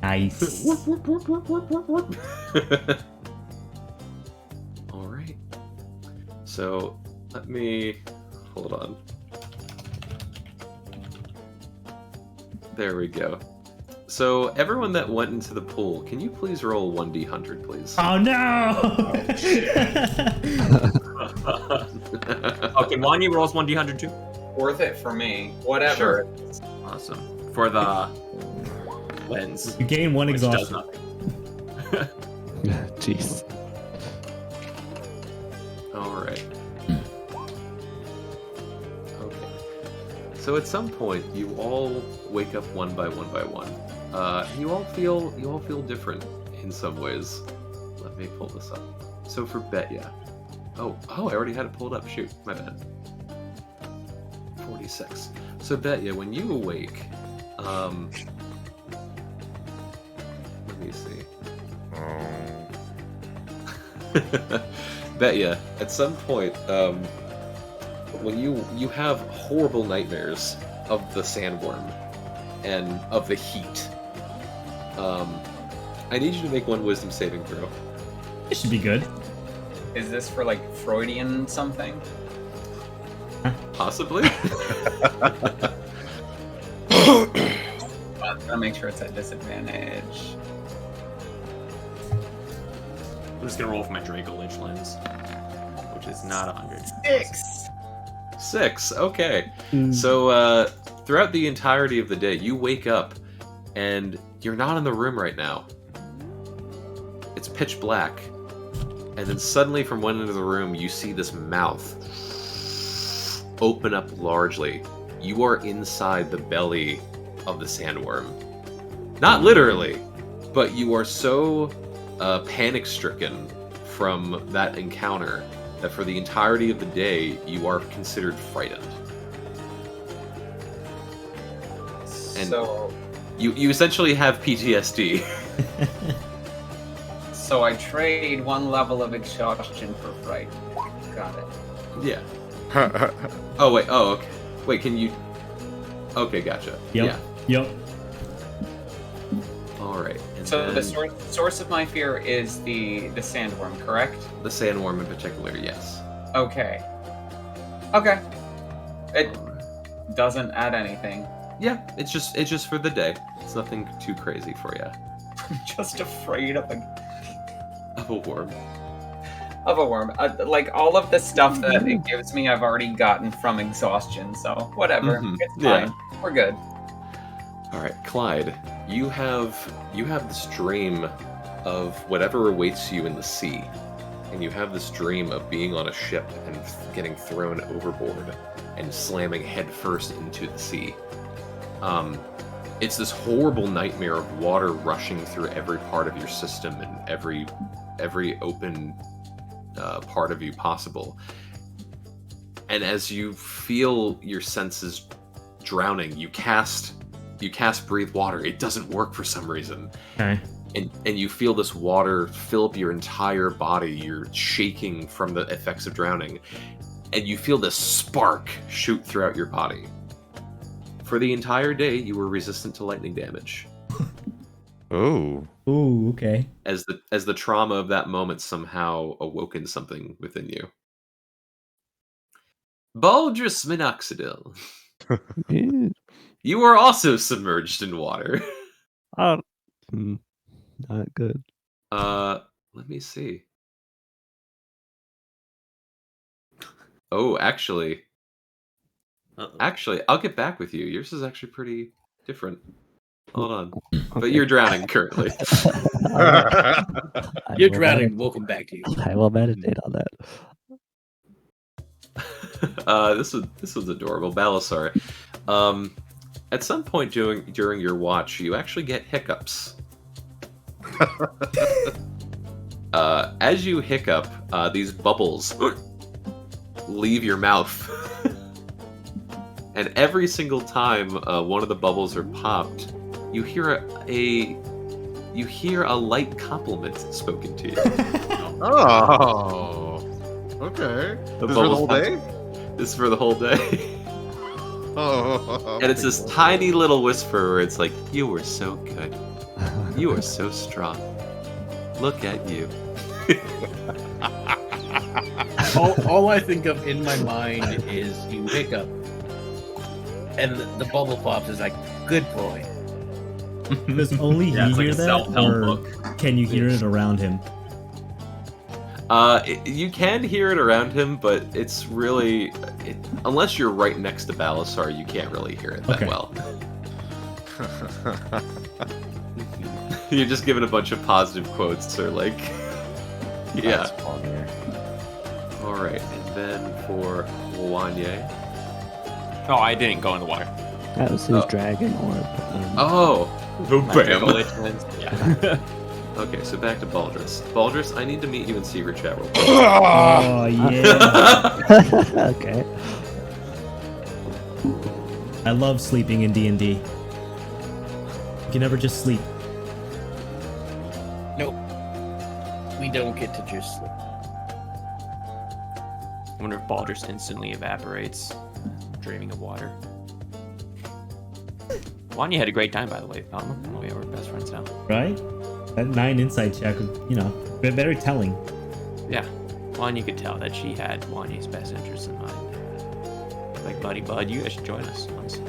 Nice. All right. So let me hold on. There we go. So everyone that went into the pool, can you please roll 1d100, please? Oh, no! Oh, can Wanya rolls 1d100 too? Worth it for me. Whatever. Awesome. For the lens. You gain 1 which does exhaustion. nothing. Jeez. All right. Okay. So at some point, you all wake up one by one. You all feel different in some ways. Let me pull this up. So for Betya, oh, I already had it pulled up. Shoot, my bad. 46. So Betya, when you awake, let me see. Betya, at some point, when you have horrible nightmares of the sandworm and of the heat, I need you to make one wisdom saving throw. It should be good. Is this for like Freudian something? Possibly. Gotta make sure it's at disadvantage. I'm just gonna roll for my Draco Lich lens, which is not 100. 6. Okay. So throughout the entirety of the day, you wake up and you're not in the room right now. It's pitch black. And then suddenly from one end of the room, you see this mouth open up largely. You are inside the belly of the sandworm. Not literally, but you are so panic-stricken from that encounter that for the entirety of the day, you are considered frightened. And So, you essentially have PTSD. so I trade 1 level of exhaustion for fright. Got it. Yeah. Oh, wait. Oh, okay. Wait, can you... Okay, gotcha. Yep. Yeah. Yep. All right. And So then the source of my fear is the sandworm, correct? the sandworm in particular, yes. Okay. Okay. It All right. doesn't add anything. Yeah, it's just for the day. It's nothing too crazy for you. I'm just afraid of Of a worm. a worm. Like all of the stuff that it gives me, I've already gotten from exhaustion. So whatever, Mhm. it's Yeah. fine. We're good. All right, Clyde, you have this dream of whatever awaits you in the sea, and you have this dream of being on a ship and getting thrown overboard and slamming headfirst into the sea. It's this horrible nightmare of water rushing through every part of your system and every open part of you possible. And as you feel your senses drowning, you cast breathe water. It doesn't work for some reason. Okay. And you feel this water fill up your entire body. You're shaking from the effects of drowning. And you feel this spark shoot throughout your body. For the entire day, you were resistant to lightning damage. Oh. Ooh, okay. As the trauma of that moment somehow awoken something within you. Baldrus Minoxidil. Yeah. You are also submerged in water. Oh, not good. Let me see. Oh, actually, I'll get back with you. Yours is actually pretty different. Hold on. But Okay. you're drowning currently. I You're will drowning. Welcome back to you. I will meditate on that. This was adorable. Balasar. At some point during your watch, you actually get hiccups. As you hiccup, these bubbles leave your mouth. And every single time one of the bubbles are popped, you hear a light compliment spoken to you. Oh, okay. The This is for the bubbles whole pop- day? This is for the whole day. Oh, And it's this tiny little whisper where it's like, "You were so good. You are so strong. Look at you." all I think of in my mind is you hiccup, and the bubble pops is like, good boy. Does only Yeah, he it's like hear a that, self-help or book. can you hear it around him? You can hear it around him, but it's really... unless you're right next to Balasar, you can't really hear it that Okay. well. You're just giving a bunch of positive quotes, or like... Yeah. That's funny. Alright, and then for Wanye... Oh, I didn't go in the water. That was his Oh. dragon orb. Oh! My Bam! Twins. Yeah. Okay, so back to Baldrus. Baldrus, I need to meet you in secret chat real quick. Oh yeah. Okay. I love sleeping in D&D. You can never just sleep. Nope. We don't get to just sleep. I wonder if Baldur's instantly evaporates, dreaming of water. Wanya had a great time, by the way. We're best friends now. Right? That 9 insight check, you know, very telling. Yeah. Wanya could tell that she had Wanya's best interest in mind. Like, buddy, bud, you guys should join us, honestly.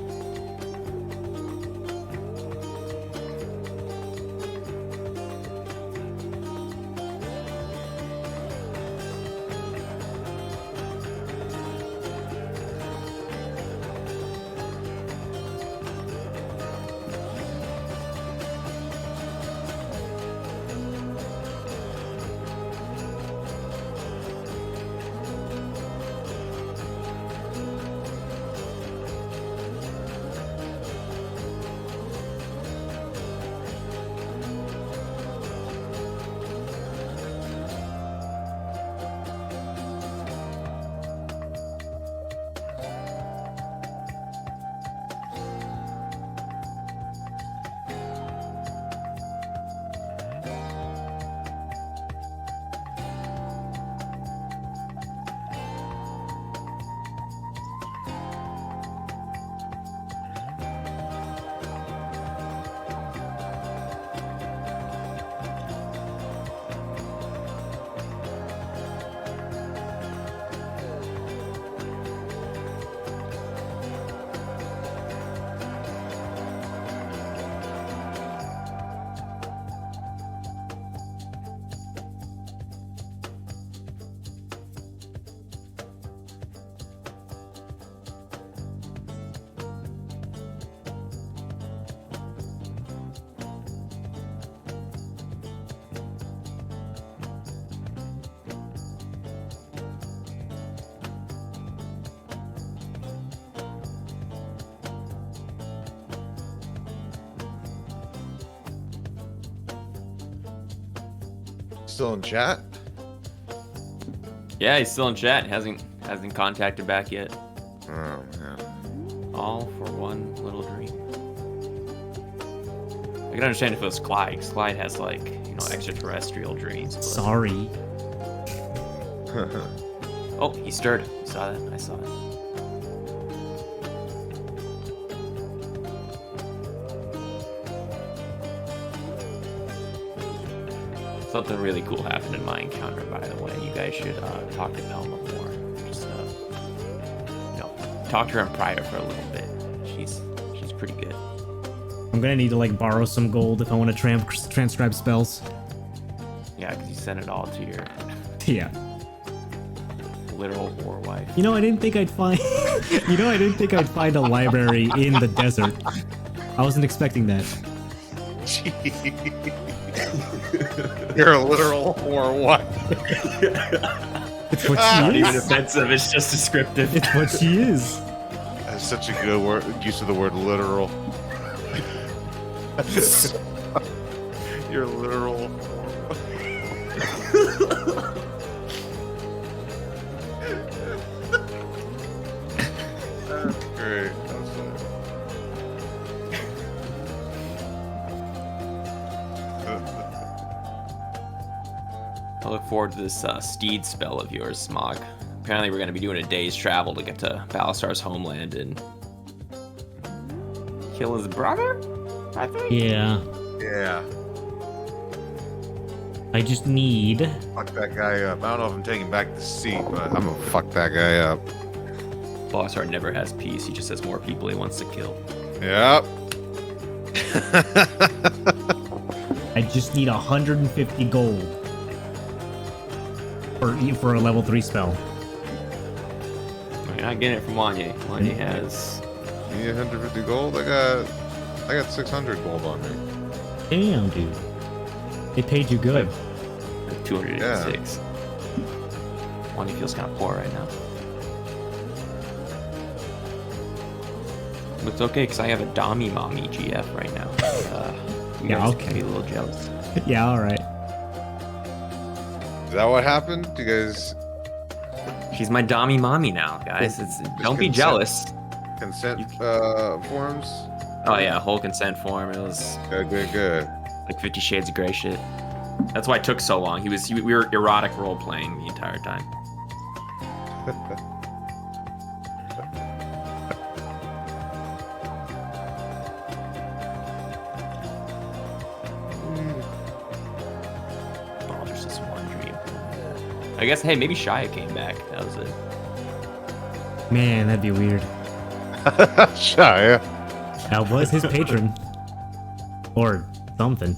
Still in chat? Yeah, he's still in chat. Hasn't contacted back yet. Oh, man. All for one little dream. I can understand if it was Clyde, 'cause Clyde has, like, you know, extraterrestrial dreams. But... Sorry. Oh, he stirred. You saw that? I saw it. Something really cool happened in my encounter, by the way. You guys should talk to Velma more. Just, you know, talk to her in private for a little bit. She's pretty good. I'm gonna need to like borrow some gold if I want to transcribe spells. Yeah, because you sent it all to your Yeah. literal war wife. You know, I didn't think I'd find. You know, I didn't think I'd find a library in the desert. I wasn't expecting that. You're a literal or what? It's what Not she even is. offensive. It's just descriptive. It's what she is. That's such a good word use of the word literal. Your literal That's great. That's I look forward to this steed spell of yours, Smog. Apparently we're going to be doing a day's travel to get to Balasar's homeland and kill his brother, I think? Yeah. Yeah. I just need... Fuck that guy up. I don't know if I'm taking back the seat, but I'm gonna fuck that guy up. Balasar never has peace. He just has more people he wants to kill. Yep. I just need 150 gold for a level 3 spell. You're not getting it from Wanye. Wanye has... You need 150 gold? I got 600 gold on me. Damn, dude. They paid you good. 286. Wanye feels kind of poor right now. But it's okay, because I have a Dami Mommy GF right now. You Yeah, guys okay. can be a little jealous. Yeah, alright. Is that what happened? You guys She's my Dami Mommy now, guys. Don't be consent. jealous. consent forms? Oh yeah, whole consent form. It was Good. like 50 Shades of Grey shit. That's why it took so long. We were erotic role playing the entire time. Oh, there's this one dream. I guess, hey, maybe Shia came back. That was it. Man, that'd be weird. Shy. That was his patron. Or something.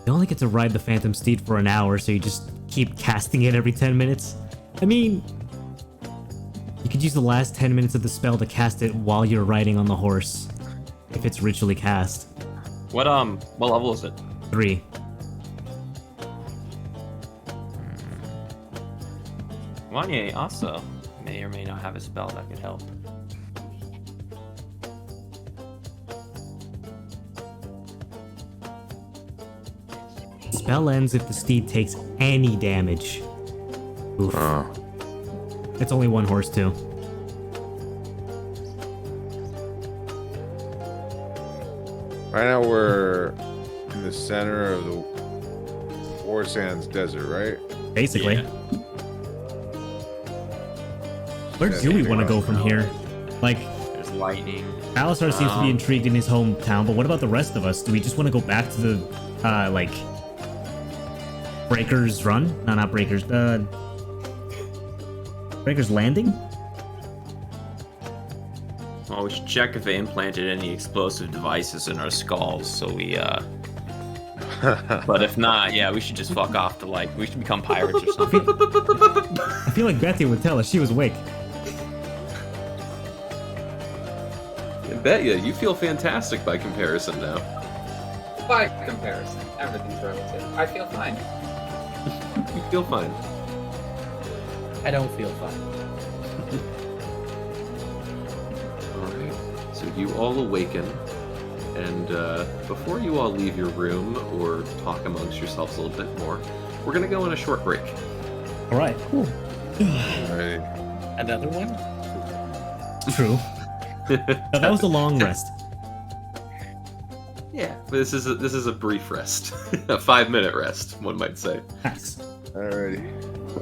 You only get to ride the Phantom Steed for an hour, so you just keep casting it every 10 minutes. I mean, you could use the last 10 minutes of the spell to cast it while you're riding on the horse, if it's ritually cast. What level is it? 3. Wanye also may or may not have a spell that could help. Spell ends if the steed takes any damage. Oof. It's only one horse, too. Right now we're in the center of the War Sands Desert, right? Basically. Yeah. Where do we want to go from here? Like, There's lightning. Balasar seems to be intrigued in his hometown, but what about the rest of us? Do we just want to go back to the, like, Breaker's Run? No, not Breaker's, Breaker's Landing? Well, we should check if they implanted any explosive devices in our skulls, so we, But if not, yeah, we should just fuck off to, like, we should become pirates or something. I feel like Betty would tell us. She was awake. I bet you feel fantastic by comparison now. By comparison, everything's relative. I feel fine. You feel fine. I don't feel fine. Alright, so you all awaken, and before you all leave your room or talk amongst yourselves a little bit more, we're gonna go on a short break. Alright, cool. Right. Another one? True. No, that was a long rest. Yeah, but this is a brief rest. A 5-minute rest, one might say. Nice. Alrighty.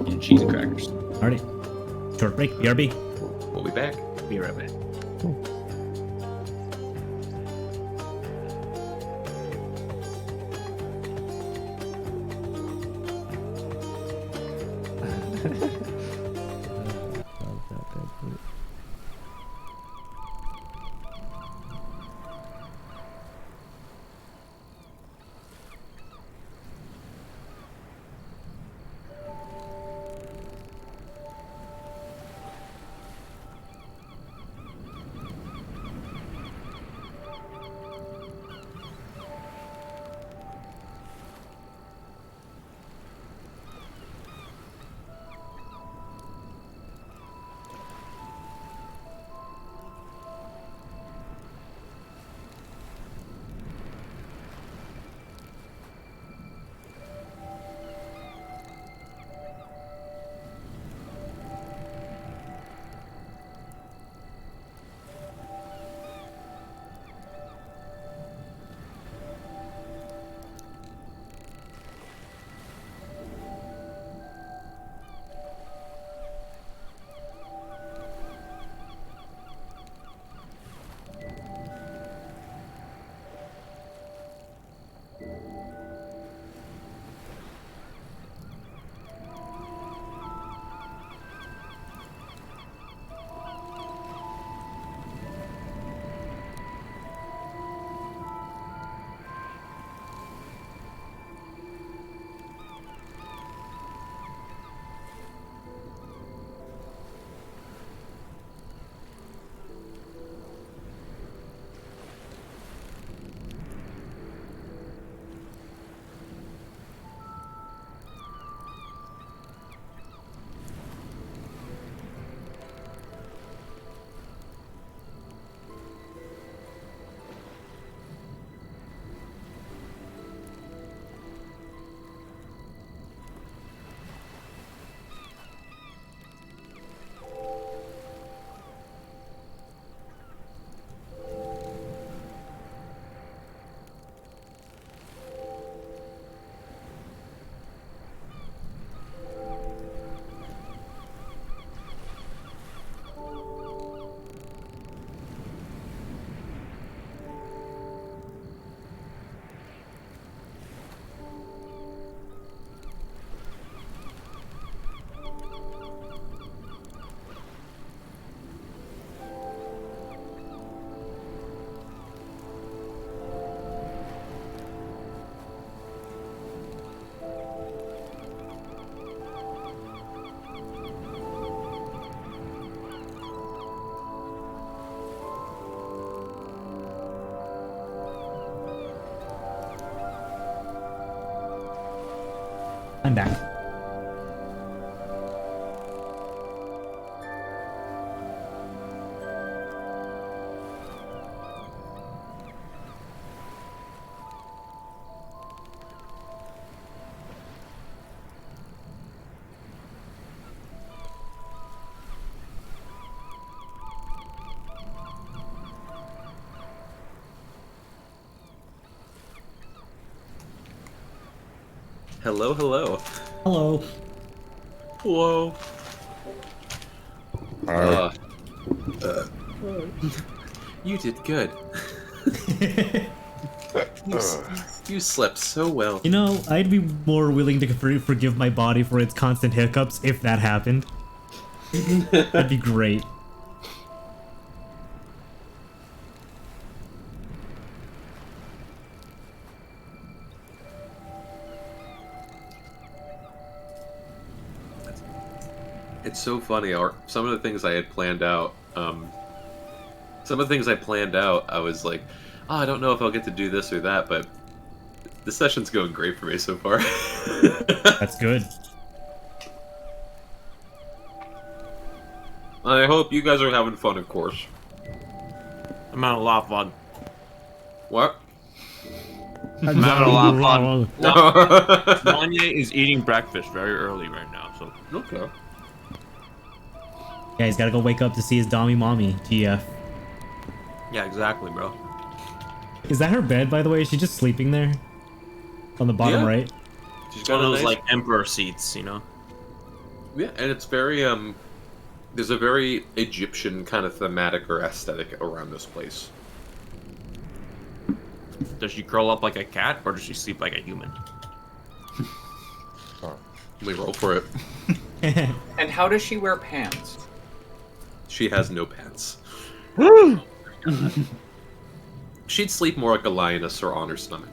And cheese and crackers. Alrighty. Short break. BRB. We'll be back. Be right back. I'm back. Hello, hello. Hello. Hello. You did good. You slept so well. You know, I'd be more willing to forgive my body for its constant hiccups if that happened. That'd be great. It's so funny. Some of the things I had planned out, I was like, oh, I don't know if I'll get to do this or that, but the session's going great for me so far. That's good. I hope you guys are having fun, of course. I'm having a lot of fun. What? I'm having a lot of fun. No. Wanye is eating breakfast very early right now, so. Okay. Yeah, he's gotta go wake up to see his Dommy Mommy, GF. Yeah, exactly, bro. Is that her bed, by the way? Is she just sleeping there? On the bottom Yeah. right? She's It's one got of a those, nice... like, emperor seats, you know? Yeah, and it's very, there's a very Egyptian kind of thematic or aesthetic around this place. Does she curl up like a cat, or does she sleep like a human? Let me roll for it. And how does she wear pants? She has no pants. She'd sleep more like a lioness or on her stomach.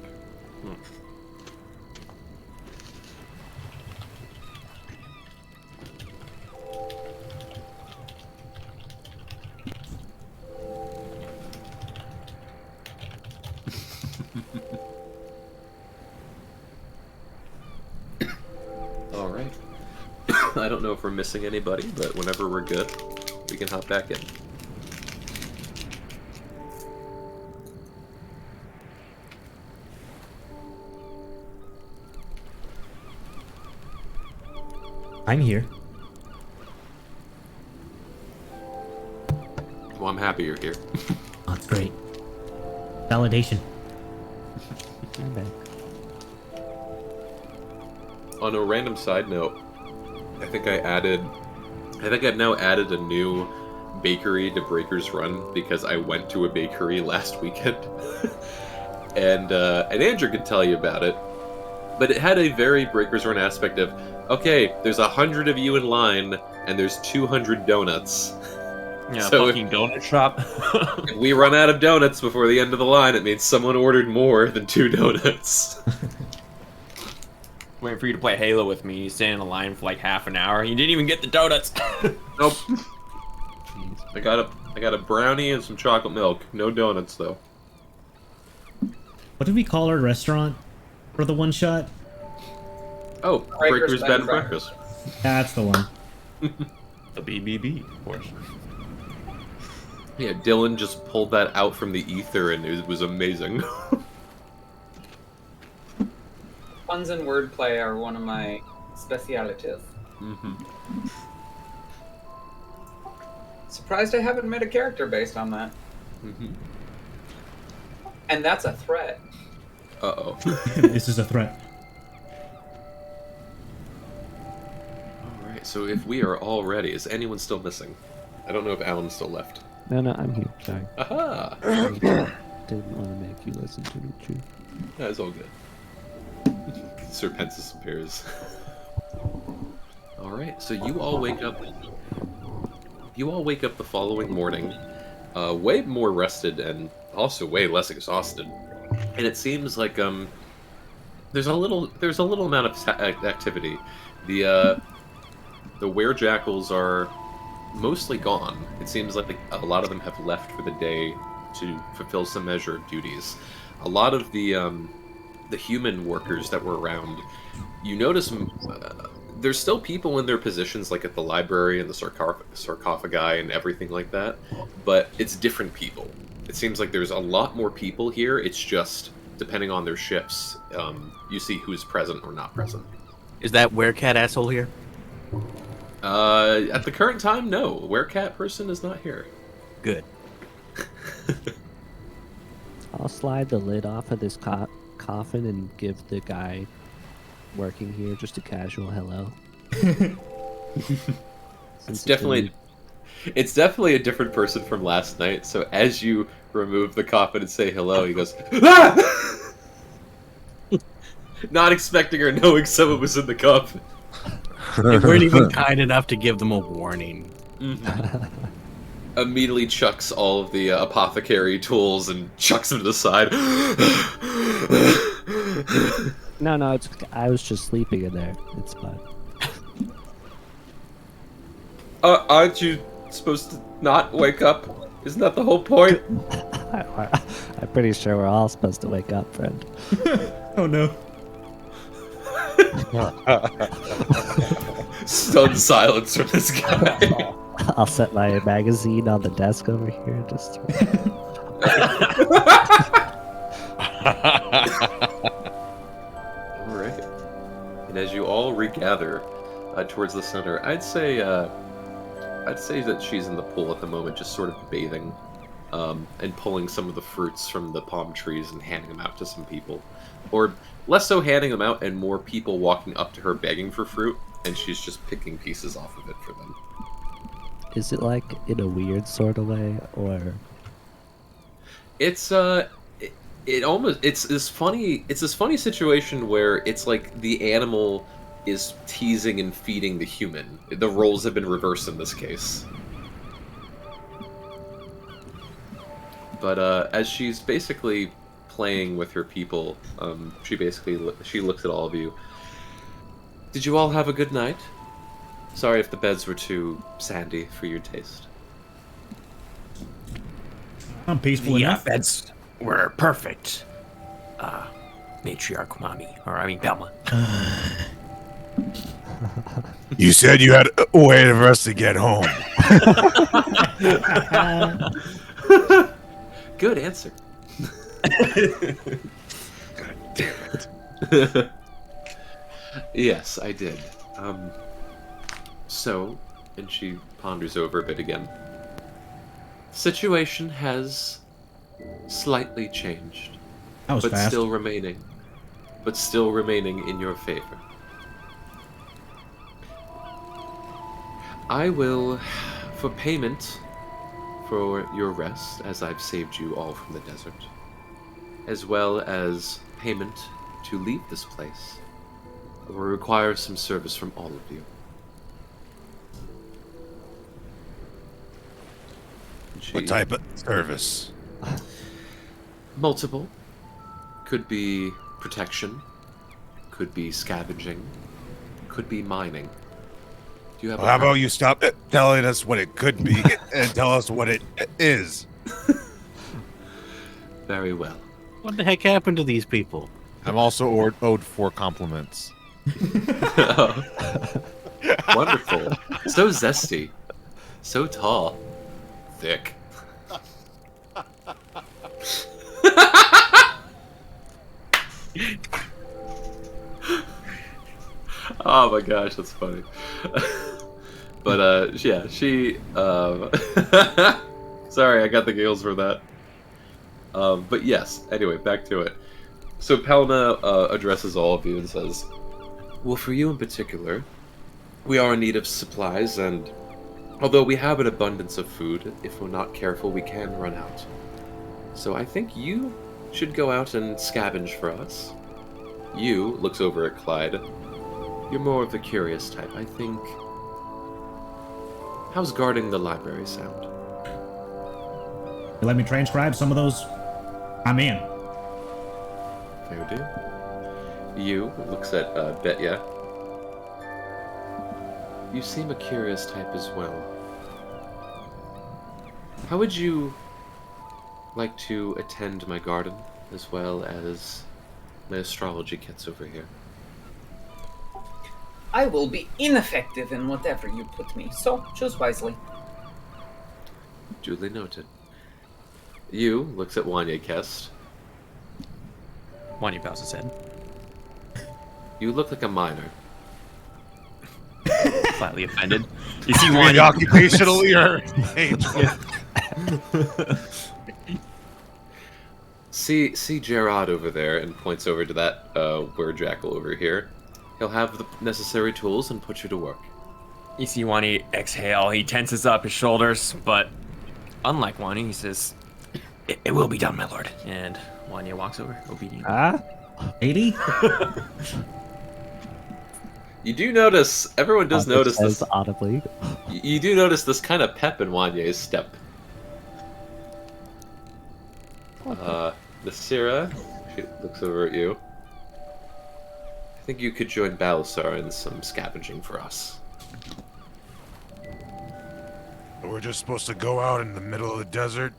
All right. I don't know if we're missing anybody, but whenever we're good, we can hop back in. I'm here. Well, I'm happy you're here. Oh, that's great. Validation. I'm back. On a random side note, I think I've now added a new bakery to Breaker's Run because I went to a bakery last weekend. and Andrew could tell you about it. But it had a very Breaker's Run aspect of, okay, there's 100 of you in line, and there's 200 donuts. Yeah, So fucking donut shop. If we run out of donuts before the end of the line, it means someone ordered more than 2 donuts. Waiting for you to play Halo with me. You stand in the line for like half an hour. You didn't even get the donuts. Nope. I got a brownie and some chocolate milk. No donuts though. What did we call our restaurant for the one shot? Oh, Breaker's Bed and Breakfast. That's the one. The BBB, of course. Yeah, Dylan just pulled that out from the ether and it was amazing. Puns and wordplay are one of my specialities. Surprised I haven't made a character based on that. And that's a threat. Uh-oh. This is a threat. Alright, so if we are all ready, is anyone still missing? I don't know if Alan's still left. No, I'm here. Sorry. Aha! Didn't want to make you listen to me, True. That's all good. Serpentis appears. Alright, so you all wake up. You all wake up the following morning, way more rested and also way less exhausted. And it seems like there's a little amount of activity. The werejackals are mostly gone. It seems like a lot of them have left for the day to fulfill some measure of duties. A lot of the human workers that were around, you notice there's still people in their positions, like at the library and the sarcophagi and everything like that, but it's different people. It seems like there's a lot more people here. It's just depending on their shifts, you see who's present or not present. Is that Werecat asshole here? At the current time, no. Werecat person is not here. Good. I'll slide the lid off of this coffin and give the guy working here just a casual hello. It's definitely a different person from last night. So as you remove the coffin and say hello, he goes, "Ah!" Not expecting or knowing someone was in the coffin. They weren't even kind enough to give them a warning. Immediately chucks all of the apothecary tools and chucks them to the side. No, I was just sleeping in there. It's fine. Aren't you supposed to not wake up? Isn't that the whole point? I'm pretty sure we're all supposed to wake up, friend. Oh no. Stunned silence from this guy. I'll set my magazine on the desk over here. Just. All right. And as you all regather towards the center, I'd say that she's in the pool at the moment, just sort of bathing, and pulling some of the fruits from the palm trees and handing them out to some people, or less so handing them out and more people walking up to her begging for fruit, and she's just picking pieces off of it for them. Is it like in a weird sort of way, or? It's it's this funny situation where it's like the animal is teasing and feeding the human. The roles have been reversed in this case. But as she's basically playing with her people, she looks at all of you. Did you all have a good night? Sorry if the beds were too sandy for your taste. I'm peaceful The enough. beds were perfect. Matriarch Belma. You said you had a way for us to get home. Good answer. Yes, I did. So, and she ponders over a bit again. Situation has slightly changed, That was but fast. still remaining in your favor. I will, for payment for your rest, as I've saved you all from the desert, as well as payment to leave this place, I will require some service from all of you. What type of service? Multiple. Could be protection, could be scavenging, could be mining. Do you have Well, how about you stop telling us what it could be and tell us what it is? Very well. What the heck happened to these people? I'm also owed 4 compliments. Wonderful. So zesty. So tall. Thick. Oh my gosh, that's funny. But yeah, she sorry, I got the giggles for that. But yes, anyway, back to it. So Palma addresses all of you and says, well, for you in particular, we are in need of supplies, and although we have an abundance of food, if we're not careful, we can run out. So I think you should go out and scavenge for us. You, looks over at Clyde, you're more of the curious type, I think. How's guarding the library sound? You let me transcribe some of those? I'm in. Fair do. You, looks at Betya. You seem a curious type as well. How would you like to attend my garden, as well as my astrology kits over here? I will be ineffective in whatever you put me, so choose wisely. Duly noted. You looks at Wanye Kest. Wanya bows his head. You look like a miner. Slightly offended. You see Maybe Wanya... occupationally or See Gerard over there, and points over to that were-jackal over here. He'll have the necessary tools and put you to work. You see Wanya exhale. He tenses up his shoulders, but unlike Wanya, he says, it will be done, my lord. And Wanya walks over, obedient. 80? You do notice, everyone does notice says this. audibly. You do notice this kind of pep in Wanye's step. Nasira, she looks over at you. I think you could join Balasar in some scavenging for us. We're just supposed to go out in the middle of the desert.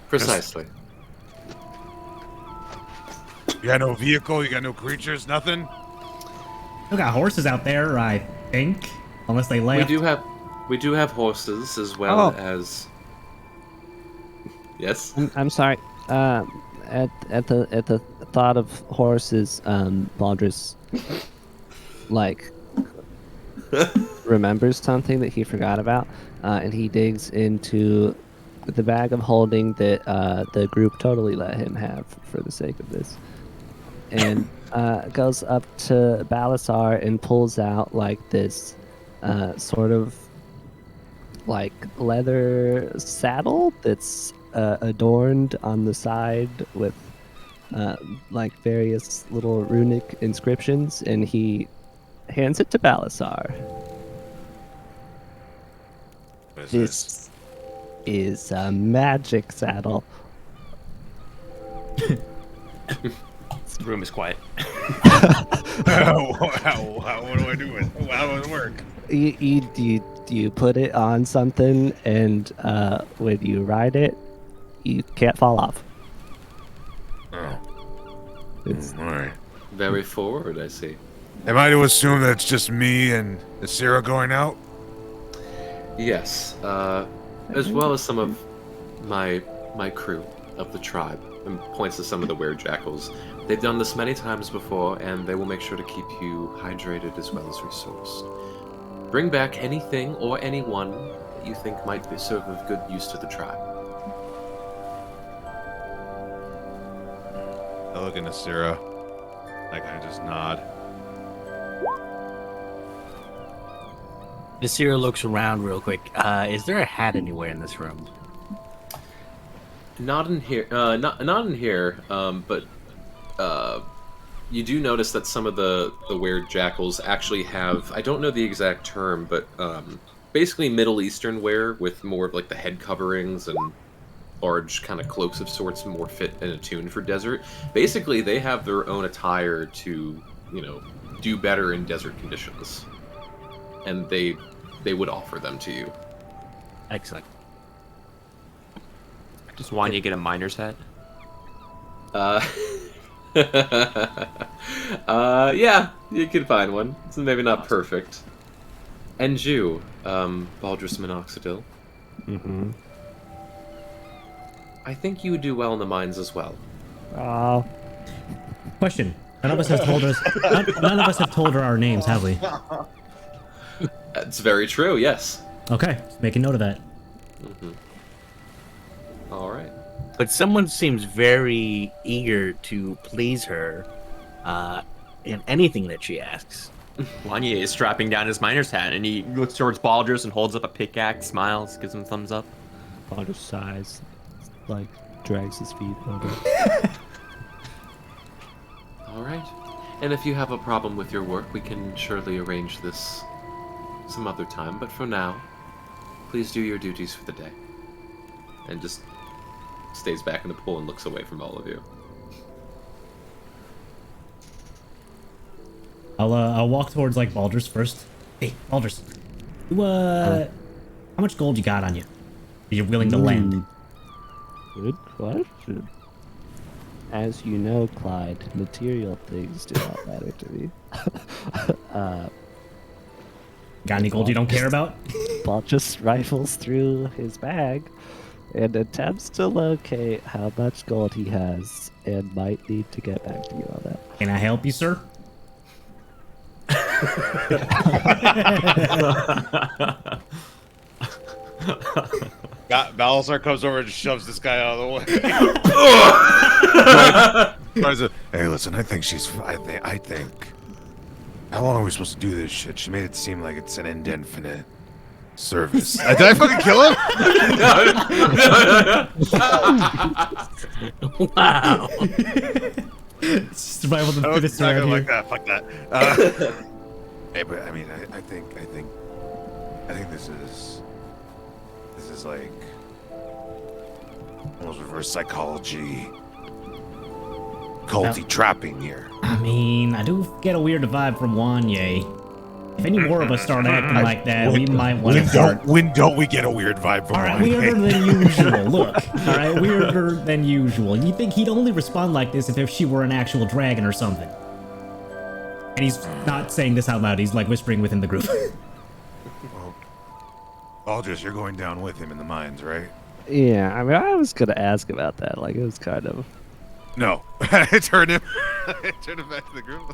Precisely. You got no vehicle, you got no creatures, nothing? We got horses out there, I think. Unless they left. We do have horses as well Oh. as. Yes. I'm sorry. At the thought of horses, Baldrus like remembers something that he forgot about, and he digs into the bag of holding that the group totally let him have for the sake of this, and goes up to Balasar and pulls out like this sort of like leather saddle that's adorned on the side with like various little runic inscriptions, and he hands it to Balasar. What is This is a magic saddle. The room is quiet. What do I do with it? How does it work? You put it on something, and when you ride it, you can't fall off. Oh, It's alright. Very forward, I see. Am I to assume that it's just me and Nasira going out? Yes, as well as some of my crew of the tribe, and points to some of the were-jackals. They've done this many times before, and they will make sure to keep you hydrated as well as resourced. Bring back anything or anyone that you think might serve of good use to the tribe. I look at Nasira. Like I just nod. Nasira looks around real quick. Is there a hat anywhere in this room? Not in here. Not in here. But you do notice that some of the were-jackals actually have. I don't know the exact term, but basically Middle Eastern wear with more of like the head coverings and large kind of cloaks of sorts, more fit and attuned for desert. Basically, they have their own attire to, do better in desert conditions, and they would offer them to you. Excellent. Does Wanya get a miner's hat? Yeah, you could find one. It's maybe not perfect. And you, Baldrus Minoxidil. mm-hmm. I think you would do well in the mines as well. Question. None of us have told us. None of us have told her our names, have we? That's very true, yes. Okay, just making note of that. All right. But someone seems very eager to please her in anything that she asks. Wanya is strapping down his miner's hat, and he looks towards Baldrus and holds up a pickaxe, smiles, gives him a thumbs up. Baldrus sighs, like drags his feet over. All right. And if you have a problem with your work, we can surely arrange this some other time. But for now, please do your duties for the day. And just stays back in the pool and looks away from all of you. I'll walk towards like Baldrus first. Hey, Baldrus, how much gold you got on you? Are you willing to lend? Good question. as you know, Clyde, material things do not matter to me. Got any gold you don't care about? Paul just rifles through his bag and attempts to locate how much gold he has and might need to get back to you on that. Can I help you, sir? Balasar comes over and shoves this guy out of the way. Hey, listen, I think she's. I think. How long are we supposed to do this shit? She made it seem like it's an indefinite service. Did I fucking kill him? Wow. Survival of the I was fittest not around gonna here. like that. Fuck that. Hey, but I mean, I think this is like almost reverse psychology, culty trapping here. I mean, I do get a weird vibe from Wanye. If any more of us start acting like that, we might want to start. When don't we get a weird vibe from All right, Wanye? weirder than usual. Look, all right, weirder than usual. You think he'd only respond like this if she were an actual dragon or something? And he's not saying this out loud. He's like whispering within the group. Aldris, you're going down with him in the mines, right? Yeah, I mean, I was gonna ask about that. Like, it was kind of. No. I turned him. I turned him back to the group.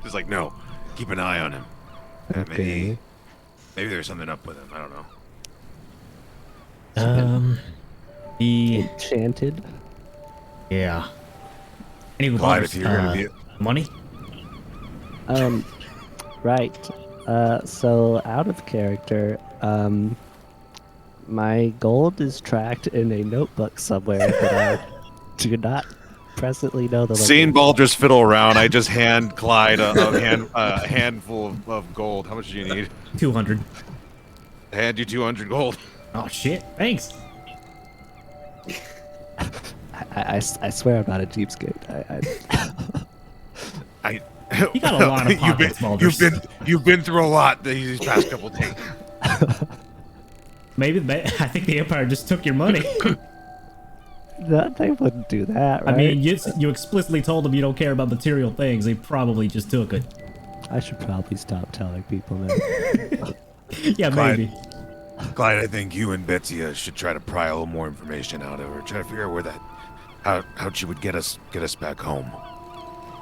Just like, no. Keep an eye on him. Okay. Maybe there's something up with him. I don't know. The Enchanted. yeah. Any Clyde, if you're gonna be money? Right. So out of character, my gold is tracked in a notebook somewhere that I do not presently know the seeing location. Baldrus fiddle around, I just hand Clyde a handful of gold. How much do you need? 200. I hand you 200 gold. Oh shit! Thanks. I swear I'm not a cheapskate. You got a lot of pockets, Baldrus. You've been through a lot these past couple days. Maybe I think the Empire just took your money. They wouldn't do that, right? I mean, you explicitly told them you don't care about material things. They probably just took it. I should probably stop telling people that. Yeah, Clyde. maybe. Clyde, I think you and Betsy should try to pry a little more information out of her. Try to figure out where how she would get us back home.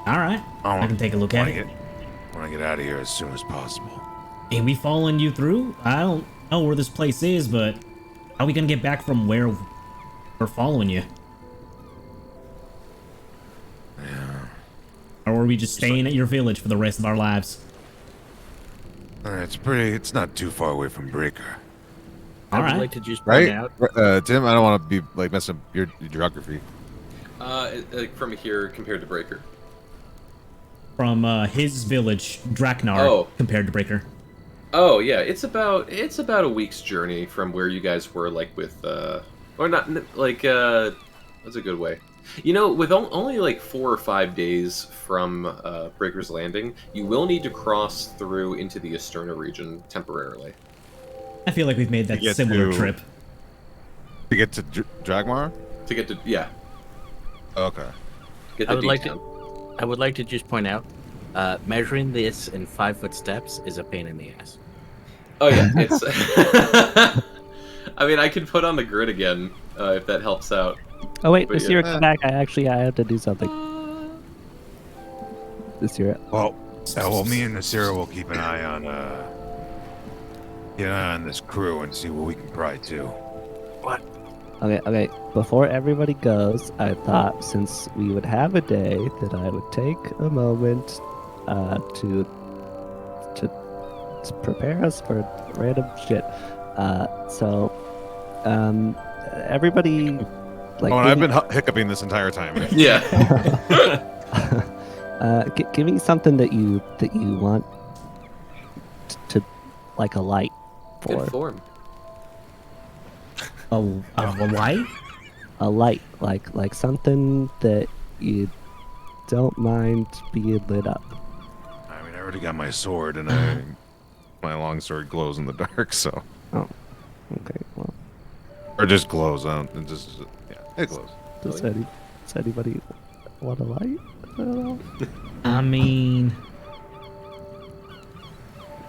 All right, I can take a look at it. I want to get out of here as soon as possible. Ain't we following you through? I don't know where this place is, but how are we gonna get back from where we're following you? Yeah. Or are we just staying at your village for the rest of our lives? It's not too far away from Breaker. I All would right. like to just point out. Tim, I don't want to be like messing up your geography. Like from here compared to Breaker. From his village, Draknar, compared to Breaker. Oh yeah, it's about a week's journey from where you guys were, like with or not like that's a good way. You know, with only like 4 or 5 days from Breaker's Landing, you will need to cross through into the Esterna region temporarily. I feel like we've made that To get similar to- trip. To get to Dragmar? To get to Okay. get I the would like to just point out, measuring this in 5-foot steps is a pain in the ass. Oh yeah, it's. I mean, I can put on the grid again if that helps out. Oh wait, But this yeah. year come back. I have to do something. This year. Well, me and Nasira will keep an eye on this crew and see what we can pry too. Okay. Before everybody goes, I thought since we would have a day that I would take a moment to prepare us for random shit. Everybody, like, I've been hiccuping this entire time. Yeah. give me something that you want to like a light for. Good form. A light? A light, like something that you don't mind being lit up. I mean, I already got my sword, and my long sword glows in the dark, so. Oh, okay. Well, Or just glows. It glows. does anybody Want a light? I don't know. I mean,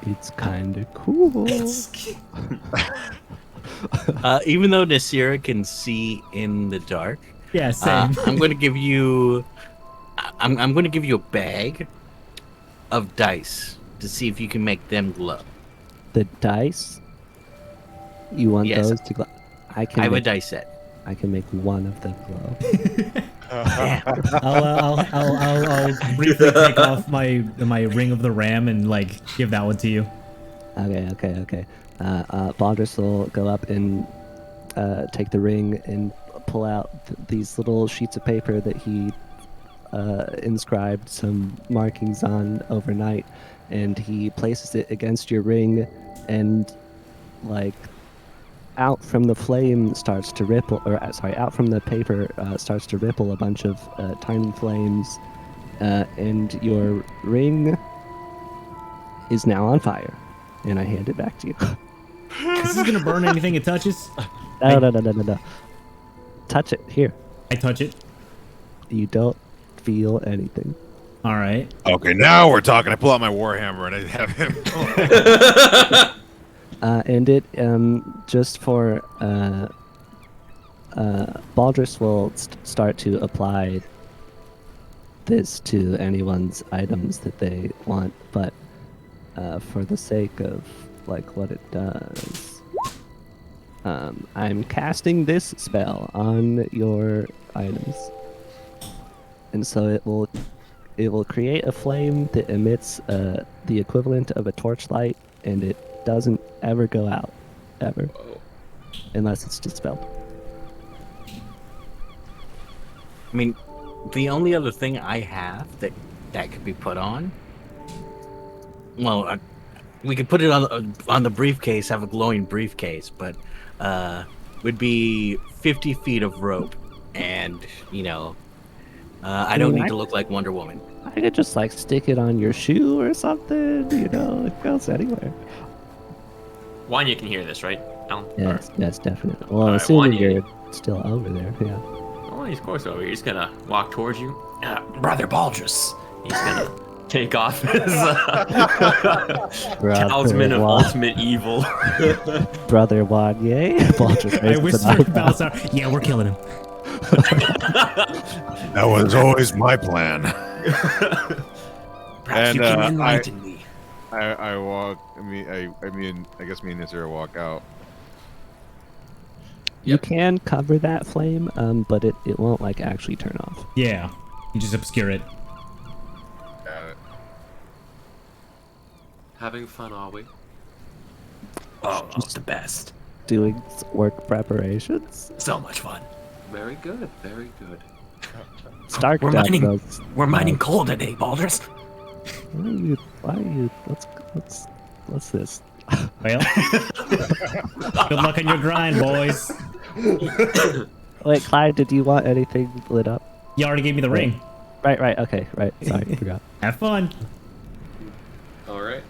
It's kind of cool. Even though Nasira can see in the dark, yeah, same. I'm going to give you. I'm going to give you a bag of dice to see if you can make them glow. The dice? You want Yes. those to glow? I have a make, dice set. I can make one of them glow. I'll briefly take off my ring of the ram and like give that one to you. Okay. Baldrus will go up and take the ring and pull out these little sheets of paper that he inscribed some markings on overnight, and he places it against your ring, and like out from the flame starts to ripple, or sorry, out from the paper starts to ripple a bunch of tiny flames, and your ring is now on fire. And I hand it back to you. This is gonna burn anything it touches. No. Touch it. Here. I touch it. You don't feel anything. All right. Okay, now we're talking. I pull out my warhammer and I have him. And it, just for, Baldrus will start to apply this to anyone's items that they want, but for the sake of like what it does, I'm casting this spell on your items, and so it will create a flame that emits the equivalent of a torchlight, and it doesn't ever go out, ever, unless it's dispelled. I mean, the only other thing I have that could be put on. Well, we could put it on the briefcase, have a glowing briefcase, but would be 50 feet of rope, and I don't need to look like Wonder Woman. I could just like stick it on your shoe or something. It goes anywhere. Wanya can hear this, right, Alan? Yes, definitely. Well, Alright, assuming Wanya. you're still over there, yeah. Oh, he's of course over here. He's gonna walk towards you. Brother Baldrus. He's gonna take off his talisman of ultimate evil. Brother Wanye. I whisper to Balthazar, yeah, we're killing him. That was always my plan. Perhaps you can enlighten me. I walk. I guess me and Nazira walk out. You can cover that flame, but it won't like actually turn off. Yeah, you just obscure it. Got it. Having fun, are we? Oh, it's the best. Doing work preparations. So much fun. Very good, very good. Stark We're does mining. those, We're mining coal today, Baldrus. Why are you? What's this? Well, good luck on your grind, boys. Wait, Clyde, did you want anything lit up? You already gave me the ring. Right. Okay, right. Sorry, forgot. Have fun. All right.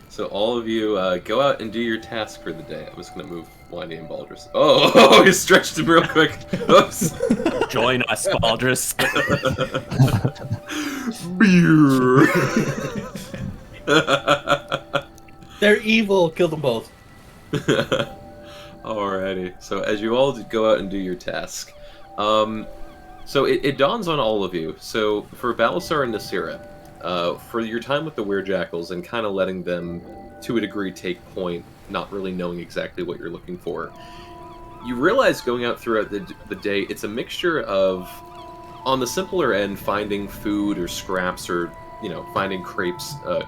So all of you go out and do your task for the day. I was going to move Windy and Baldrus. Oh, he stretched him real quick. Oops. Join us, Baldrus. They're evil. Kill them both. Alrighty. So as you all go out and do your task, so it dawns on all of you. So for Balasar and Nasira, for your time with the Werejackals and kind of letting them, to a degree, take point, not really knowing exactly what you're looking for, you realize going out throughout the day, it's a mixture of, on the simpler end, finding food or scraps or, finding crates. I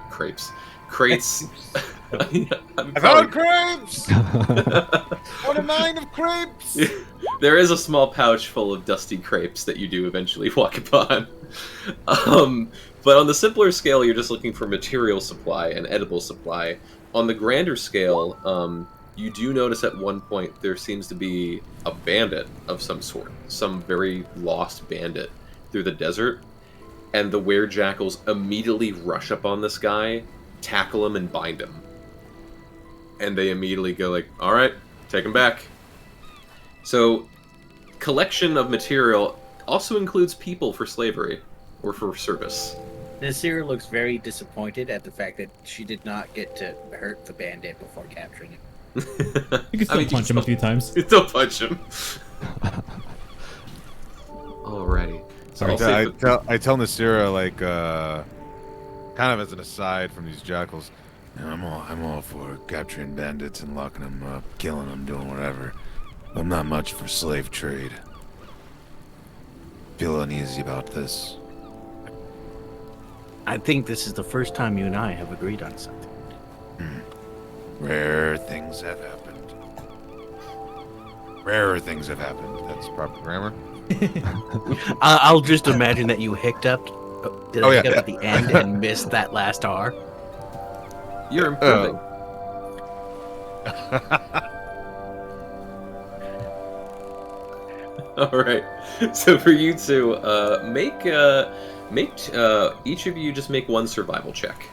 found crepes! What a mine of crepes! There is a small pouch full of dusty crepes that you do eventually walk upon. But on the simpler scale, you're just looking for material supply and edible supply. On the grander scale, you do notice at one point there seems to be a bandit of some sort, some very lost bandit through the desert, and the Werejackals immediately rush up on this guy, tackle him, and bind him. And they immediately go like, alright, take him back. So, collection of material also includes people for slavery or for service. Nasira looks very disappointed at the fact that she did not get to hurt the bandit before capturing him. You can still punch him a few times. You still punch him. Alrighty. So I tell Nasira, like, kind of as an aside from these jackals, I'm all for capturing bandits and locking them up, killing them, doing whatever. I'm not much for slave trade. Feel uneasy about this. I think this is the first time you and I have agreed on something. Rare things have happened. Rarer things have happened. That's proper grammar. I'll just imagine that you hiccuped. Did I hiccup at the end and missed that last R? You're improving. All right. So for you two, make each of you just make one survival check.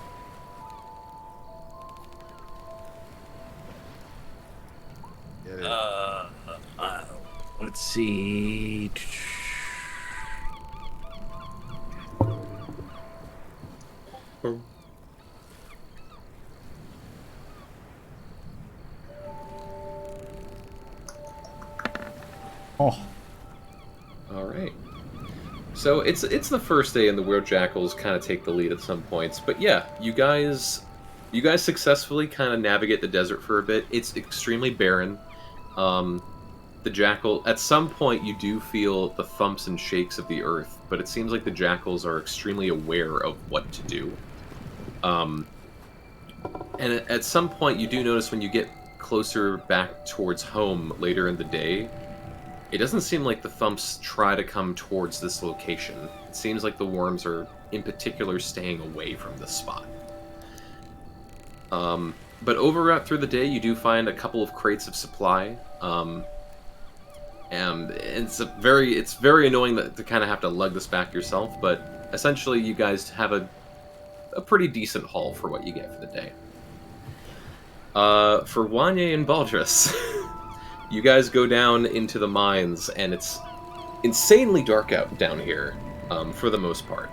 Let's see. Oh. All right. So it's the first day, and the Weird Jackals kind of take the lead at some points. But yeah, you guys successfully kind of navigate the desert for a bit. It's extremely barren. The jackal, at some point, you do feel the thumps and shakes of the earth, but it seems like the jackals are extremely aware of what to do. And at some point, you do notice when you get closer back towards home later in the day, it doesn't seem like the thumps try to come towards this location. It seems like the worms are, in particular, staying away from this spot. But through the day, you do find a couple of crates of supply. And it's very annoying to kind of have to lug this back yourself, but essentially you guys have a pretty decent haul for what you get for the day. For Wanye and Baldrus, you guys go down into the mines, and it's insanely dark out down here, for the most part.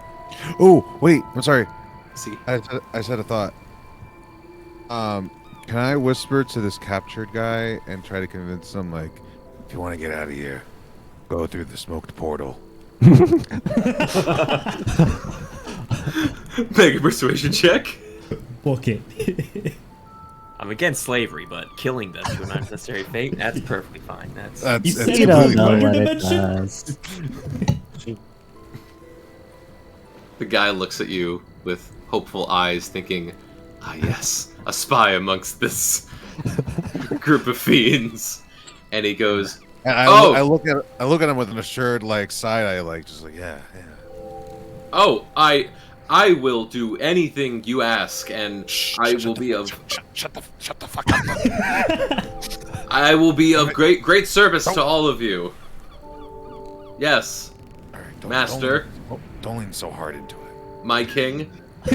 Oh, wait, I'm sorry. See? I said a thought. Can I whisper to this captured guy and try to convince him, like, if you want to get out of here, go through the smoked portal? Make a persuasion check. Book it. I'm against slavery, but killing them to an unnecessary fate, that's perfectly fine. That's You said You don't know Another what it dimension? does. The guy looks at you with hopeful eyes, thinking, "Ah, yes, a spy amongst this group of fiends." And he goes, And "Oh, I look at him with an assured, like, side eye, like, just like, yeah. oh, I will do anything you ask, and I will be of Shut the fuck up. I will be of great service to all of you. Yes, All right, Master. Don't lean so hard into it. my king." I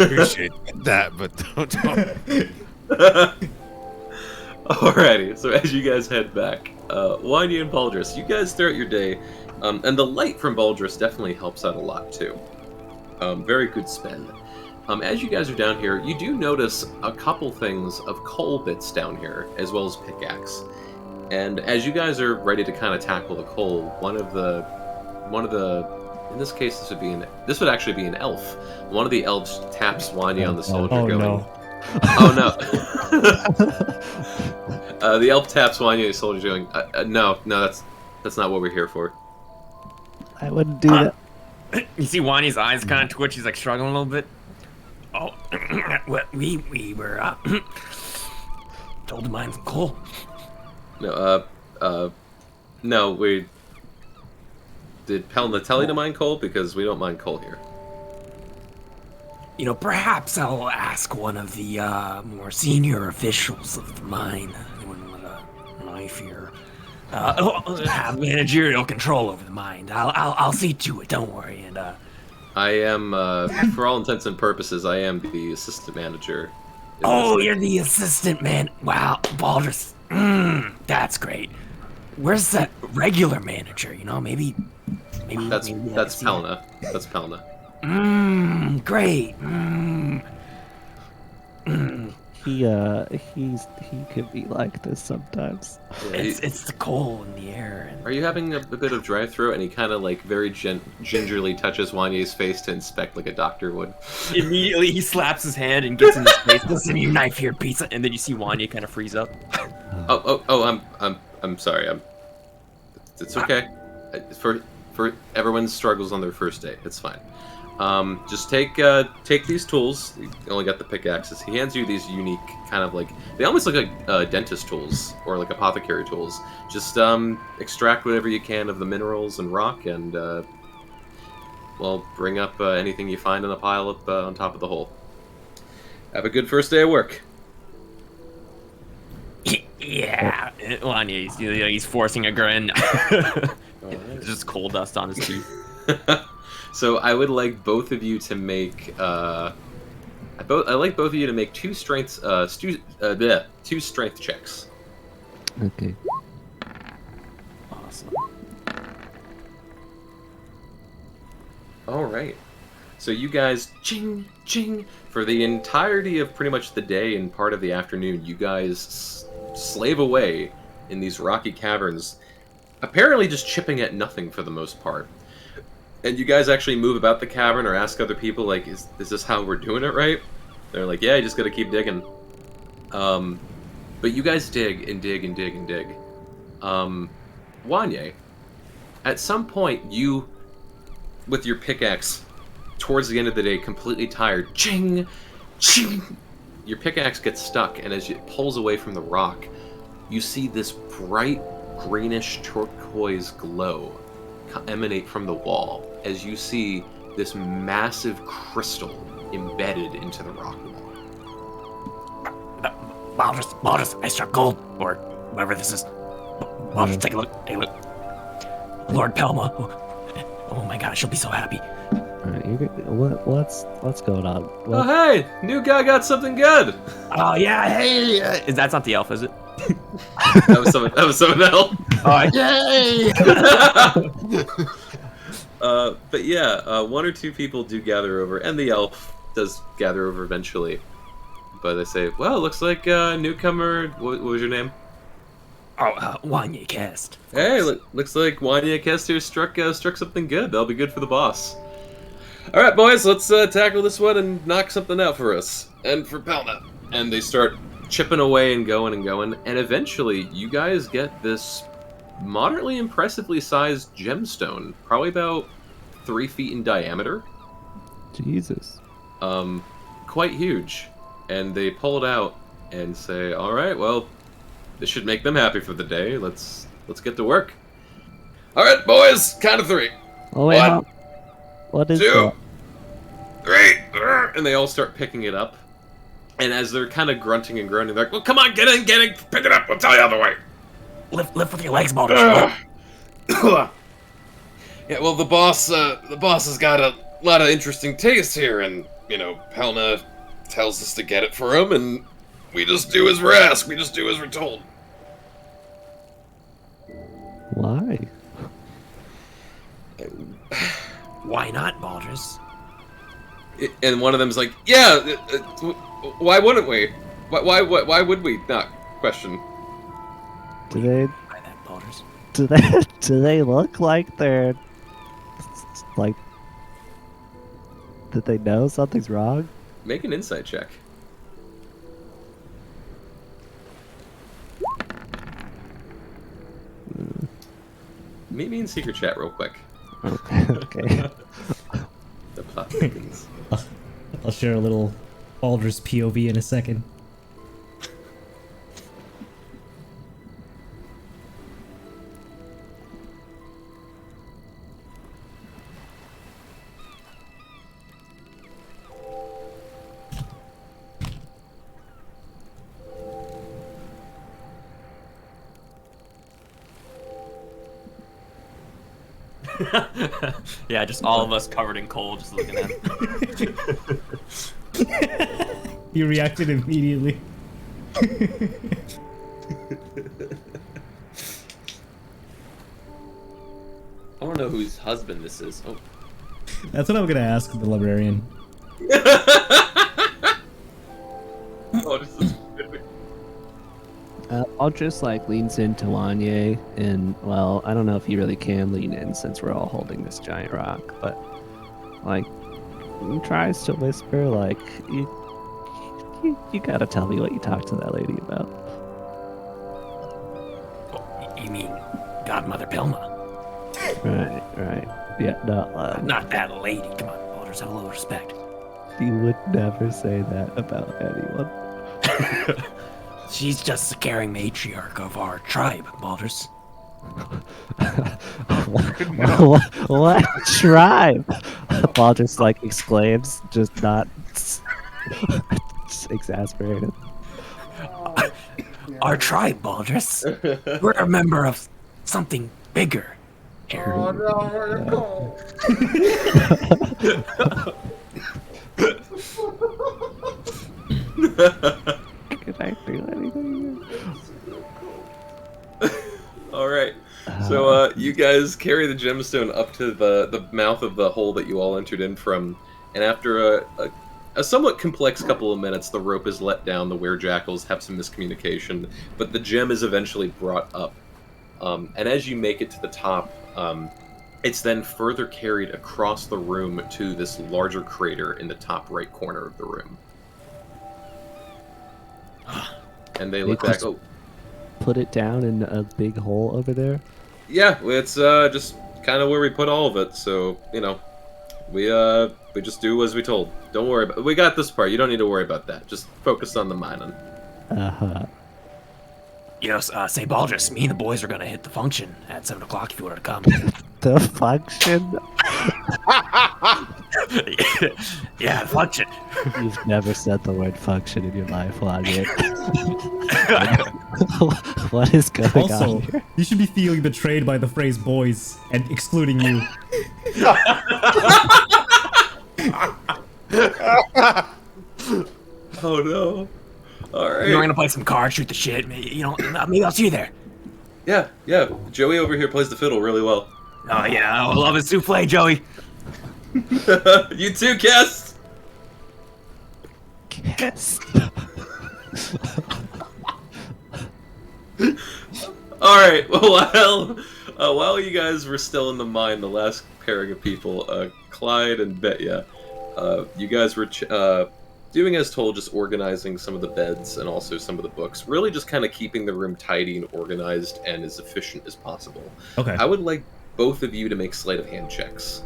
appreciate that, but don't. Alrighty, so as you guys head back, Windy and Baldrus, you guys start your day, and the light from Baldrus definitely helps out a lot too. Very good spend. As you guys are down here, you do notice a couple things of coal bits down here, as well as pickaxe. And as you guys are ready to kind of tackle the coal, one of the, in this case, this would actually be an elf. One of the elves taps Wanya on the shoulder, going, no. "Oh no!" The elf taps Wanya on the shoulder, going, "No, that's not what we're here for." I wouldn't do that. You see Wanya's eyes kind of twitch. He's like struggling a little bit. Oh, well, we were told to mine some coal. No, we did Pelna tell you to mine coal, because we don't mine coal here. You know, perhaps I'll ask one of the more senior officials of the mine, anyone with a knife here, have managerial control over the mine. I'll see to it. Don't worry. And I am, for all intents and purposes, I am the assistant manager Oh, you're the assistant, man. Wow, Baldur's. That's great. Where's that regular manager? You know, maybe That's maybe Pelna. That's Pelna. Great. He could be like this sometimes. Yeah, It's the coal in the air. And... Are you having a bit of dry throat? And he kind of like very gingerly touches Wanye's face to inspect like a doctor would. Immediately, he slaps his hand and gets in his face. Listen, you knife here, pizza. And then you see Wanye kind of freeze up. I'm sorry. It's okay. For everyone's struggles on their first day, it's fine. Just take these tools. You only got the pickaxes. He hands you these unique kind of like, they almost look like dentist tools or like apothecary tools. Just extract whatever you can of the minerals and rock, and well, bring up anything you find in a pile up on top of the hole. Have a good first day of work. Yeah, Wanye, he's forcing a grin. There's just coal dust on his teeth. So I would like both of you to make. I like both of you to make two strength checks. Okay. Awesome. All right. So you guys, ching, ching, for the entirety of pretty much the day and part of the afternoon, you guys slave away in these rocky caverns, apparently just chipping at nothing for the most part. And you guys actually move about the cavern or ask other people, like, is this how we're doing it right? They're like, yeah, you just gotta keep digging. But you guys dig and dig and dig and dig. Wanye, at some point, you, with your pickaxe, towards the end of the day, completely tired, ching, ching, your pickaxe gets stuck, and as it pulls away from the rock, you see this bright greenish turquoise glow emanate from the wall as you see this massive crystal embedded into the rock wall. Baldur's, I struck gold, or whatever this is. Baldur's, take a look. Take a look. Lord Pelma. Oh my god, she'll be so happy. What's going on? Oh hey, new guy got something good. Oh yeah, hey. That's not the elf, is it? That was someone else. Yay! But yeah, one or two people do gather over, and the elf does gather over eventually. But they say, well, looks like newcomer, what was your name? Wanye Cast. Hey, looks like Wanye Kester struck something good. That'll be good for the boss. Alright, boys, let's tackle this one and knock something out for us. And for Pelna. And they start chipping away and going, and eventually you guys get this moderately impressively sized gemstone, probably about 3 feet in diameter. Jesus. Quite huge. And they pull it out and say, alright, well, this should make them happy for the day. Let's get to work. Alright, boys, count of 3. Oh wait, 1, what is 2, that? 3, and they all start picking it up. And as they're kind of grunting and groaning, they're like, well, come on, get in, pick it up, we'll tell you the other way. Lift with your legs, Baldur. Yeah, well, the boss has got a lot of interesting taste here, and, you know, Pelna tells us to get it for him, and we just do as we're asked, we just do as we're told. Why? Why not, Baldur's? And one of them's like, yeah, why wouldn't we? Why would we not? Question. Do they? Why that, Baldur's? Do they look like they're like? Did they know something's wrong? Make an insight check. Meet me in secret chat real quick. Okay. The plot thickens. I'll share a little Baldur's POV in a second. Yeah, just all of us covered in coal, just looking at him. He reacted immediately. I want to know whose husband this is. Oh. That's what I'm gonna ask the librarian. Oh, this is Aldris like leans into Wanye, and well, I don't know if he really can lean in since we're all holding this giant rock, but like he tries to whisper like you gotta tell me what you talked to that lady about. You mean Godmother Pilma? Right. Yeah, no, Not that lady. Come on, Baldur's, have a little respect. you would never say that about anyone. She's just the caring matriarch of our tribe, Baldur's. what tribe? Baldur's like exclaims, just not just exasperated. Our tribe, Baldur's. We're a member of something bigger. Oh no, we're cold. Can I feel anything? All right. So you guys carry the gemstone up to the mouth of the hole that you all entered in from, and after a somewhat complex couple of minutes, the rope is let down. The werejackals have some miscommunication, but the gem is eventually brought up. And as you make it to the top, it's then further carried across the room to this larger crater in the top right corner of the room. And they look back. Oh, Put it down in a big hole over there. yeah, it's just kind of where we put all of it. So you know, we just do as we told. Don't worry about. We got this part. You don't need to worry about that. Just focus on the mining. Yes, say Baldur's, me and the boys are gonna hit the function at 7 o'clock if you want to come. The function? Yeah, the function. You've never said the word function in your life, Wanye. What is going Also, on here? you should be feeling betrayed by the phrase boys and excluding you. Oh no! All right. We're gonna play some cards, shoot the shit. Maybe I'll see you there. Yeah. Joey over here plays the fiddle really well. Oh yeah, I love his souffle, Joey. You too, Cass. Yes. All right. Well, while you guys were still in the mine, the last pairing of people, Clyde and Betya, you guys were doing as told, just organizing some of the beds and also some of the books. Really, just kind of keeping the room tidy and organized and as efficient as possible. Okay. I would like both of you to make sleight of hand checks.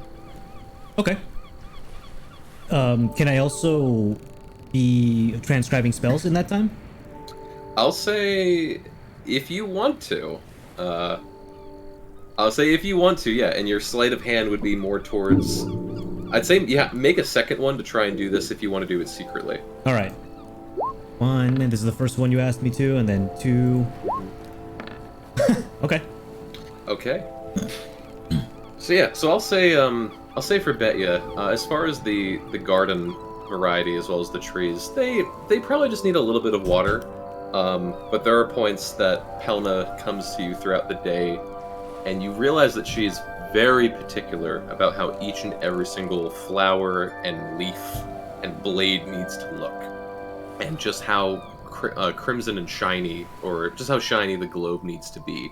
Okay. Can I also be transcribing spells in that time? I'll say if you want to. I'll say if you want to, yeah. And your sleight of hand would be more towards. I'd say, yeah, make a second one to try and do this if you want to do it secretly. All right. 1, and this is the first one you asked me to, and then 2. Okay. Okay. So yeah, so I'll say for Betya, as far as the garden variety as well as the trees, they probably just need a little bit of water. But there are points that Pelna comes to you throughout the day, and you realize that she is very particular about how each and every single flower and leaf and blade needs to look, and just how crimson and shiny, or just how shiny the globe needs to be.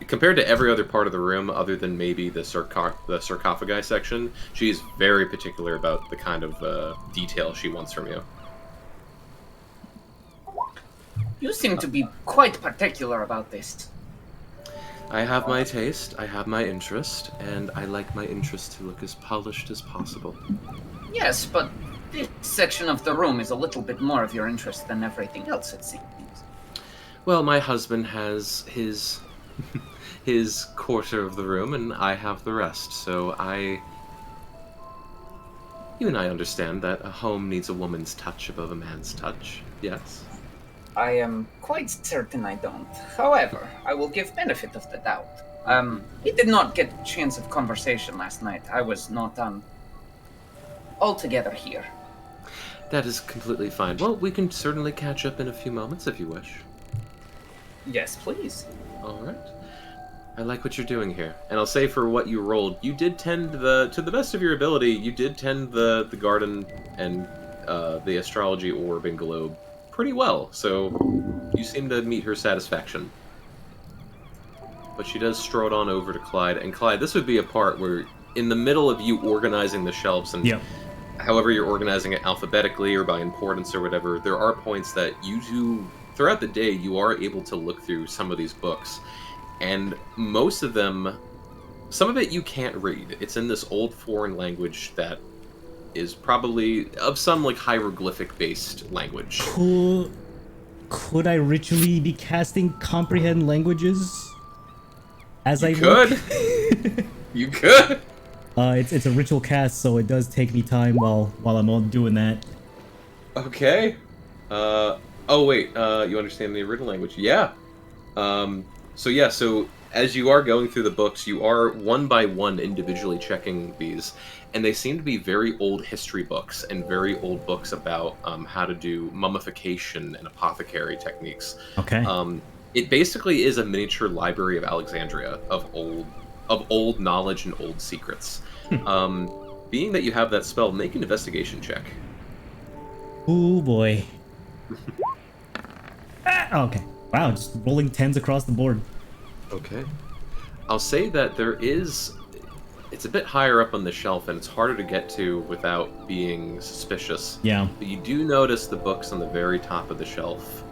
Compared to every other part of the room, other than maybe the sarcophagi section, she's very particular about the kind of detail she wants from you. You seem to be quite particular about this. I have my taste, I have my interest, and I like my interest to look as polished as possible. Yes, but this section of the room is a little bit more of your interest than everything else, it seems. Well, my husband has his his quarter of the room, and I have the rest, so you and I understand that a home needs a woman's touch above a man's touch, yes? I am quite certain I don't. However, I will give benefit of the doubt. We did not get a chance of conversation last night. I was not, altogether here. That is completely fine. Well, we can certainly catch up in a few moments if you wish. Yes, please. All right. I like what you're doing here, and I'll say for what you rolled, you did tend to the best of your ability, you did tend the garden and the astrology orb and globe pretty well. So you seem to meet her satisfaction. But she does strode on over to Clyde, and Clyde, this would be a part where, in the middle of you organizing the shelves, and however you're organizing it alphabetically or by importance or whatever, there are points that you do throughout the day. You are able to look through some of these books. And most of them, some of it you can't read. It's in this old foreign language that is probably of some like hieroglyphic-based language. Could I ritually be casting comprehend languages? As I could. You could. It's a ritual cast, so it does take me time while I'm all doing that. Okay. Oh wait. You understand the original language? Yeah. So as you are going through the books, you are one by one individually checking these, and they seem to be very old history books and very old books about how to do mummification and apothecary techniques. Okay. It basically is a miniature library of Alexandria of old knowledge and old secrets. Being that you have that spell, make an investigation check. Oh boy. Okay. Wow, just rolling 10s across the board. Okay. I'll say that it's a bit higher up on the shelf and it's harder to get to without being suspicious. Yeah. But you do notice the books on the very top of the shelf.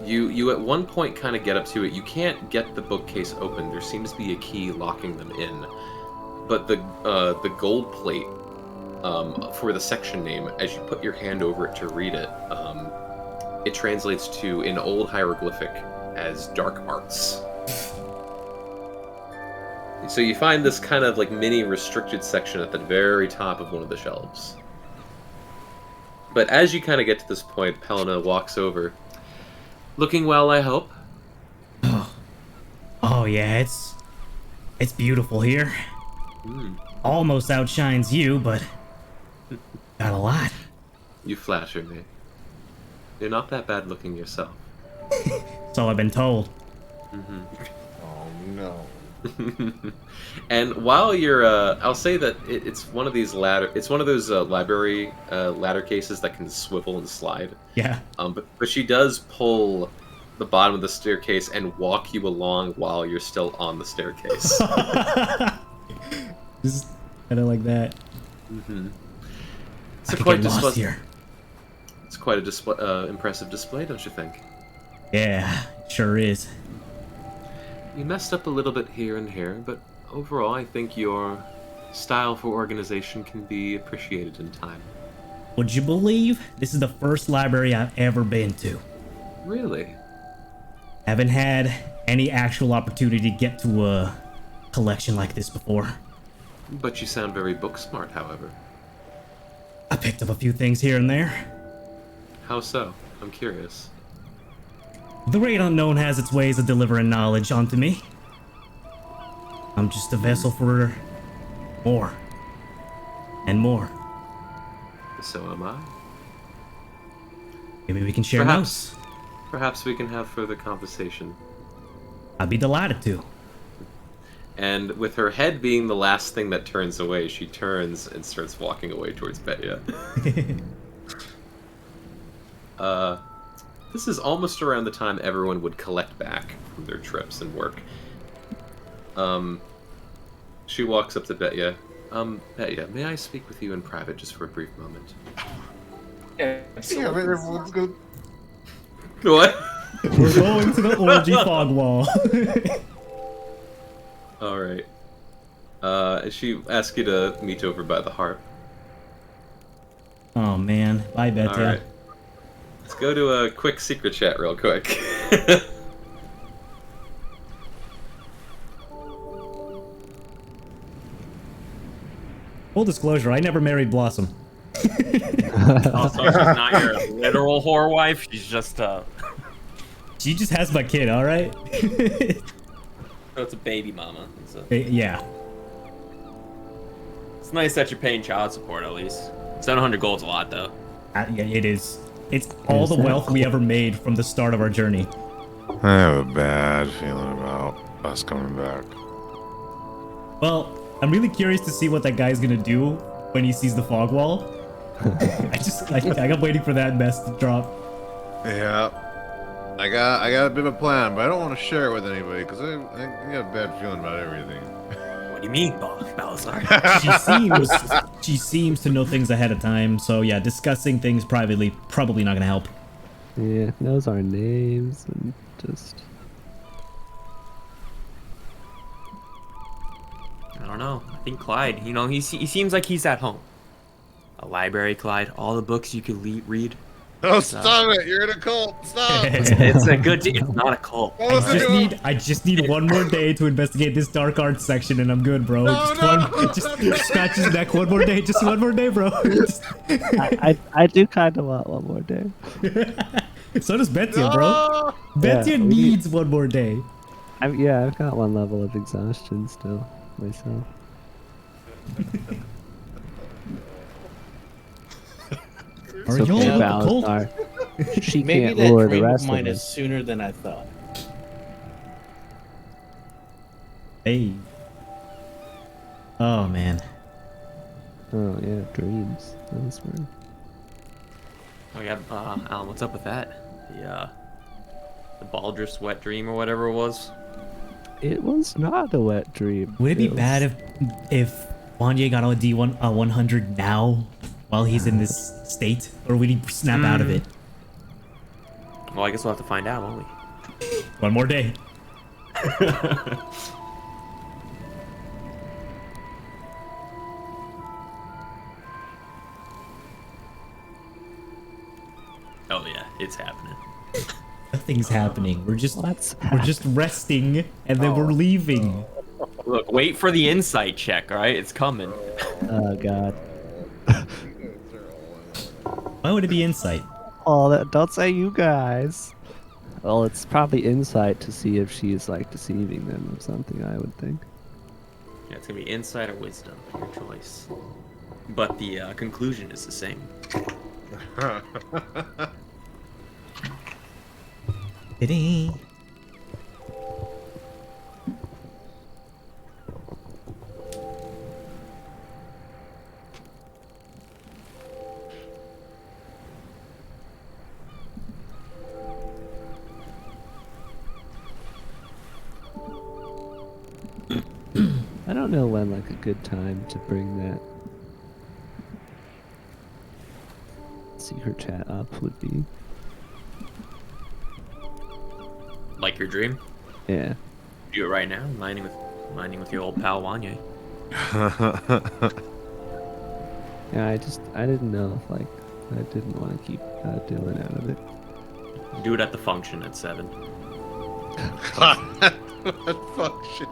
You at one point kind of get up to it. You can't get the bookcase open. There seems to be a key locking them in. But the gold plate for the section name, as you put your hand over it to read it, it translates to, in old hieroglyphic, as dark arts. So you find this kind of like mini restricted section at the very top of one of the shelves. But as you kind of get to this point, Helena walks over. Looking well, I hope. Oh yeah, it's beautiful here. Almost outshines you, but got a lot. You flatter me. You're not that bad looking yourself. So I've been told. Oh no. And while you're, I'll say that it's one of these it's one of those library ladder cases that can swivel and slide. Yeah. But she does pull the bottom of the staircase and walk you along while you're still on the staircase. Just kind of like that. It's I could get lost here. It's quite a display, impressive display, don't you think? Yeah, sure is. You messed up a little bit here and here, but overall I think your style for organization can be appreciated in time. Would you believe this is the first library I've ever been to? Really? Haven't had any actual opportunity to get to a collection like this before. But you sound very book smart, however. I picked up a few things here and there. How so? I'm curious. The great unknown has its ways of delivering knowledge onto me. I'm just a vessel for more. And more. So am I. Maybe we can share notes. Perhaps we can have further conversation. I'd be delighted to. And with her head being the last thing that turns away, she turns and starts walking away towards Betya. This is almost around the time everyone would collect back from their trips and work. She walks up to Betya. Betya, may I speak with you in private just for a brief moment? Absolutely. Let's go. What? We're going to the orgy fog wall. Alright. She asks you to meet over by the harp. Oh man, bye Betya. Alright. Let's go to a quick secret chat real quick. Full disclosure, I never married Blossom. Also, she's not your literal whore wife. She's just She just has my kid, alright? Oh, it's a baby mama. Yeah. It's nice that you're paying child support at least. 700 gold's a lot, though. Yeah, it is. It's all the that wealth we ever made from the start of our journey. I have a bad feeling about us coming back. Well, I'm really curious to see what that guy's gonna do when he sees the fog wall. I got waiting for that mess to drop. Yeah. I got a bit of a plan, but I don't want to share it with anybody because I got a bad feeling about everything. What do you mean, Balazar? She seems to know things ahead of time, so yeah, discussing things privately probably not gonna help. Yeah, knows our names and just. I don't know. I think Clyde, you know, he seems like he's at home. A library, Clyde. All the books you could read. Oh, stop it! You're in a cult. Stop. It's a good. It's not a cult. I just need one more day to investigate this dark arts section, and I'm good, bro. Just scratch his neck one more day. Just one more day, bro. I do kind of want one more day. So does Betia, bro. Betia needs one more day. I've got one level of exhaustion still myself. Are So y'all poor the cult? Balazar, she Maybe can't that lure the dream of rest of mine is us. sooner than I thought. Hey. Oh man. Oh yeah, dreams. That's weird. Oh yeah, Alan, what's up with that? The Baldr's wet dream or whatever it was. It was not a wet dream. Would it be was- bad if Wanye got a D1 100 now while he's in this state, or would he snap out of it? Well, I guess we'll have to find out, won't we? One more day. Oh yeah, it's happening. Nothing's happening. We're just What's resting, and then we're leaving. Look, wait for the insight check, all right? It's coming. Oh god. Why would it be insight? Oh, don't say you guys. Well, it's probably insight to see if she's like deceiving them or something. I would think. Yeah, it's gonna be insight or wisdom, your choice. But the conclusion is the same. Diddy. I don't know when like a good time to bring that secret chat up would be. Like your dream? Yeah. Do it right now, mining with your old pal Wanye. Yeah, I didn't know if like I didn't want to keep doing out of it. Do it at the function at 7. What function?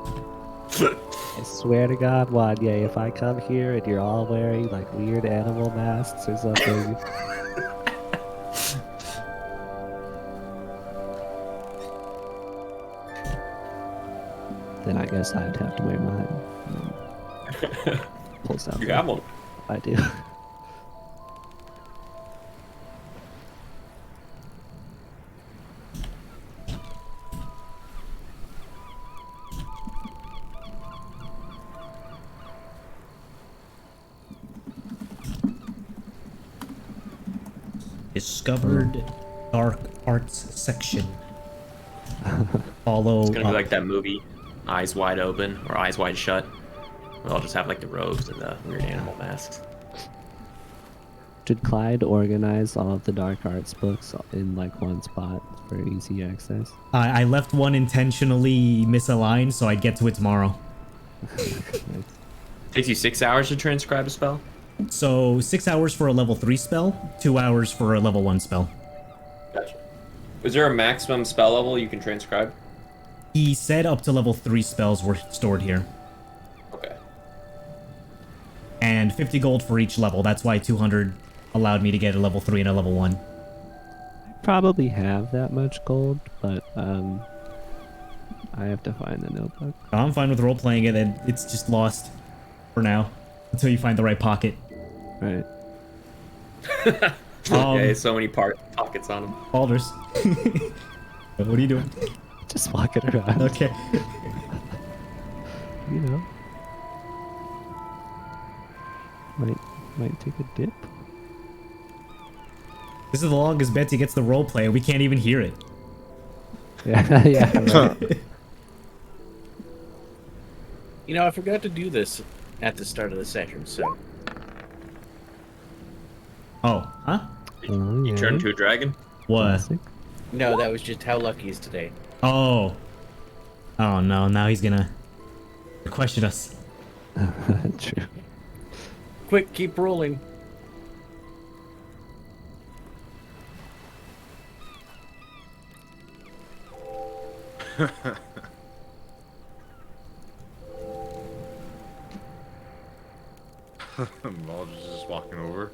I swear to God, Wanye, if I come here and you're all wearing like weird animal masks or something. Then I guess I'd have to wear mine. Pull something. You got one. I do. Discovered dark arts section. Follow It's gonna be up. like that movie, Eyes Wide Open or Eyes Wide Shut. We'll all just have like the robes and the weird animal masks. Should Clyde organize all of the dark arts books in like one spot for easy access? I left one intentionally misaligned, so I'd get to it tomorrow. Takes you 6 hours to transcribe a spell? So 6 hours for a level 3 spell, 2 hours for a level 1 spell. Gotcha. Is there a maximum spell level you can transcribe? He said up to level 3 spells were stored here. Okay. And 50 gold for each level. That's why 200 allowed me to get a level 3 and a level 1. Probably have that much gold, but I have to find the notebook. I'm fine with role-playing it, and it's just lost for now. Until you find the right pocket. Right. Yeah, so many pockets on him. Balders. What are you doing? Just walking around. Okay. You know. Might take a dip. This is the longest Betsy gets the role play, and we can't even hear it. Yeah, yeah. Right. You know, I forgot to do this at the start of the session, so. Oh, huh? Oh, You yeah. turn into a dragon? What? Classic. No, that was just how lucky is today. Oh. Oh no, now he's gonna question us. True. Quick, keep rolling. Baldur's just walking over.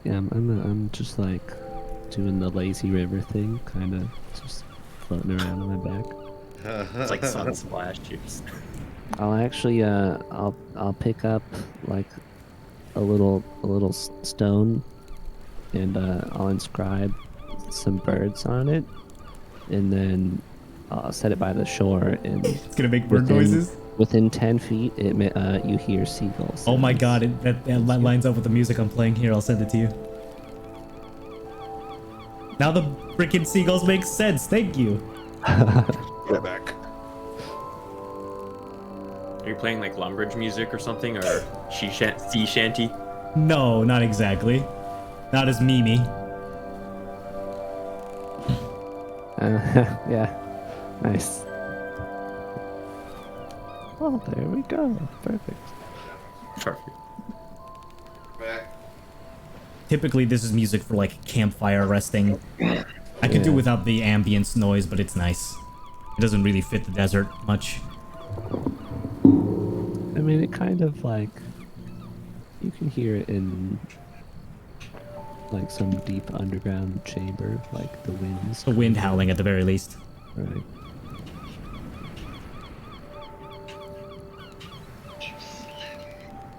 Yeah, I'm just like doing the lazy river thing, kind of just floating around on my back. It's like Sunsplash juice. I'll actually I'll pick up like a little stone, and I'll inscribe some birds on it, and then I'll set it by the shore, and It's gonna make bird noises. Within 10 feet, you hear seagulls. Oh my god, that lines up with the music I'm playing here. I'll send it to you. Now the freaking seagulls make sense. Thank you. Get back. Are you playing like Lumbridge music or something, or sea shanty? No, not exactly. Not as Mimi. Yeah, nice. Oh, there we go. Perfect. Perfect. Back. Typically, this is music for like campfire resting. I could do Yeah. without the ambience noise, but it's nice. It doesn't really fit the desert much. I mean, it kind of like you can hear it in like some deep underground chamber, like the winds. The wind howling at the very least. Right.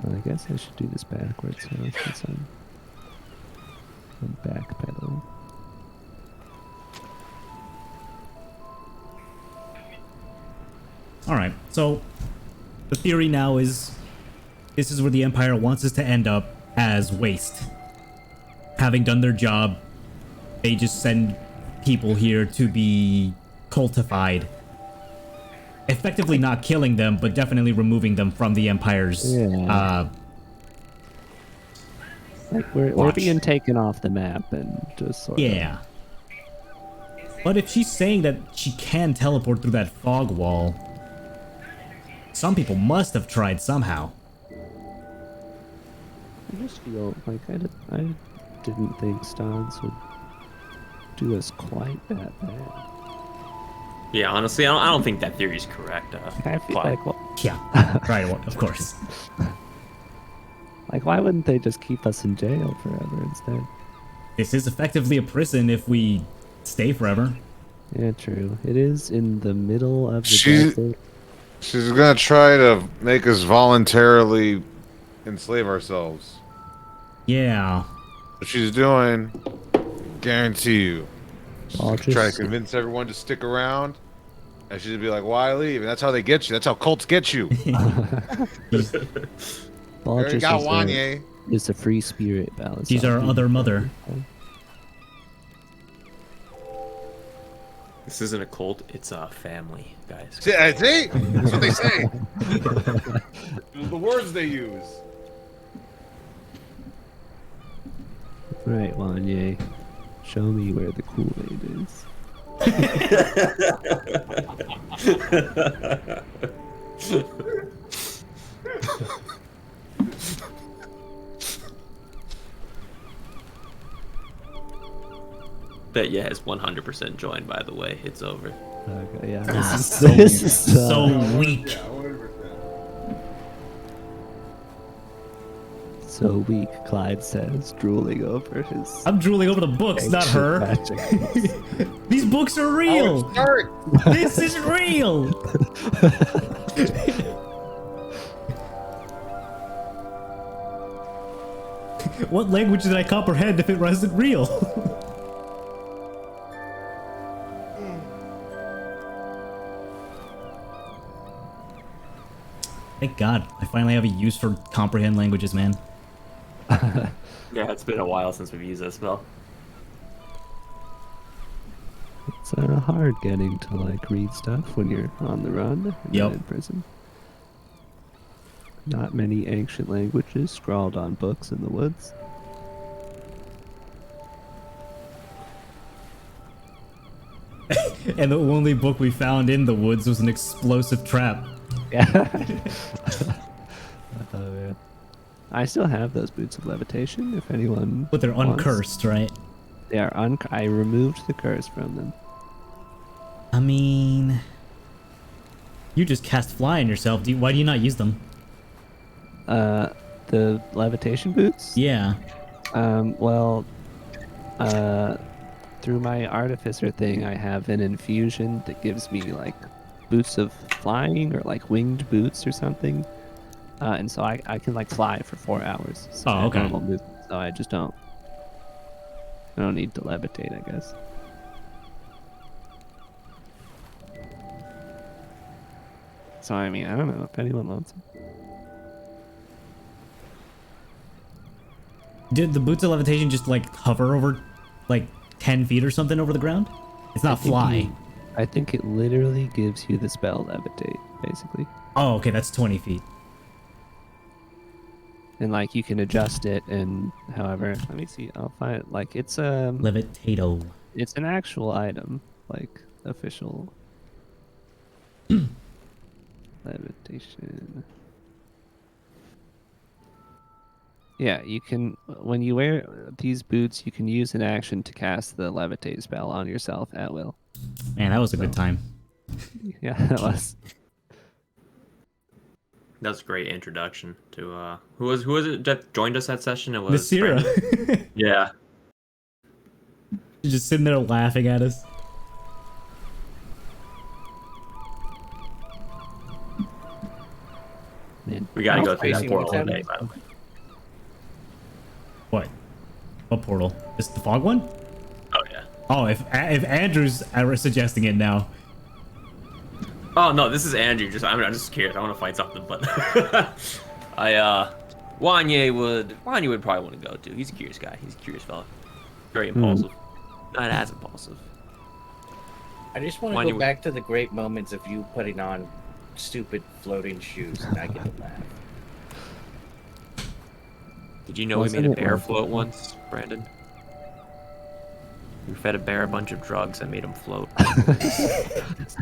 Well, I guess I should do this backwards now since I'm backpedaling. Alright, so the theory now is this is where the Empire wants us to end up as waste. Having done their job, they just send people here to be cultified. Effectively not killing them, but definitely removing them from the Empire's Yeah. Like we're watch. being taken off the map and just sort Yeah. But if she's saying that she can teleport through that fog wall, some people must have tried somehow. I just feel like I didn't think Stans would do us quite that bad. Yeah, honestly, I don't think that theory is correct. I feel Clyde. like, well, Yeah, right, well, of course. like why wouldn't they just keep us in jail forever instead? This is effectively a prison if we stay forever. Yeah, true. It is in the middle of the desert. She's gonna try to make us voluntarily enslave ourselves. Yeah. What she's doing, guarantee you. She's I'll gonna try just- to convince everyone to stick around. And she'd be like, why leave? And that's how they get you. That's how cults get you. Balchus got is Wanye. is a free spirit balance. She's our other mother. This isn't a cult; it's a family, guys. See, that's what they say. The words they use. Right, Wanye. Show me where the Kool-Aid is. Bet yeah has 100% joined. By the way, it's over. Okay, yeah. So, This is so weak. so weak, Clyde says, drooling over his. I'm drooling over the books, not ancient her. magic. These books are real. This is real. What language did I comprehend if it wasn't real? Thank God, I finally have a use for comprehend languages, man. Yeah, it's been a while since we've used that spell. It's hard getting to like read stuff when you're on the run and Yep. not in prison. Not many ancient languages scrawled on books in the woods. And the only book we found in the woods was an explosive trap. Yeah. Oh man. I still have those boots of levitation. If anyone. But they're wants. uncursed, right? They are I removed the curse from them. I mean, you just cast fly on yourself. Why do you not use them? The levitation boots. Yeah. Well, through my artificer thing, I have an infusion that gives me like boots of flying or like winged boots or something. And so I can like fly for 4 hours. So Oh, okay. normal movement, so I don't need to levitate, I guess. So I mean, I don't know if anyone wants them. Did the boots of levitation just like hover over like 10 feet or something over the ground? It's not fly. I think it literally gives you the spell levitate, basically. Oh, okay, that's 20 feet. And like you can adjust it and however, let me see, I'll find like it's Levitato. it's an actual item, like official levitation. Yeah, you can when you wear these boots, you can use an action to cast the levitate spell on yourself at will. Man, that was a good time. Yeah, that was. That's a great introduction to who was it that joined us that session? It was Nasira. Brandon. Yeah. She's just sitting there laughing at us. Man. We gotta go through that Facing portal what's today, by the way. What? What portal? Is it the fog one? Oh yeah. Oh, if Andrew's suggesting it now. Oh no, this is Andrew. I'm just curious. I want to fight something, but Wanye would probably want to go too. He's a curious guy. He's a curious fella. Very impulsive. Not as impulsive. I just want Why to do go we- back to the great moments of you putting on stupid floating shoes and I get to laugh. Did you know we Wasn't made a it bear like- float once, Brandon? We fed a bear a bunch of drugs and made him float.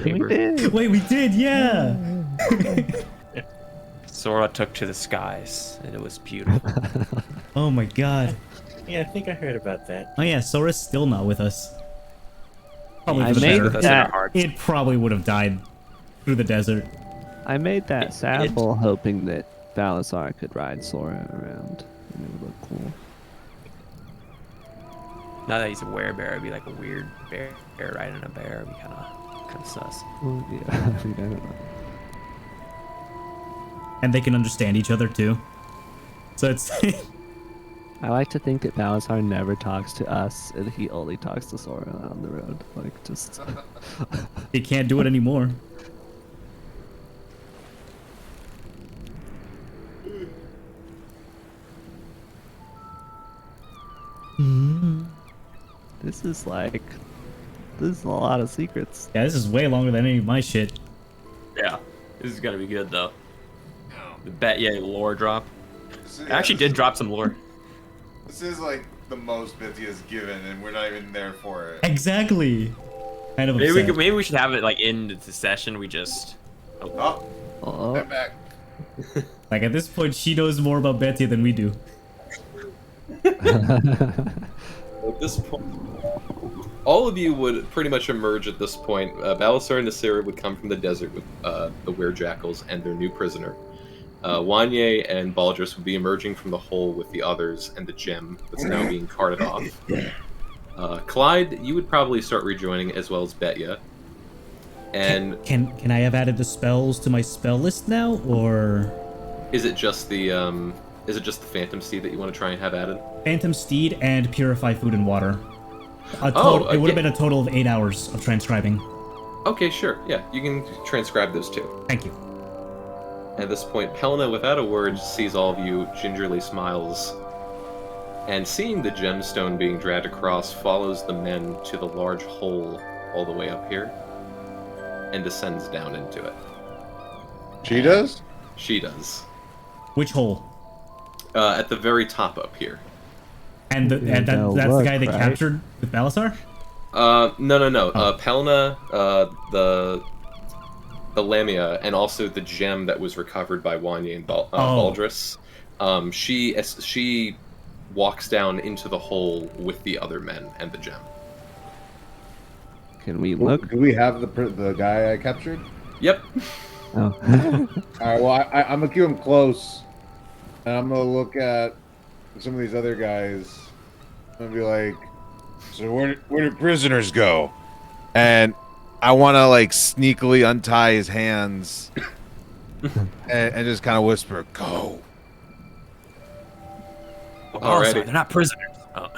We did. Wait, we did, yeah. Sora took to the skies, and it was beautiful. Oh my god. Yeah, I think I heard about that. Oh yeah, Sora's still not with us. Probably I for the made better. With us in our that. hearts. It probably would have died through the desert. I made that It- saddle hoping that Balasar could ride Sora around and it would look cool. Now that he's a werebear, it'd be like a weird bear riding a bear. It'd be kind of sus. Well, yeah, I mean, I don't know. And they can understand each other too. So it's I like to think that Balasar never talks to us and he only talks to Sora on the road. Like, just. he can't do it anymore. This is like. This is a lot of secrets. Yeah, this is way longer than any of my shit. Yeah, this is gonna be good though. The lore drop. I actually did drop some lore. This is like the most Bitsy has given, and we're not even there for it. Exactly. Kind of Maybe upset. we should have it like in the session. We just. Oh, Oh, I'm back. Like at this point, she knows more about Betty than we do. At this point, all of you would pretty much emerge at this point. Balasar and Nasira would come from the desert with the Werejackals and their new prisoner. Wanye and Baldrus would be emerging from the hole with the others and the gem that's now being carted off. Clyde, you would probably start rejoining as well as Betya. And Can I have added the spells to my spell list now, or is it just the Is it just the Phantom Steed that you want to try and have added? Phantom Steed and Purify Food and Water. It would have been a total of 8 hours of transcribing. Okay, sure. Yeah, you can transcribe those two. Thank you. At this point, Helena, without a word, sees all of you, gingerly smiles, and seeing the gemstone being dragged across, follows the men to the large hole all the way up here, and descends down into it. She does? She does. Which hole? At the very top up here. And that's the guy they captured with Balasar? No. Pelna, the Lamia, and also the gem that was recovered by Wanya and Baldrus. She walks down into the hole with the other men and the gem. Can we look? Do we have the guy I captured? Yep. Oh. Alright, well, I'm gonna keep him close, and I'm gonna look at some of these other guys, and be like, so where do prisoners go? And I want to, like, sneakily untie his hands, and just kind of whisper, go. Alrighty. They're not prisoners. Oh.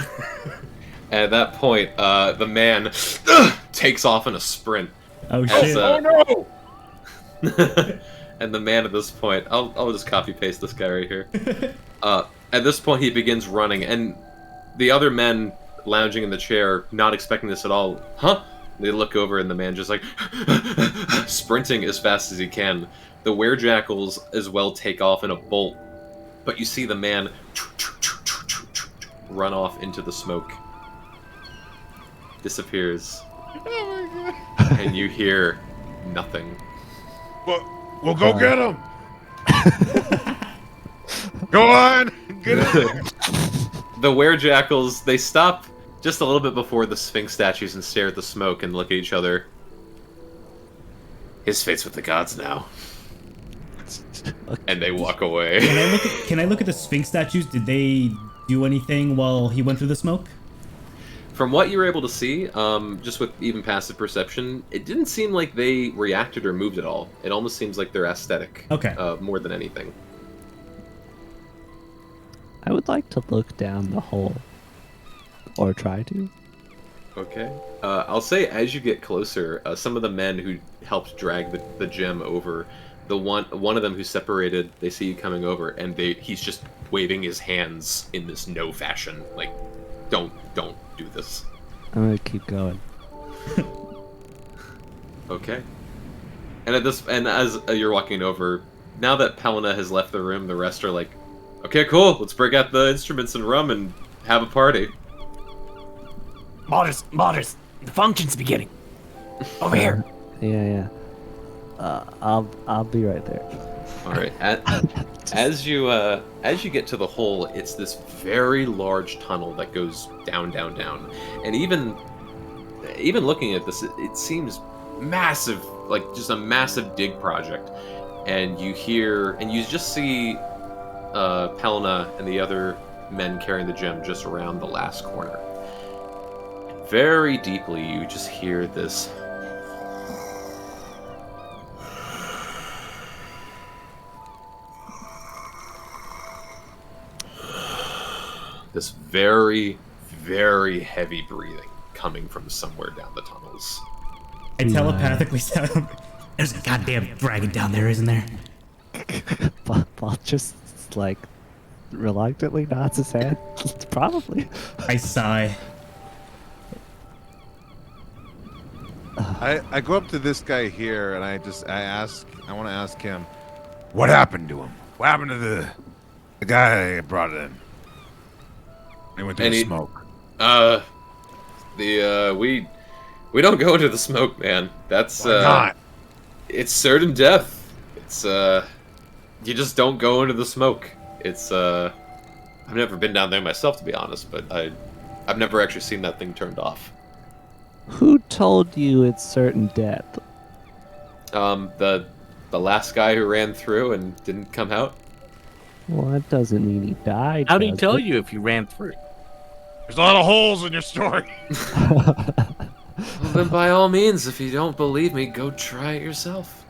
At that point, the man takes off in a sprint. Oh shit! Oh no! And the man at this point, I'll just copy paste this guy right here. At this point, he begins running, and the other men lounging in the chair, not expecting this at all. Huh? They look over, and the man just like sprinting as fast as he can. The werejackals as well take off in a bolt, but you see the man run off into the smoke. Disappears. And you hear nothing. We'll go get him. Go on, get him. The werejackals, they stop just a little bit before the Sphinx statues and stare at the smoke and look at each other. His fate's with the gods now. And they walk away. Can I look at the Sphinx statues? Did they do anything while he went through the smoke? From what you were able to see, just with even passive perception, it didn't seem like they reacted or moved at all. It almost seems like they're aesthetic. Okay. More than anything. I would like to look down the hole. Or try to. Okay. I'll say as you get closer, some of the men who helped drag the gem over, one of them who separated, they see you coming over, and he's just waving his hands in this no fashion, like, don't do this. I'm gonna keep going. Okay. And as you're walking over, now that Pelena has left the room, the rest are like, okay, cool, let's break out the instruments and rum and have a party. Baldrus, the function's beginning. Over here. Yeah. I'll be right there. All right. As you get to the hole, it's this very large tunnel that goes down, and even looking at this, it seems massive, like just a massive dig project. And you just see Pelena and the other men carrying the gem just around the last corner. And very deeply, you just hear this. This very, very heavy breathing coming from somewhere down the tunnels. I telepathically sound. There's a goddamn dragon down there, isn't there? Paul just like reluctantly nods his head. Probably. I sigh. I go up to this guy here, and I want to ask him, what happened to him? What happened to the guy I brought in? He went through the smoke. We don't go into the smoke, man. That's not. It's certain death. It's you just don't go into the smoke. It's I've never been down there myself, to be honest, but I've never actually seen that thing turned off. Who told you it's certain death? The last guy who ran through and didn't come out. Well, that doesn't mean he died. How do you does tell it? you if you ran through? There's a lot of holes in your story. Well, then by all means, if you don't believe me, go try it yourself.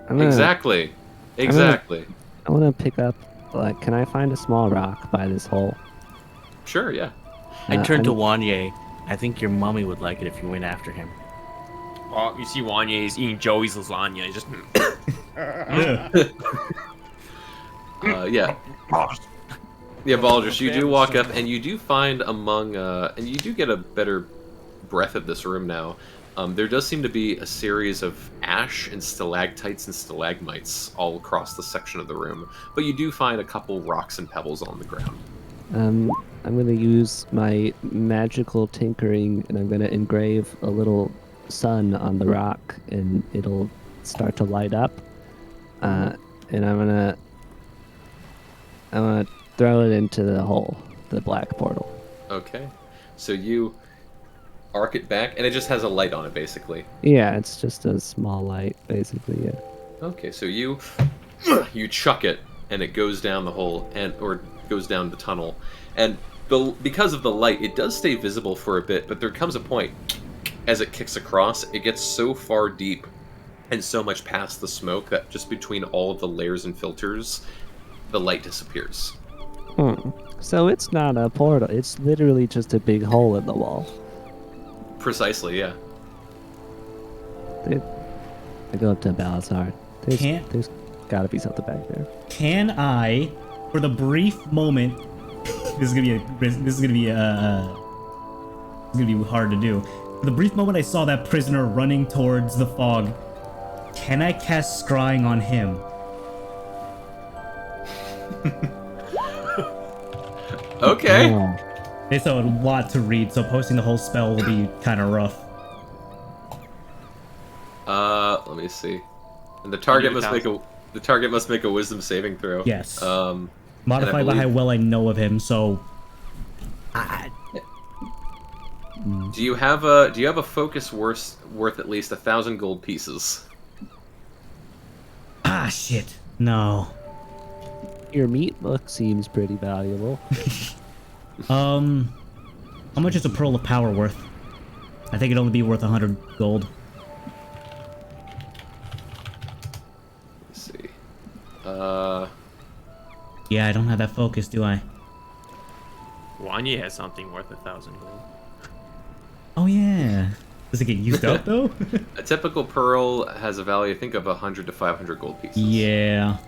Exactly. I want to pick up. Like, can I find a small rock by this hole? Sure, yeah. I turned to I'm- Wanye. I think your mommy would like it if you went after him. Oh, you see Wanye is eating Joey's lasagna. He's just Yeah. Yeah, Baldrus, you do walk up, and you do find among, and you do get a better breath of this room now. There does seem to be a series of ash and stalactites and stalagmites all across the section of the room, but you do find a couple rocks and pebbles on the ground. I'm gonna use my magical tinkering, and I'm gonna engrave a little sun on the rock, and it'll start to light up. And I'm gonna throw it into the hole, the black portal. Okay. So you arc it back, and it just has a light on it, basically. Yeah, it's just a small light, basically. Yeah. Okay, so you chuck it, and it goes down the hole, or goes down the tunnel, and because of the light, it does stay visible for a bit. But there comes a point as it kicks across, it gets so far deep and so much past the smoke that just between all of the layers and filters, the light disappears. So it's not a portal. It's literally just a big hole in the wall. Precisely, yeah. I go up to Balasar. Can't- There's gotta be something back there. Can I, for the brief moment, this is gonna be hard to do. For the brief moment I saw that prisoner running towards the fog, can I cast scrying on him? Okay. Oh, It's a lot to read, so posting the whole spell will be kind of rough. Let me see. And the target must make a wisdom saving throw. Yes. And Modified by believe- how well I know of him, so Do you have a focus worth at least 1,000 gold pieces? shit. No. your meat book seems pretty valuable. How much is a pearl of power worth? I think it'd only be worth 100 gold. Let's see. Yeah, I don't have that focus, do I? Wanye has something worth 1,000 gold. Oh yeah. Does it get used up though? A typical pearl has a value, I think, of 100 to 500 gold pieces. Yeah.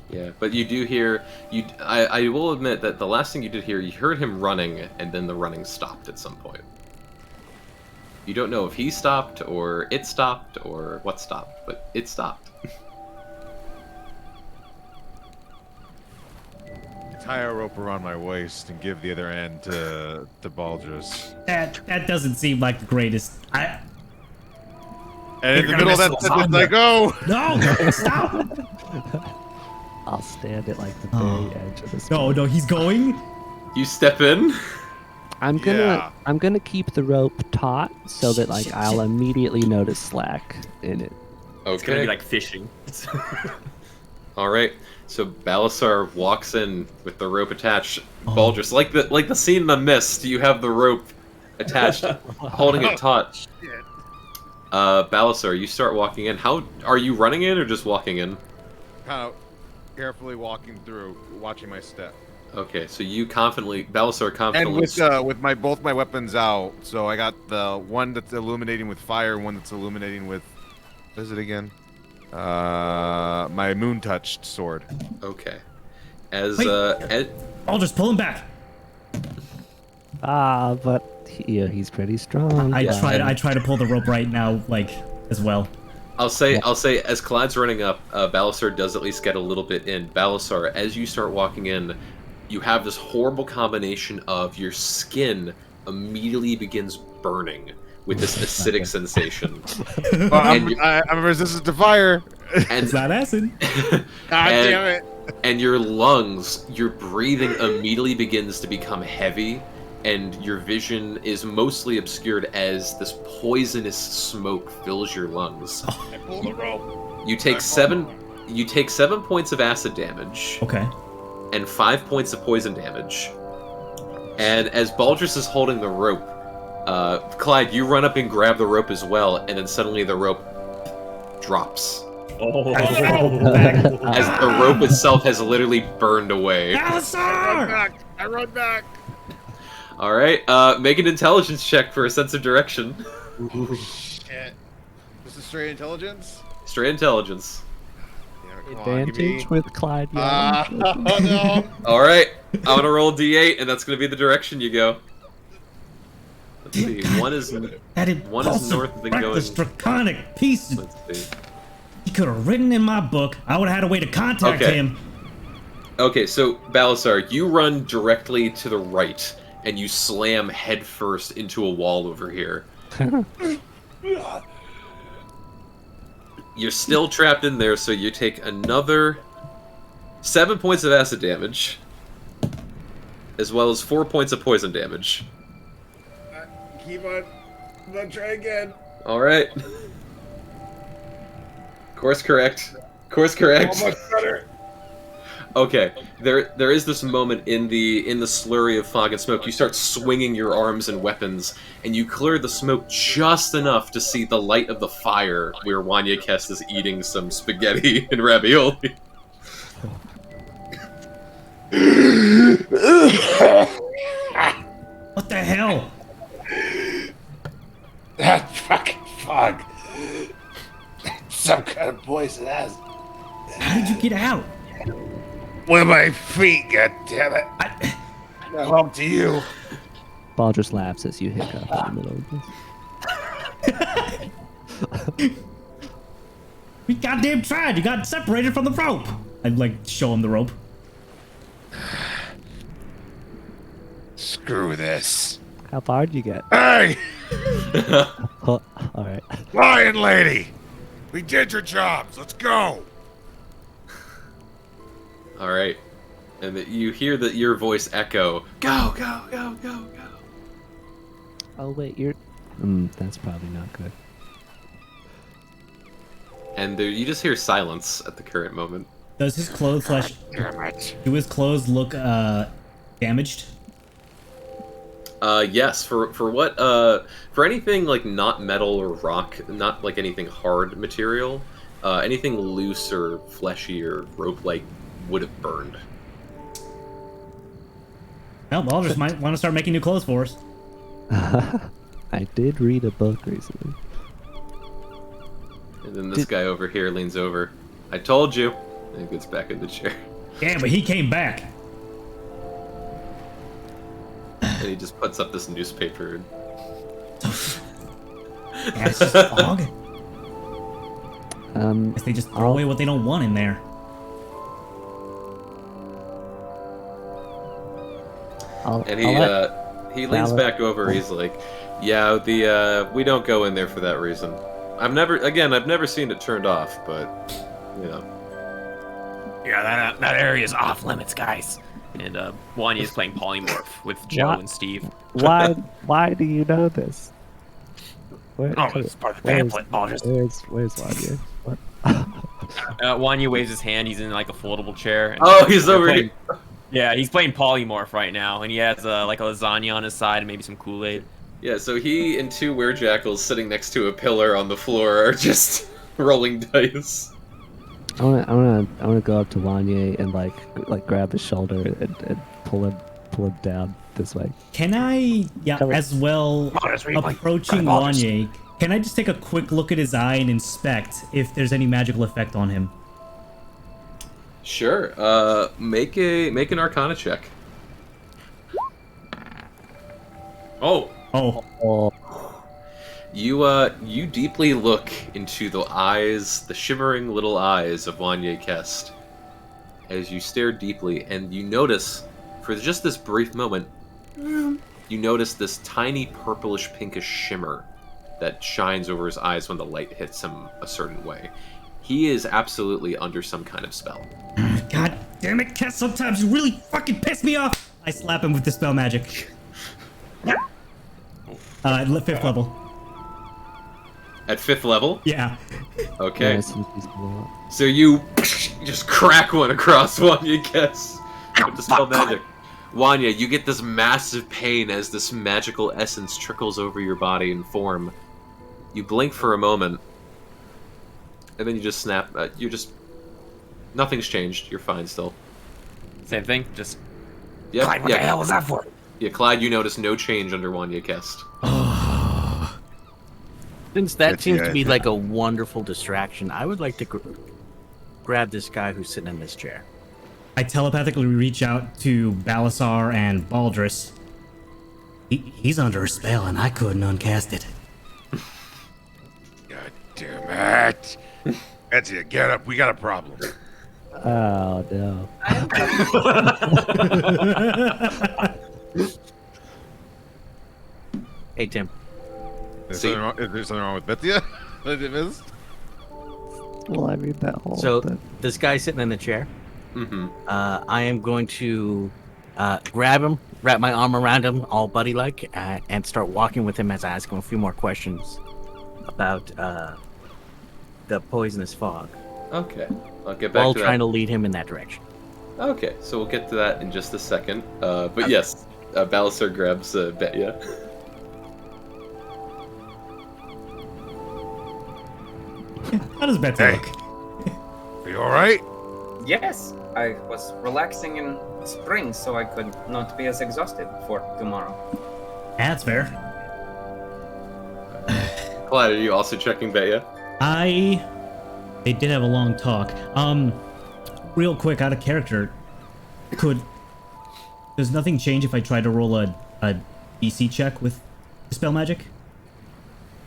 Yeah, but you do hear I will admit that the last thing you did hear, you heard him running, and then the running stopped at some point. You don't know if he stopped or it stopped or what stopped, but it stopped. Tie a rope around my waist and give the other end to Baldrus. That doesn't seem like the greatest. And in You're the gonna middle of miss that lasagna. sentence, I go. No, stop! I'll stand at like the Oh. very edge of the No, he's going. You step in. I'm gonna Yeah. I'm gonna keep the rope taut so that like I'll immediately notice slack in it. It's gonna Okay. be like fishing. All right. So Balasar walks in with the rope attached. Baldrus, like the scene in The Mist, you have the rope attached, holding it taut. Balasar, you start walking in. How are you running in or just walking in? Kind of carefully walking through, watching my step, Okay, so Balasar and confidently. with both my weapons out. So I got the one that's illuminating with fire, and one that's illuminating with, what is it again? My moon touched sword. Okay. As Wait. I'll just pull him back. But he's pretty strong. I but- try to pull the rope right now, like as well. I'll say as Clad's running up, Balasar does at least get a little bit in. Balasar, as you start walking in, you have this horrible combination of your skin immediately begins burning with this acidic sensation. I'm resistant to fire. And It's not acid. God And- damn it! and your lungs, your breathing immediately begins to become heavy, and your vision is mostly obscured as this poisonous smoke fills your lungs. I pull the rope. You take 7 points of acid damage Okay. and 5 points of poison damage. And as Baldrus is holding the rope, Clyde, you run up and grab the rope as well, and then suddenly the rope drops. Oh. As the rope itself has literally burned away. Alisar! I run back. All right, make an intelligence check for a sense of direction. Shit. This is straight intelligence? Straight intelligence. Yeah, come on, give me- Advantage with Clyde yelling. Oh no. All right, I'm gonna roll d8, and that's gonna be the direction you go. Let's see. One is north, then going. This draconic piece. Let's see. He could have written in my book. I would have had a way to contact Okay. him. Okay, so Balasar, you run directly to the right, and you slam headfirst into a wall over here. You're still trapped in there, so you take another 7 points of acid damage, as well as 4 points of poison damage. Keep on. I'm gonna try again. All right. Course correct. Course correct. Almost better. Okay, there is this moment in the slurry of fog and smoke. You start swinging your arms and weapons, and you clear the smoke just enough to see the light of the fire where Wanya Kest is eating some spaghetti and ravioli. What the hell? That fucking fog. Some kind of poison has. How did you get out? With my feet, goddammit. No up to you. Baldrus laughs as you hiccup in the middle of this. We goddamn tried. You got separated from the rope. I'd like show him the rope. Screw this. How far did you get? Hey, Oh, all right. lion lady. We did your jobs. Let's go. All right, and you hear your voice echo. Go, go, go, go, go. Oh wait, you're. That's probably not good. And you just hear silence at the current moment. Does his clothes Damn it. do his clothes look damaged? Yes, for what for anything like not metal or rock, not like anything hard material, anything loose or fleshy or rope-like would have burned. Well, Baldrus might want to start making new clothes for us. I did read a book recently. And then this guy over here leans over. I told you. And he gets back in the chair. Yeah, but he came back. And he just puts up this newspaper. Yeah, it's just fog. Guess they just throw I'll- away what they don't want in there. And I'll he leans Valid. back over. He's like, "Yeah, we don't go in there for that reason. I've never seen it turned off, but you know." Yeah, that area is off limits, guys. And Wanya is playing polymorph with Joe What? and Steve. Why do you know this? Where, Oh, it's part of the pamphlet, Baldrus. Where's Wanya? What? Wanya waves his hand. He's in like a foldable chair. and Oh, he's they're over playing- here. Yeah, he's playing polymorph right now, and he has like a lasagna on his side and maybe some Kool-Aid. Yeah, so he and two werejackals sitting next to a pillar on the floor are just rolling dice. I wanna go up to Wanya and like grab his shoulder and pull him down this way. Can I, Tell me. as well, Baldrus, what are you playing? approaching Baldrus. Wanye, can I just take a quick look at his eye and inspect if there's any magical effect on him? Sure. Make an Arcana check. Oh, Oh, you deeply look into the shimmering little eyes of Wanye Kest as you stare deeply, and you notice, for just this brief moment, you notice this tiny purplish pinkish shimmer that shines over his eyes when the light hits him a certain way. He is absolutely under some kind of spell. God damn it, Kess, sometimes you really fucking piss me off! I slap him with Dispel Magic. 5th level. At 5th level? Yeah. Okay. Yeah, since he's below. So you just crack one across Wanye Kest with Dispel Magic. Wanya, you get this massive pain as this magical essence trickles over your body and form. You blink for a moment, and then you just snap. Nothing's changed. You're fine still. Same thing. Just. Yep, Clyde, what the hell was that for? Yeah, Clyde, you notice no change under Wanya Kest. Since that That's seems the to be idea. like a wonderful distraction, I would like to grab this guy who's sitting in this chair. I telepathically reach out to Balasar and Baldrus. He's under a spell, and I couldn't uncast it. God damn it! Betsy, get up. We got a problem. Oh no. Hey, Tim. Is See? there something wrong with Betsy? That I missed? Well, I mean that whole. So this guy sitting in the chair, Mm-hmm. I am going to grab him, wrap my arm around him, all buddy-like, and start walking with him as I ask him a few more questions about the poisonous fog, Okay, I'll get back while to trying that. to lead him in that direction. Okay, so we'll get to that in just a second. But yes, Balasar grabs Betya. How does Betsy Hey. look? Are you all right? Yes, I was relaxing in spring so I could not be as exhausted for tomorrow. That's fair. Clyde, are you also checking Betya? They did have a long talk. Real quick, out of character, does nothing change if I try to roll a DC check with Dispel Magic?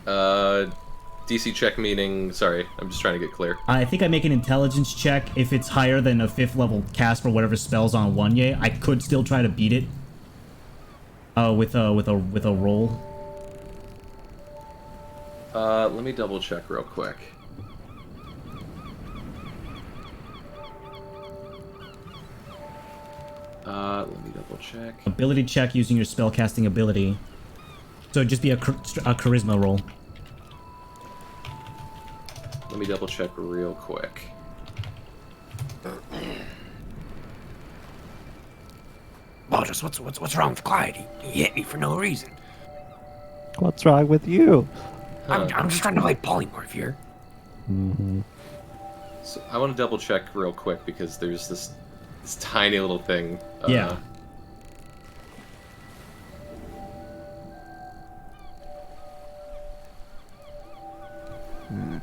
DC check meaning... Sorry, I'm just trying to get clear. I think I make an intelligence check. If it's higher than a 5th level cast for whatever spells on Wanye, I could still try to beat it. With a roll. Let me double check real quick. Let me double check. Ability check using your spellcasting ability. So it'd just be a charisma roll. Let me double check real quick. Baldrus, what's wrong with Clyde? He hit me for no reason. What's wrong with you? I'm just trying to play polymorph here. Mm-hmm. So I want to double check real quick because there's this tiny little thing. Yeah. Man.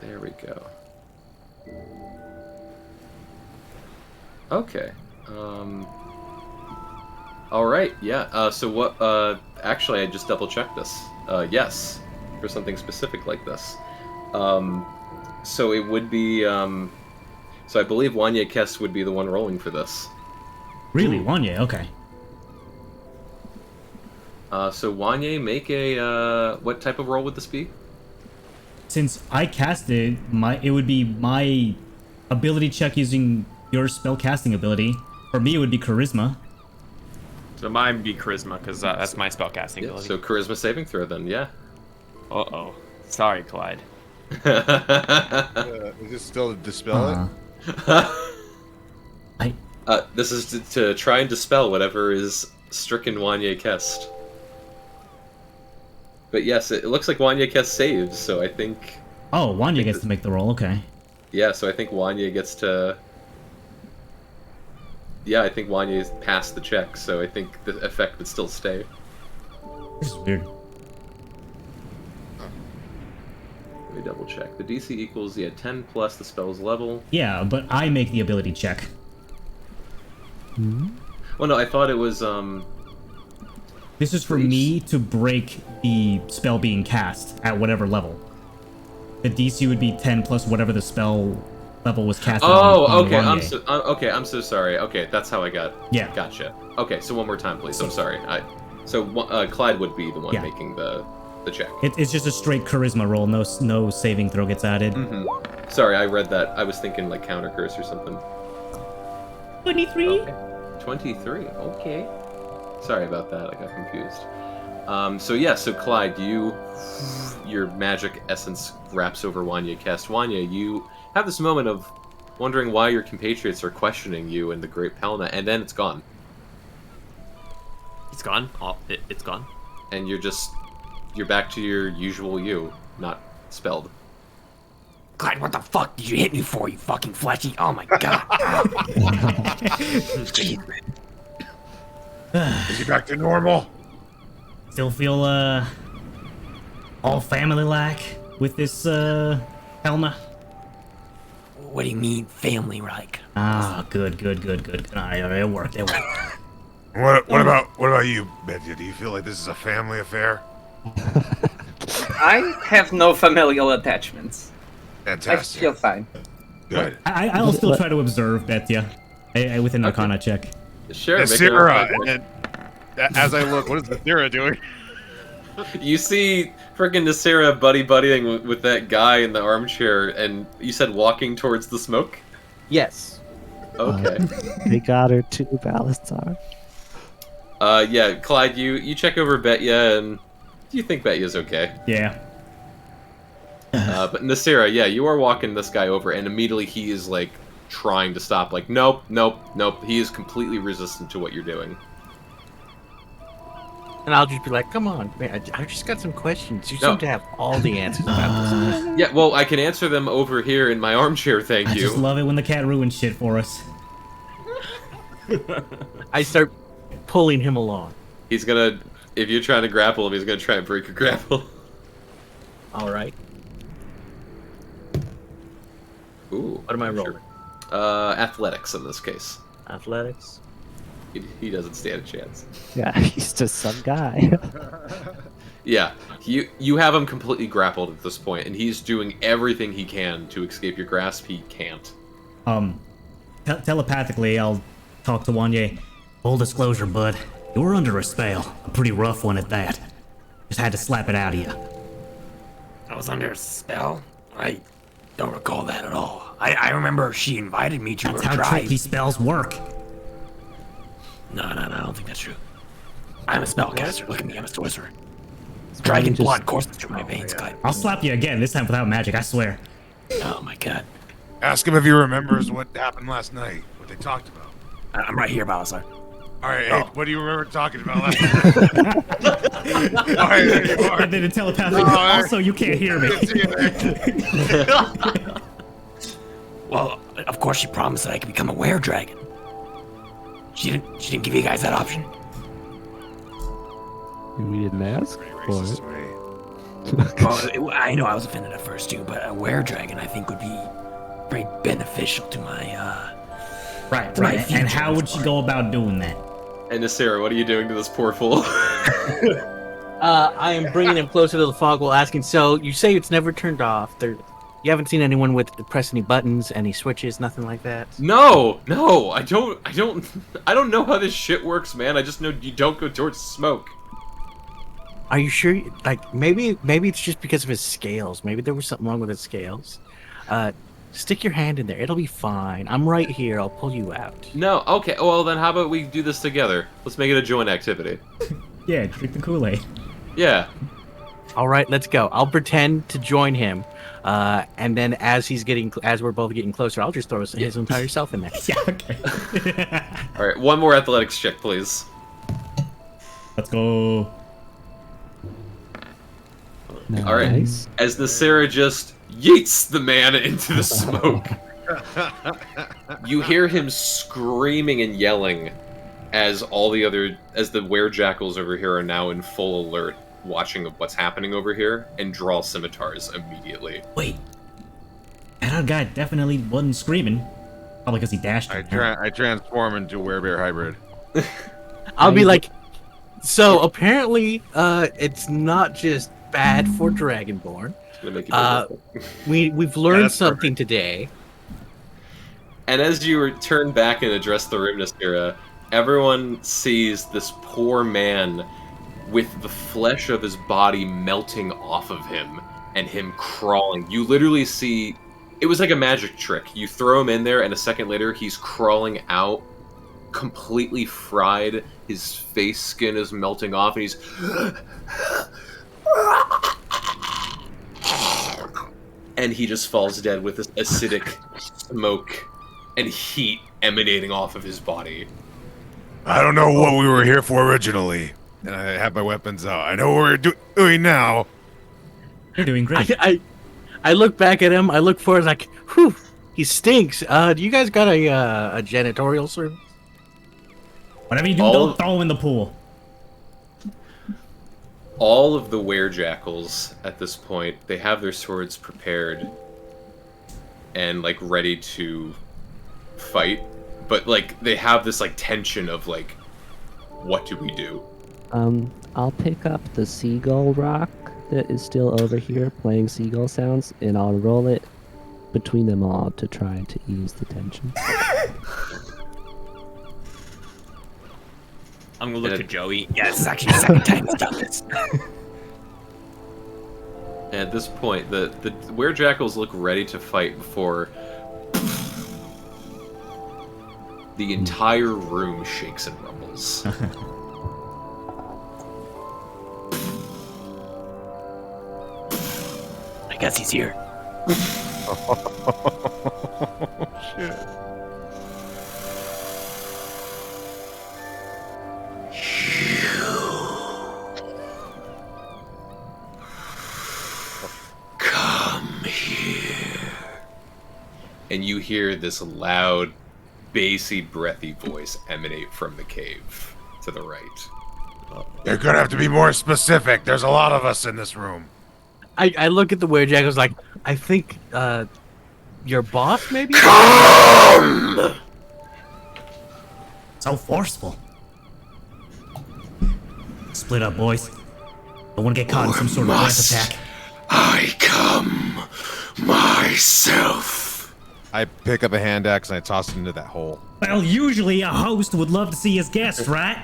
There we go. Okay. All right. Yeah. So what? Actually, I just double checked this. Yes, for something specific like this. So it would be. So I believe Wanya Kess would be the one rolling for this. Really, Wanye? Okay. So Wanya, make a. What type of roll would this be? Since I cast it, it would be my ability check using your spellcasting ability. For me, it would be charisma. So mine be charisma because that's my spellcasting Yeah, ability. so charisma saving throw then. Yeah. Uh-oh. Sorry, Clyde. Is this still to dispel it? This is to try and dispel whatever is stricken Wanya Kest. But yes, it looks like Wanya Kest saves, so I think... Oh, Wanye gets to make the roll. Okay. Yeah, so I think Wanya gets to... Yeah, I think Wanya's passed the check, so I think the effect would still stay. This is weird. Let me double check. The DC equals, 10 plus the spell's level. Yeah, but I make the ability check. Well, no, I thought it was, This is for me to break the spell being cast at whatever level. The DC would be 10 plus whatever the spell level was cast. Oh, okay. Wanye. I'm so sorry. Okay, that's how I got. Yeah. Gotcha. Okay, so one more time, please. I'm sorry. Clyde would be the one Yeah. making the check. It's just a straight charisma roll. No saving throw gets added. Sorry, I read that. I was thinking like counter curse or something. 23. Okay. 23. Okay. Sorry about that. I got confused. So Clyde, your magic essence wraps over Wanya Kest. Wanya, you have this moment of wondering why your compatriots are questioning you in the Great Pelna, and then it's gone. It's gone. Oh, it's gone. And you're back to your usual you, not spelled. Clyde, what the fuck did you hit me for, you fucking fleshy? Oh my god. Jeez, man. Is he back to normal? Still feel all family-like with this Helma? What do you mean, family-like? Ah, good. It worked. What about you, Betty? Do you feel like this is a family affair? I have no familial attachments. Fantastic. I feel fine. Good. I'll still try to observe Bethia with an Arcana check. Sure, make it Nasira, a- and then as I look, what is Nasira doing? You see freaking Nasira buddying with that guy in the armchair, and you said walking towards the smoke? Yes. Okay. They got her 2 Balistar. Yeah, Clyde, you check over Betya, and you think Betya's okay. Yeah. But Nasira, yeah, you are walking this guy over, and immediately he is, like, trying to stop. Like, nope. He is completely resistant to what you're doing. And I'll just be like, come on, man, I just got some questions. You seem to have all the answers about this. Yeah, well, I can answer them over here in my armchair, thank I you. just love it when the cat ruins shit for us. I start pulling him along. He's gonna, if you're trying to grapple him, he's gonna try and break your grapple. All right. Ooh. What am I rolling? Athletics in this case. Athletics. He doesn't stand a chance. Yeah, he's just some guy. Yeah, you have him completely grappled at this point, and he's doing everything he can to escape your grasp. He can't. Telepathically, I'll talk to Wanye. Full disclosure, bud. You were under a spell. A pretty rough one at that. Just had to slap it out of you. I was under a spell? I don't recall that at all. I remember she invited me to That's her how tribe. tricky spells work. No, I don't think that's true. I'm a spellcaster. Look at me, I'm a sorcerer. Dragon blood courses through my veins, Clyde. I'll slap you again, this time without magic, I swear. Oh my god. Ask him if he remembers what happened last night, what they talked about. I'm right here, Balasar. All right, hey, what do you remember talking about last night? All right, there you are. And then in telepathy, also you can't hear me. Well, of course she promised that I could become a were-dragon. She didn't give you guys that option? We didn't ask for it. Well, I know I was offended at first too, but a were-dragon I think would be very beneficial to my, Right. future, And how would she go about doing that? And Nasira, what are you doing to this poor fool? I am bringing him closer to the fog while asking, so you say it's never turned off. You haven't seen anyone with press any buttons, any switches, nothing like that? No, I don't know how this shit works, man. I just know you don't go towards smoke. Are you sure? Like, maybe it's just because of his scales. Maybe there was something wrong with his scales. Stick your hand in there. It'll be fine. I'm right here. I'll pull you out. No, okay, well then how about we do this together? Let's make it a joint activity. Yeah, drink the Kool-Aid. Yeah. All right, let's go. I'll pretend to join him, and then as we're both getting closer, I'll just throw his entire self in there. Yeah, okay. Alright, one more athletics check, please. Let's go. Alright, Nice. as Nasira just yeets the man into the smoke, you hear him screaming and yelling as the were-jackals over here are now in full alert, watching what's happening over here, and draw scimitars immediately. Wait. That other guy definitely wasn't screaming. Probably because he dashed. I transform into a werebear hybrid. I'll be like, so apparently, it's not just bad for Dragonborn. It's gonna make you We've learned that's something today. And as you return back and address the room, Nasira, everyone sees this poor man with the flesh of his body melting off of him and him crawling. You literally see... It was like a magic trick. You throw him in there, and a second later, he's crawling out, completely fried. His face skin is melting off, and he's... and he just falls dead with this acidic smoke and heat emanating off of his body. I don't know what we were here for originally, and I have my weapons out. I know what we're doing now. You're doing great. I look back at him. I look forward, like, whew, he stinks. Do you guys got a janitorial service? Whatever you do, don't throw him in the pool. All of the werejackals at this point, they have their swords prepared and like ready to fight, but like they have this like tension of like, what do we do? I'll pick up the seagull rock that is still over here playing seagull sounds, and I'll roll it between them all to try to ease the tension. I'm gonna look to Joey. Yeah, this is actually the second time he's done this. At this point, the werejackals look ready to fight before the entire room shakes and rumbles. I guess he's here. Shit. Come here. And you hear this loud, bassy, breathy voice emanate from the cave to the right. You're gonna have to be more specific. There's a lot of us in this room. I look at the werejackals like, I think your boss maybe. So forceful. Split up, boys. Don't want to get caught in some sort of breath attack. I come myself. I pick up a hand axe and I toss it into that hole. Well, usually a host would love to see his guest, right?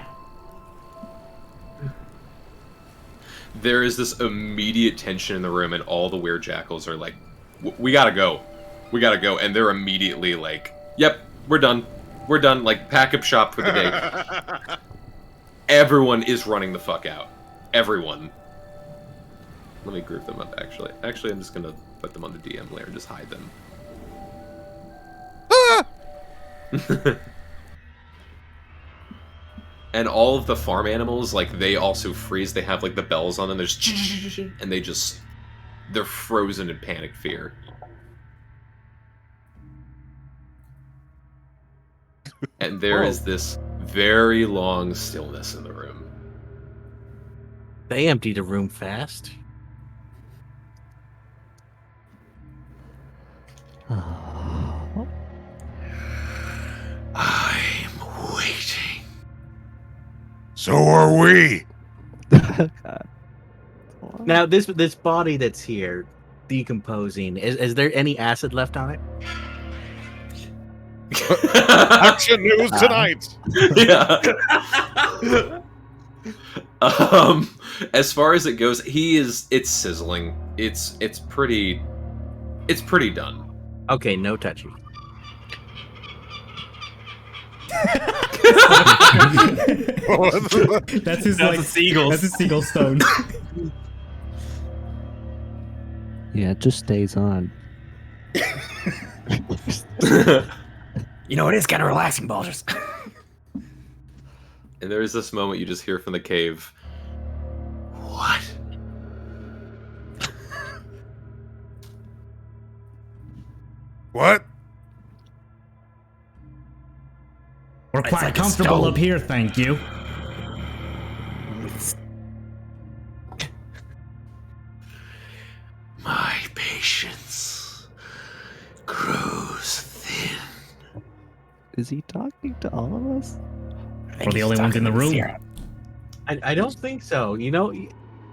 There is this immediate tension in the room, and all the werejackals are like, we gotta go. We gotta go. And they're immediately like, yep, we're done. We're done. Like, pack up shop for the day. Everyone is running the fuck out. Everyone. Let me group them up, actually. Actually, I'm just gonna put them on the DM layer and just hide them. And all of the farm animals, like, they also freeze. They have, like, the bells on them. There's and they're frozen in panic fear. And there is this very long stillness in the room. They emptied a room fast. I'm waiting. So are we. Now this body that's here, decomposing. Is there any acid left on it? Action news tonight. Yeah. As far as it goes, it's sizzling. It's pretty done. Okay, no touchy. That's his That's a seagull. That's his seagull stone. Yeah, it just stays on. You know, it is kind of relaxing, Baldur's. And there is this moment you just hear from the cave. What? What? We're quite like a comfortable stone. up here, thank you. My patience grows thin. Is he talking to all of us? We're the only ones in the room. I don't think so. You know,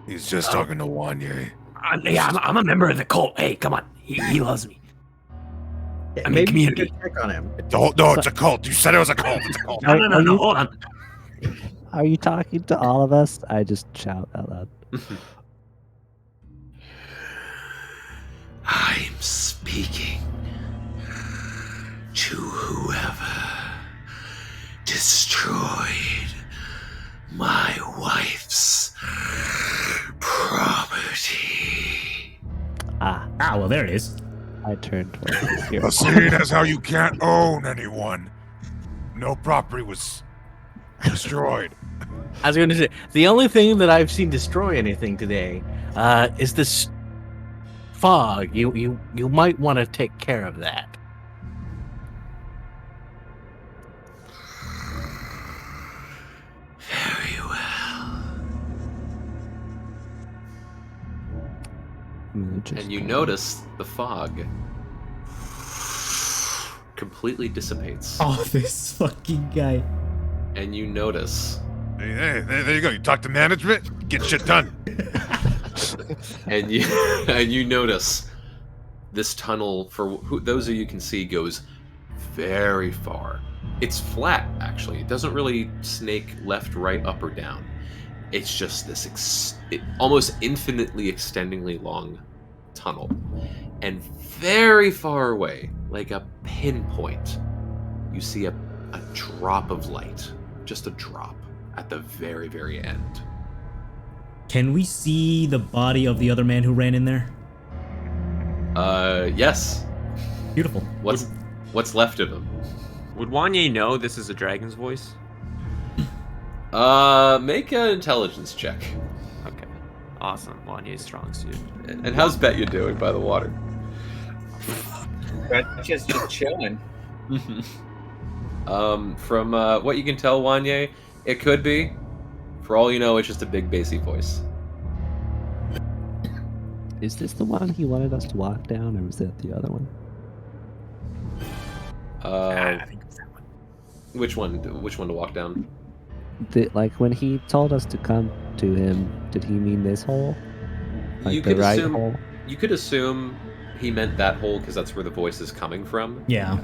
He's just talking to Wanye. I'm a member of the cult. Hey, come on. He loves me. I'm in maybe you community. should check on him. No, it's a cult. You said it was a cult. It's a cult. No, hold on. Are you talking to all of us? I just shout out loud. I'm speaking to whoever destroyed my wife's property. Ah, Ah, well, there it is. I turned towards the hero. Well, seeing as how you can't own anyone, no property was destroyed. I was going to say, the only thing that I've seen destroy anything today is this fog. You might want to take care of that. Very well. And you notice the fog completely dissipates. Oh, this fucking guy. And you notice, Hey, there you go. You talk to management, get shit done. and you notice this tunnel, for those of you can see, goes very far. It's flat, actually. It doesn't really snake left, right, up, or down. It's just this almost infinitely extendingly long tunnel. And very far away, like a pinpoint, you see a drop of light. Just a drop at the very, very end. Can we see the body of the other man who ran in there? Yes. Beautiful. What's left of him? Would Wanye know this is a dragon's voice? Make an intelligence check. Okay. Awesome. Wanye's strong suit. And how's Bet you doing by the water? Just chilling. From what you can tell, Wanye, it could be. For all you know, it's just a big bassy voice. Is this the one he wanted us to walk down, or was that the other one? I think it's that one. Which one? Which one to walk down? Like when he told us to come to him, did he mean this hole? Like You the could right assume. hole? You could assume he meant that hole because that's where the voice is coming from. Yeah.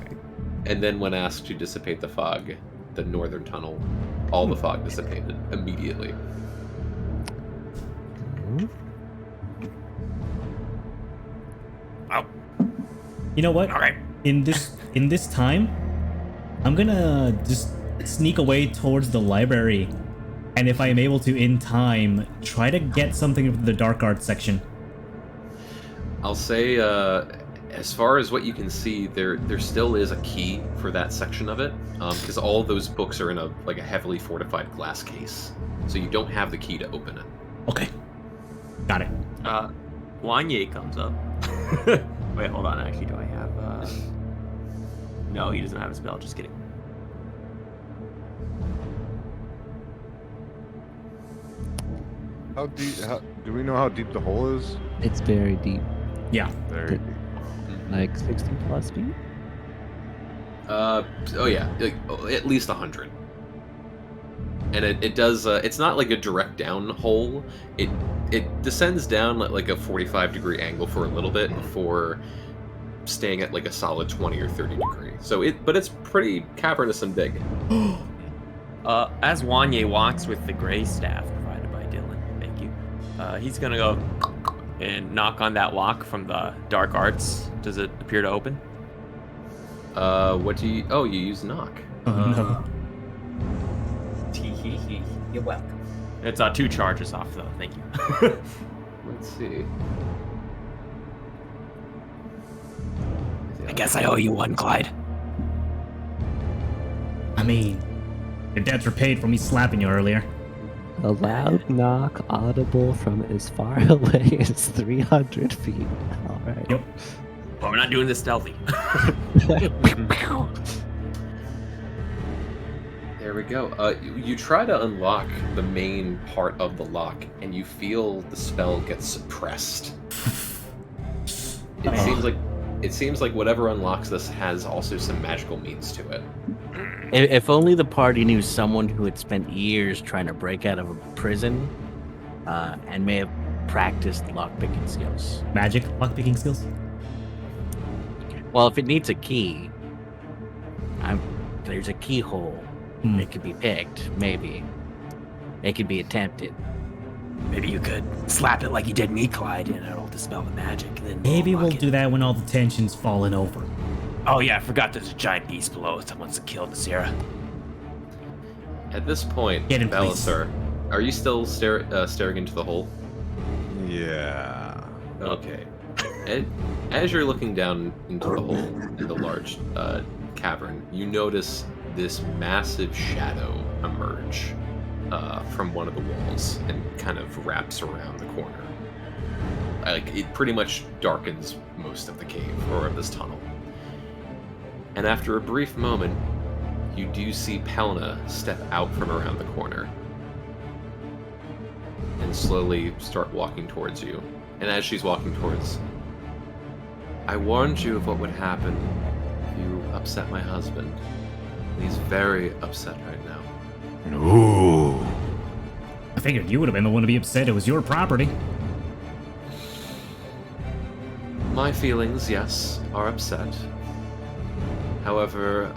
And then when asked to dissipate the fog, the northern tunnel, all the fog dissipated immediately. Oh, You know what? all right. In this time, I'm gonna just sneak away towards the library, and if I am able to in time, try to get something from the dark arts section. I'll say, as far as what you can see, there still is a key for that section of it, because all of those books are in a heavily fortified glass case, so you don't have the key to open it. Okay. Got it. Wanye comes up. Wait, hold on. Actually, do I have? No, he doesn't have a spell. Just kidding. How deep? Do we know how deep the hole is? It's very deep, Yeah. Very deep. like 60 plus feet. Oh yeah, at least 100. And it does. It's not like a direct down hole. It descends down at like a 45-degree angle for a little bit before staying at like a solid 20 or 30 degree. But it's pretty cavernous and big. As Wanye walks with the gray staff provided by Dylan, thank you. He's gonna go and knock on that lock from the dark arts. Does it appear to open? What do you? Oh, you use knock. No. You're welcome. It's 2 charges off though. Thank you. Let's see. I guess I owe you one, Clyde. I mean, your debts were paid for me slapping you earlier. A loud knock audible from as far away as 300 feet. All right. Yep. Well, we're not doing this stealthy. There we go. You try to unlock the main part of the lock, and you feel the spell get suppressed. It seems like whatever unlocks this has also some magical means to it. If only the party knew someone who had spent years trying to break out of a prison and may have practiced lockpicking skills. Magic lockpicking skills? Well, if it needs a key, there's a keyhole. It could be picked, maybe. It could be attempted. Maybe you could slap it like you did me, Clyde, and it'll dispel the magic. Then Maybe we'll unlock it. do that when all the tension's fallen over. Oh yeah, I forgot there's a giant beast below. Someone's killed Nasira. At this point, Get him, please. Belisar, are you still staring into the hole? Yeah. Okay. As you're looking down into the hole in the large cavern, you notice this massive shadow emerge from one of the walls and kind of wraps around the corner. Like, it pretty much darkens most of the cave, or of this tunnel. And after a brief moment, you do see Pelna step out from around the corner and slowly start walking towards you. And as she's walking towards, I warned you of what would happen if you upset my husband. And he's very upset right now. Ooh. I figured you would have been the one to be upset. It was your property. My feelings, yes, are upset. However,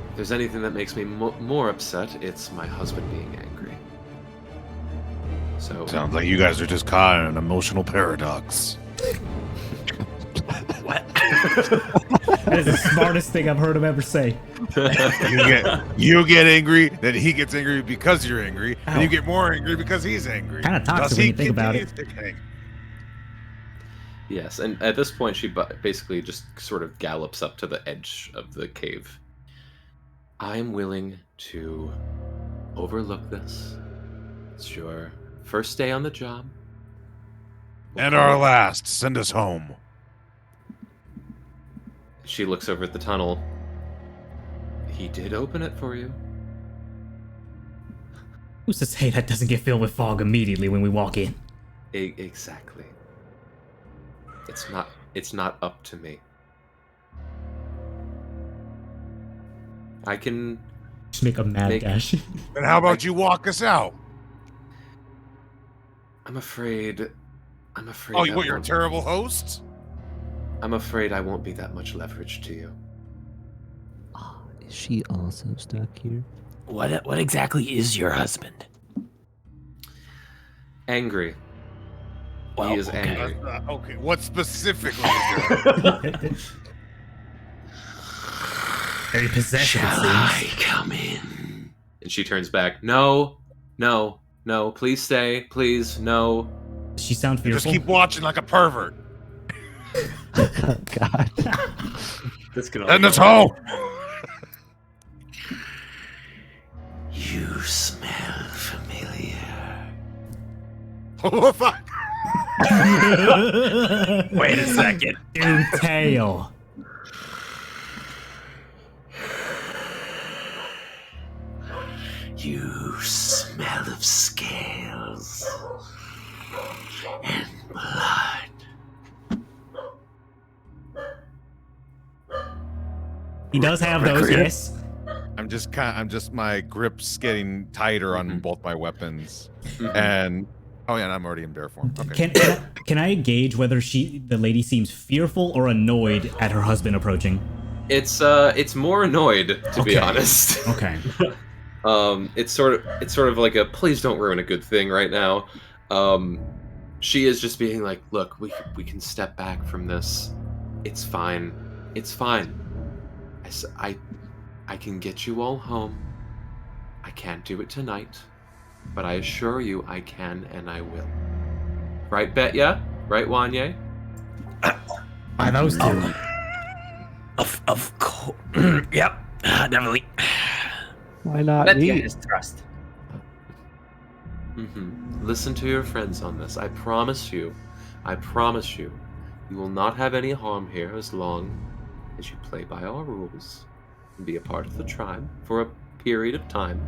if there's anything that makes me more upset, it's my husband being angry. So Sounds like you guys are just caught in an emotional paradox. What? That is the smartest thing I've heard him ever say. You get angry, then he gets angry because you're angry, Ow. and you get more angry because he's angry. Kinda toxic Thus, when he you think about it. continues to angry. yes, and at this point, she basically just sort of gallops up to the edge of the cave. I'm willing to overlook this. It's your first day on the job. And our last. Send us home. She looks over at the tunnel. He did open it for you. Who's to say that doesn't get filled with fog immediately when we walk in? Exactly. It's not up to me. I can Just make a mad dash. Then how about you walk us out? I'm afraid Oh, that what, you're a won't- terrible host? I'm afraid I won't be that much leverage to you. Is she also stuck here? What exactly is your husband? Angry. Well, He is okay. angry. Okay, what specifically is there? Very possessive, Shall it I seems. come in? And she turns back. No, please stay, please, no. Does she sound You just fearful? keep watching like a pervert. Oh, God. This can Send us home. You smell familiar. Oh, fuck. Wait a second. Do tail. You smell of scales and blood. He does have those, Recruit. yes. I'm just my grip's getting tighter on Mhm. both my weapons, Mhm. and and I'm already in bear form. Okay. Can I gauge whether the lady seems fearful or annoyed at her husband approaching? It's more annoyed, to be Okay. honest. Okay. It's sort of like a please don't ruin a good thing right now. She is just being like, look, we can step back from this. It's fine. It's fine. I can get you all home. I can't do it tonight, but I assure you I can and I will. Right, Betya? Right, Wanye? By those two. Of course. Yep. Definitely. Why not Betya me? has trust. Listen to your friends on this. I promise you, you will not have any harm here as long as you play by our rules and be a part of the tribe for a period of time,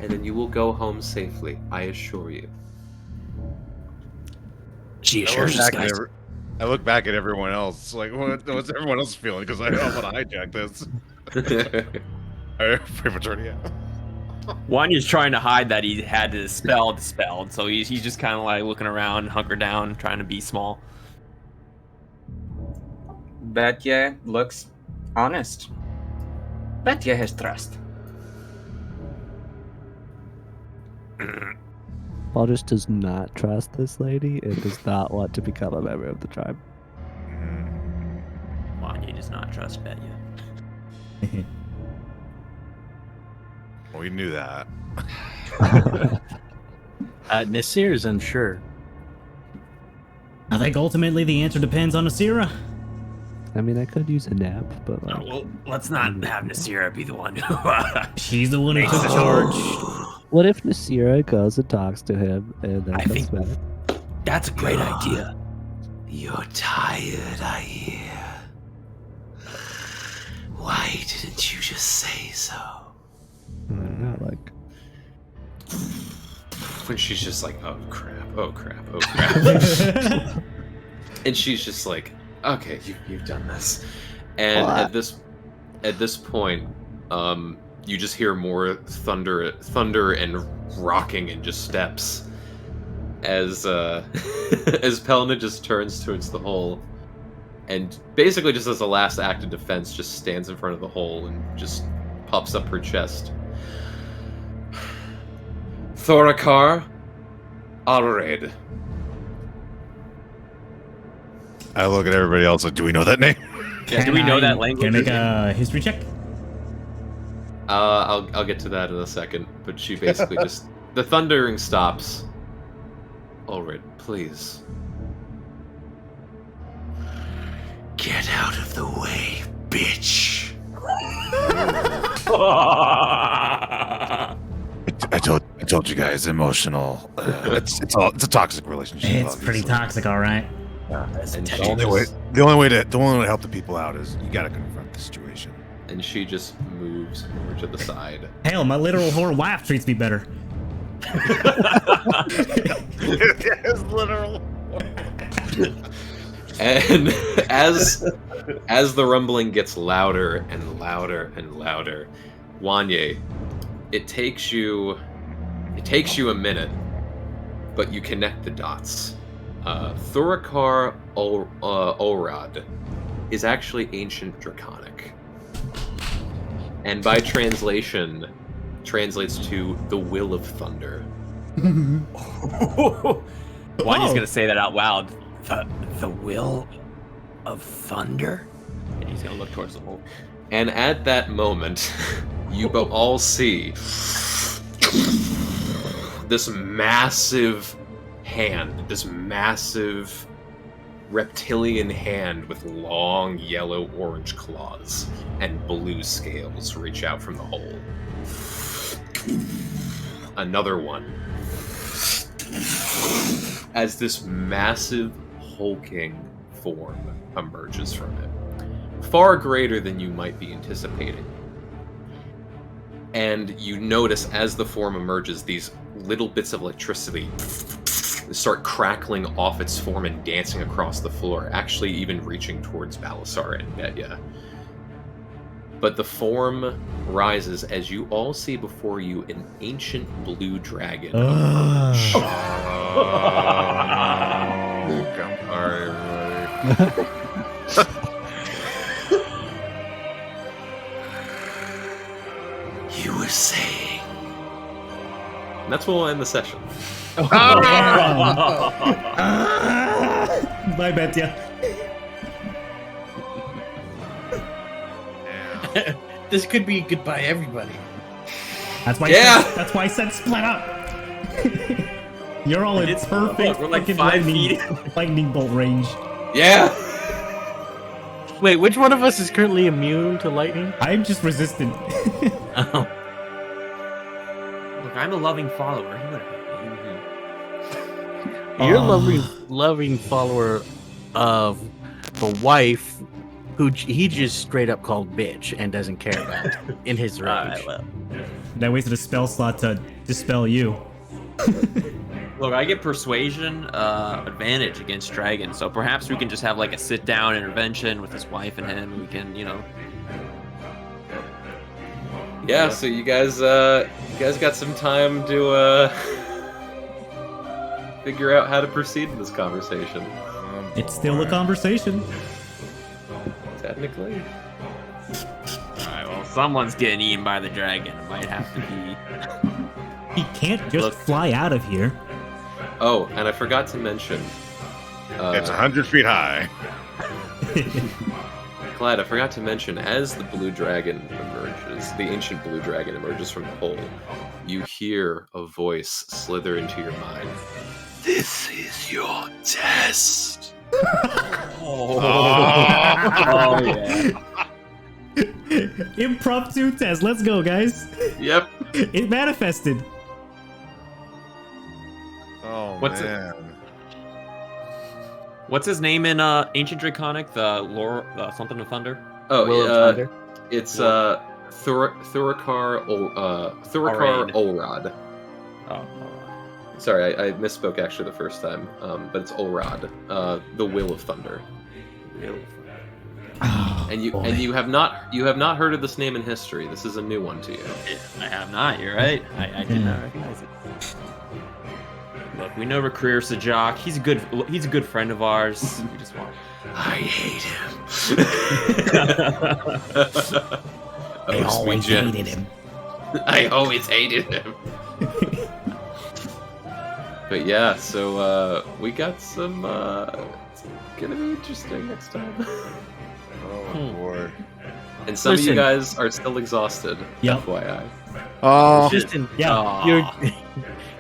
and then you will go home safely. I assure you. She I assures look us, back at guys. I look back at everyone else. Like, what's everyone else feeling? Because I don't want to hijack this. I pretty much already have. Wanya's trying to hide that he had his spell dispelled, so he's just kind of like looking around, hunkered down, trying to be small. Betya looks honest. Betya has trust. Baldur's does not trust this lady and does not want to become a member of the tribe. Wanya does not trust Betya. We knew that. Nasir is unsure. I think ultimately the answer depends on Asira. I mean, I could use a nap, but like, Well, let's not have Nasira be the one who. She's the one who took charge. what if Nasira goes and talks to him and then I comes think- back? That's a great idea. You're tired, I hear. Why didn't you just say so? Yeah, like, When she's just like, oh crap, oh crap, oh crap. And she's just like, okay, you've done this. And at this point, you just hear more thunder and rocking and just steps as as Pelna just turns towards the hole, and basically just as a last act of defense, just stands in front of the hole and just puffs up her chest. Thorakar Alred. I look at everybody else like, do we know that name? Yeah, do we know that language? Can I make a history check? I'll get to that in a second, but she basically just the thundering stops. Alred, please. Get out of the way, bitch. I told you guys, emotional. It's a toxic relationship. It's pretty obviously. toxic, all right. And The only way to help the people out is you gotta confront the situation. And she just moves over to the side. Hell, my literal whore wife treats me better. It's literal. And as the rumbling gets louder and louder and louder, Wanye, it takes you a minute, but you connect the dots. Thorakar Orad is actually ancient Draconic, and by translation, translates to the will of thunder. Wanya's gonna say that out loud. The will of thunder? And he's gonna look towards the hole. And at that moment, you all see this massive hand, this massive reptilian hand with long yellow-orange claws and blue scales reach out from the hole. Another one. As this massive, hulking form emerges from it. Far greater than you might be anticipating. And you notice as the form emerges, these little bits of electricity start crackling off its form and dancing across the floor, actually even reaching towards Balasar and Betya. But the form rises as you all see before you an ancient blue dragon. I'm sorry, everybody. You were saying. And that's where we'll end the session. Bye, Betya. This could be goodbye, everybody. That's why. Yeah. That's why I said split up. You're all in It's- perfect. we're like fucking 5 lightning bolt range. Yeah! Wait, which one of us is currently immune to lightning? I'm just resistant. Oh. Look, I'm a loving follower. He would've- You're a Oh. loving follower of the wife who he just straight up called bitch and doesn't care about in his rage. Alright, well. I wasted a spell slot to dispel you. Look, I get persuasion advantage against dragons, so perhaps we can just have like a sit down intervention with his wife and him. We can, Yeah, so you guys got some time to figure out how to proceed in this conversation. It's still a conversation. Technically. Alright, well, someone's getting eaten by the dragon. It might have to be. He can't just Look. fly out of here. Oh, and I forgot to mention. It's 100 feet high. Clyde, I forgot to mention, as the blue dragon emerges, the ancient blue dragon emerges from the hole, you hear a voice slither into your mind. This is your test. Oh yeah. Impromptu test. Let's go, guys. Yep. It manifested. Oh What's it- man. What's his name in Ancient Draconic? The lore, something of Thunder. Oh, Will of yeah. Thunder. It's Yeah. Thurikar Arain. Olrod. Oh, alright. Sorry, I misspoke actually the first time. But it's Olrod, the Will of Thunder. Oh, And boy. you have not heard of this name in history. This is a new one to you. I have not. You're right. I did not recognize it. Look, we know Recruiter Sajak. He's a good friend of ours. We just want. I hate him. I always hated him. I always hated him. But yeah, so we got some. It's gonna be interesting next time. Oh boy. And some of Listen. you guys are still exhausted. Yep. FYI. Oh. Listen, Yeah. Aw.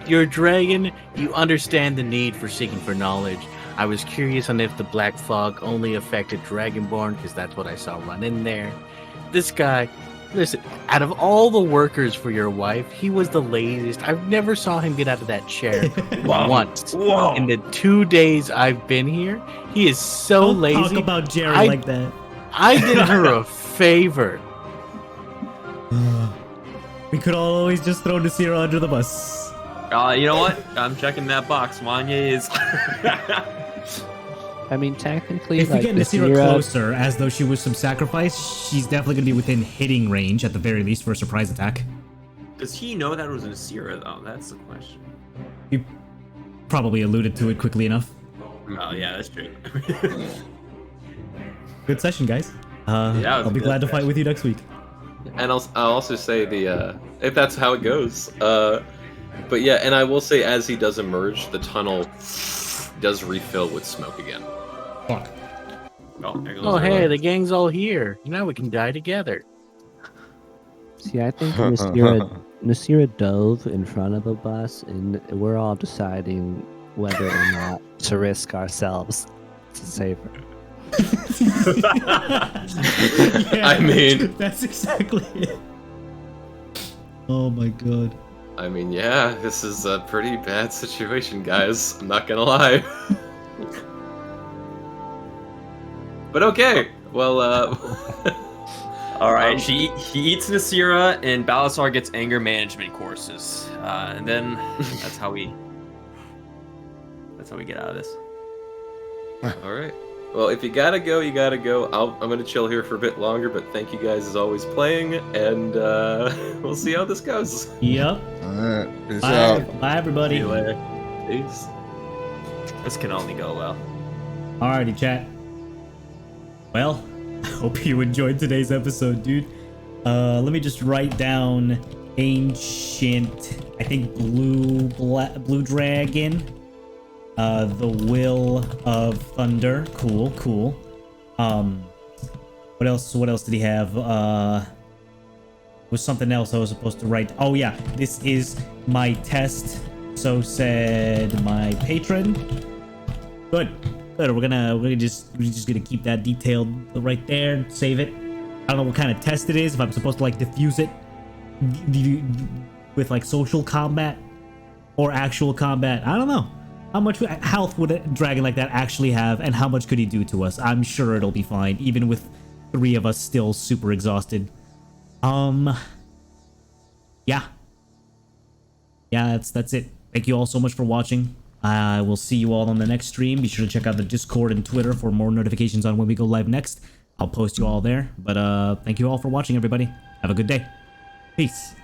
you're a dragon. You understand the need for seeking for knowledge. I was curious on if the black fog only affected Dragonborn, because that's what I saw run in there. This guy, listen, out of all the workers for your wife, he was the laziest. I never saw him get out of that chair once. Whoa. In the 2 days I've been here, he is so Don't lazy. talk about Jerry I- like that. I did her a favor. We could always just throw Nasira under the bus. You know what? I'm checking that box. Wanya is. I mean, technically, If we like get Nasira Nasira, closer, as though she was some sacrifice, she's definitely going to be within hitting range at the very least for a surprise attack. Does he know that it was an Asira though? That's the question. You probably alluded to it quickly enough. Oh yeah, that's true. Good session, guys. Yeah, it was I'll a be good glad to fight session. with you next week. And I'll also say if that's how it goes. But yeah, and I will say as he does emerge, the tunnel does refill with smoke again. Fuck. Oh, there goes Oh, the- hey, the gang's all here. Now we can die together. see, I think Nasira dove in front of the bus, and we're all deciding whether or not to risk ourselves to save her. I mean- that's exactly it. Oh my god. I mean, yeah, this is a pretty bad situation, guys. I'm not gonna lie. But okay, well, All right, he eats Nasira, and Balasar gets anger management courses, and then that's how we get out of this. all right. Well, if you gotta go, you gotta go. I'm gonna chill here for a bit longer, but thank you guys as always playing, and we'll see how this goes. Yep. Alright, peace Bye, out. bye everybody. See you later. Peace. This can only go well. Alrighty, chat. Well, I hope you enjoyed today's episode, dude. Let me just write down ancient, I think blue dragon. The Will of Thunder. Cool. What else did he have? Was something else I was supposed to write. Oh yeah, this is my test. So said my patron. Good. We're just gonna keep that detailed right there. Save it. I don't know what kind of test it is. If I'm supposed to like diffuse it with like social combat or actual combat. I don't know. How much health would a dragon like that actually have, and how much could he do to us? I'm sure it'll be fine, even with 3 of us still super exhausted. Yeah. That's it. Thank you all so much for watching. I will see you all on the next stream. Be sure to check out the Discord and Twitter for more notifications on when we go live next. I'll post you all there. But thank you all for watching, everybody. Have a good day. Peace.